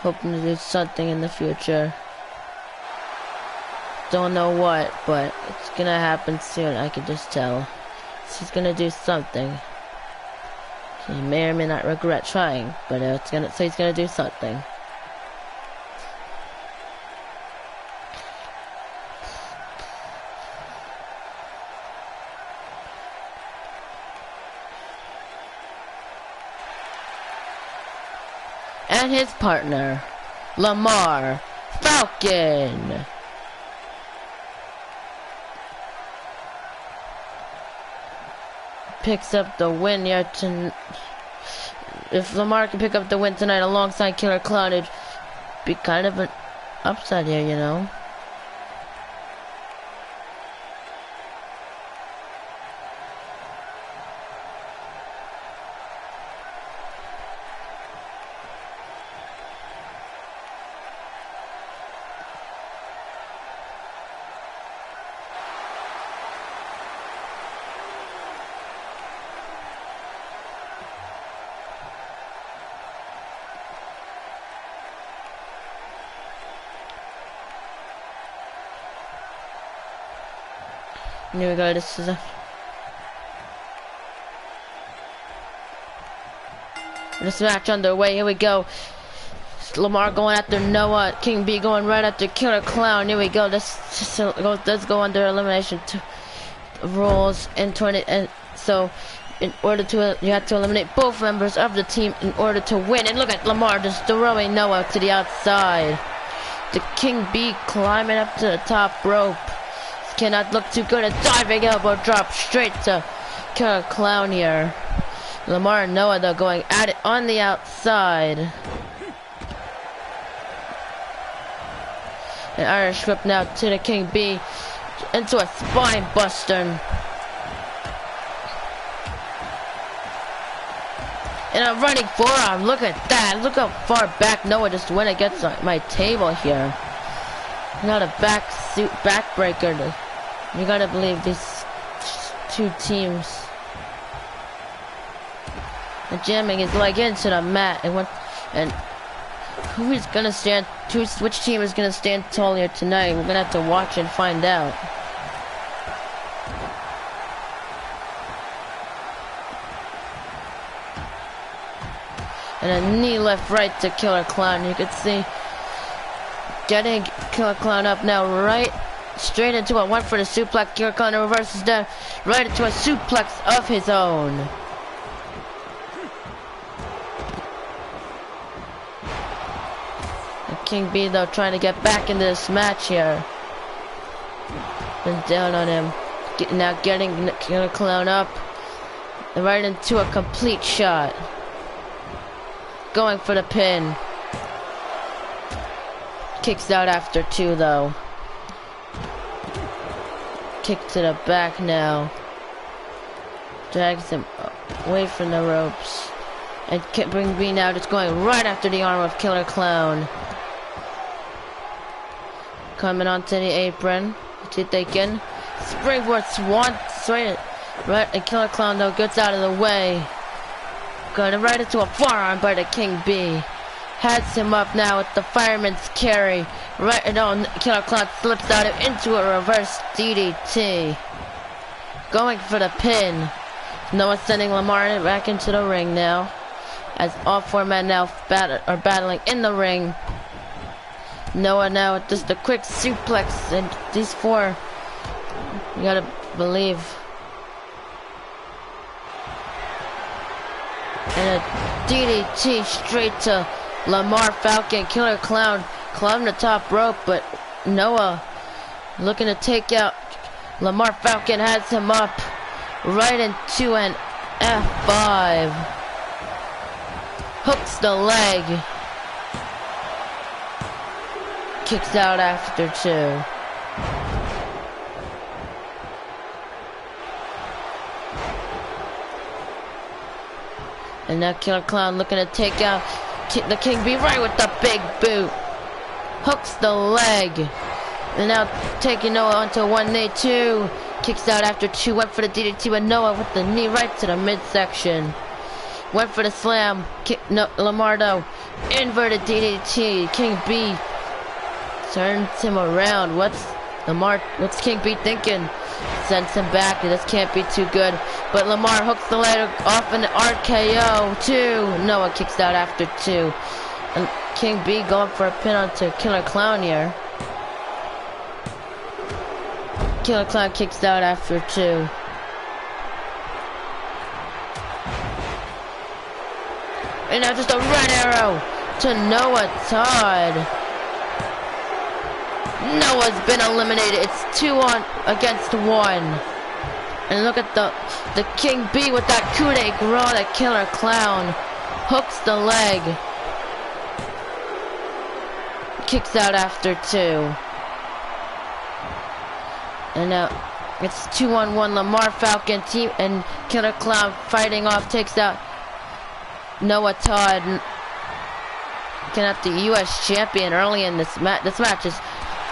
hoping to do something in the future. Don't know what, but it's gonna happen soon. I can just tell. He's gonna do something. He may or may not regret trying, but he's gonna do something. And his partner, Lamar Falcon. Picks up the win here tonight. If Lamar can pick up the win tonight alongside Killer Clown, it'd be kind of an upset here, you know. Here we go, this is this match underway. Here we go. Lamar going after Noah, King B going right after Killer Clown. Here we go. Let's go under elimination rules in 20. And so, in order to you have to eliminate both members of the team in order to win. And look at Lamar just throwing Noah to the outside. The King B climbing up to the top rope. Cannot look too good. A diving elbow drop straight to Killer Clown here. Lamar and Noah though going at it on the outside. An Irish whip now to the King B into a spine buster. And a running forearm. Look at that. Look how far back Noah just went against my table here. Not a backbreaker. You gotta believe these two teams are jamming his leg into the mat. And which team is gonna stand tall here tonight? We're gonna have to watch and find out. And a knee left right to Killer Clown. You can see getting Killer Clown up now, right straight into a one for the suplex. Killer Clown reverses down right into a suplex of his own. And King B though trying to get back into this match here. And down on him. Now getting Killer Clown up right into a complete shot. Going for the pin. Kicks out after two though. Kick to the back now. Drags him away from the ropes. And King B now just going right after the arm of Killer Clown. Coming onto the apron. What's he thinking? Springboard swan straight right, and Killer Clown though gets out of the way. Going right into a forearm by the King B. Has him up now with the fireman's carry. Right, and on Killer Clown slips out into a reverse DDT. Going for the pin. Noah sending Lamar back into the ring now. As all four men now are battling in the ring. Noah now with just a quick suplex, and these four, you gotta believe. And a DDT straight to Lamar Falcon. Killer Clown climbing the top rope, but Noah looking to take out Lamar Falcon. Has him up right into an F5. Hooks the leg. Kicks out after two. And now Killer Clown looking to take out the King B right with the big boot. Hooks the leg. And now taking Noah onto one knee, two. Kicks out after two. Went for the DDT with Noah with the knee right to the midsection. Went for the slam. Lamardo. Inverted DDT. King B turns him around. What's King B thinking? Sends him back. This can't be too good. But Lamar hooks the leg off an RKO. 2. Noah kicks out after 2. And King B going for a pin onto Killer Clown here. Killer Clown kicks out after 2. And now just a red arrow to Noah Todd. Noah's been eliminated. It's 2 against 1. And look at the King B with that coup de grace. That Killer Clown hooks the leg. Kicks out after 2. And now it's 2-on-1. Lamar Falcon team and Killer Clown fighting off. Takes out Noah Todd. Getting out the U.S. champion early in this match. This match is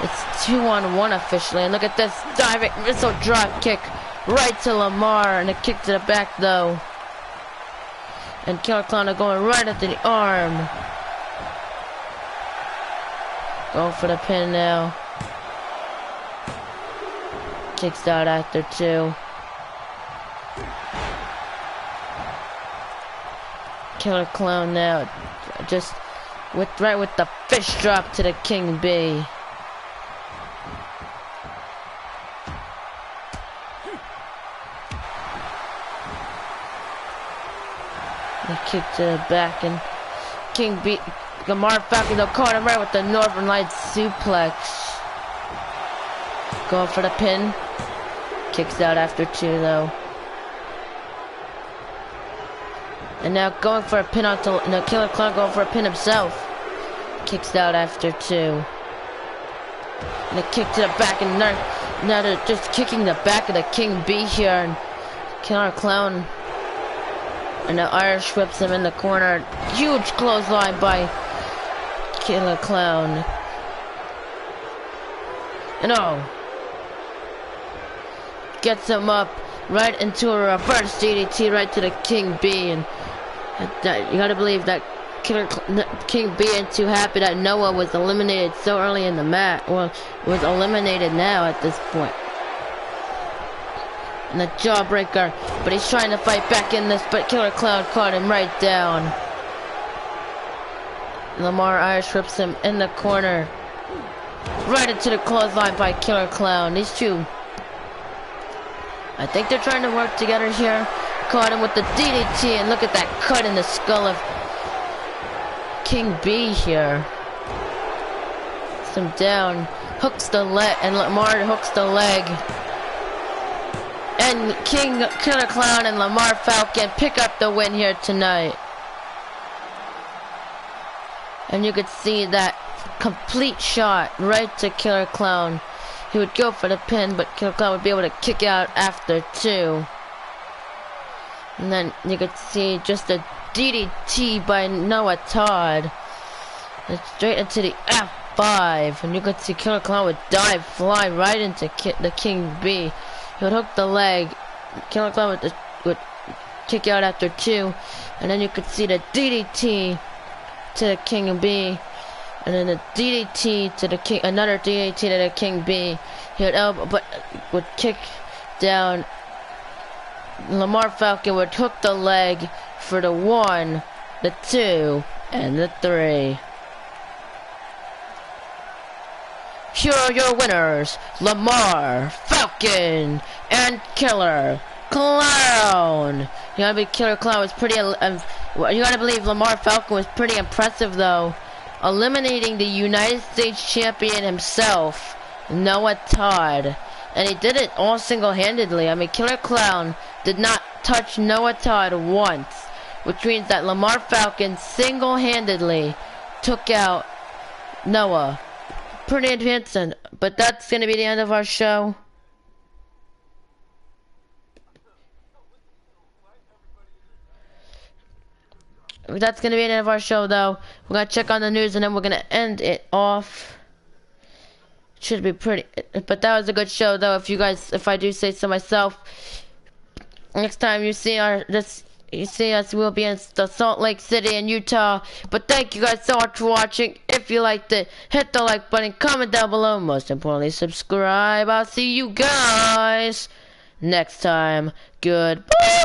it's 2-on-1 officially. And look at this diving missile drop kick right to Lamar, and a kick to the back though. And Killer Clown are going right at the arm. Going for the pin now. Kicks out after 2. Killer Clown now just right with the fish drop to the King B. The kick to the back, and King B, Lamar Falcon, they'll caught him right with the Northern Lights suplex. Going for the pin. Kicks out after 2 though. And now going for a pin onto no, Killer Clown going for a pin himself. Kicks out after 2. And a kick to the back, and now they're just kicking the back of the King B here, and Killer Clown. And the Irish whips him in the corner. Huge clothesline by Killer Clown. And gets him up right into a reverse DDT right to the King B. And you gotta believe that King B ain't too happy that Noah was eliminated so early in the match. Well, was eliminated now at this point. And the jawbreaker, but he's trying to fight back in this, but Killer Clown caught him right down. Lamar Irish rips him in the corner, right into the clothesline by Killer Clown. These two, I think they're trying to work together here. Caught him with the DDT, and look at that cut in the skull of King B here. Puts him down, hooks the leg, and Lamar hooks the leg. And Killer Clown and Lamar Falcon pick up the win here tonight. And you could see that complete shot right to Killer Clown. He would go for the pin, but Killer Clown would be able to kick out after 2. And then you could see just a DDT by Noah Todd. And straight into the F5. And you could see Killer Clown would fly right into the King B. He would hook the leg. Killer Clown would kick out after 2. And then you could see the DDT to the King B. And then the DDT to the King, another DDT to the King B. He would elbow, but would kick down. Lamar Falcon would hook the leg for the 1, the 2, and the 3. Here are your winners, Lamar Falcon and Killer Clown. You gotta believe Killer Clown was pretty. You gotta believe Lamar Falcon was pretty impressive though, eliminating the United States champion himself, Noah Todd, and he did it all single-handedly. I mean, Killer Clown did not touch Noah Todd once, which means that Lamar Falcon single-handedly took out Noah. Pretty advancing, but that's gonna be the end of our show. That's gonna be the end of our show, though. We're gonna check on the news and then we're gonna end it off. Should be pretty, but that was a good show, though. If I do say so myself. Next time you see us, we'll be in the Salt Lake City in Utah. But thank you guys so much for watching. If you liked it, hit the like button, comment down below. Most importantly, subscribe. I'll see you guys next time. Goodbye.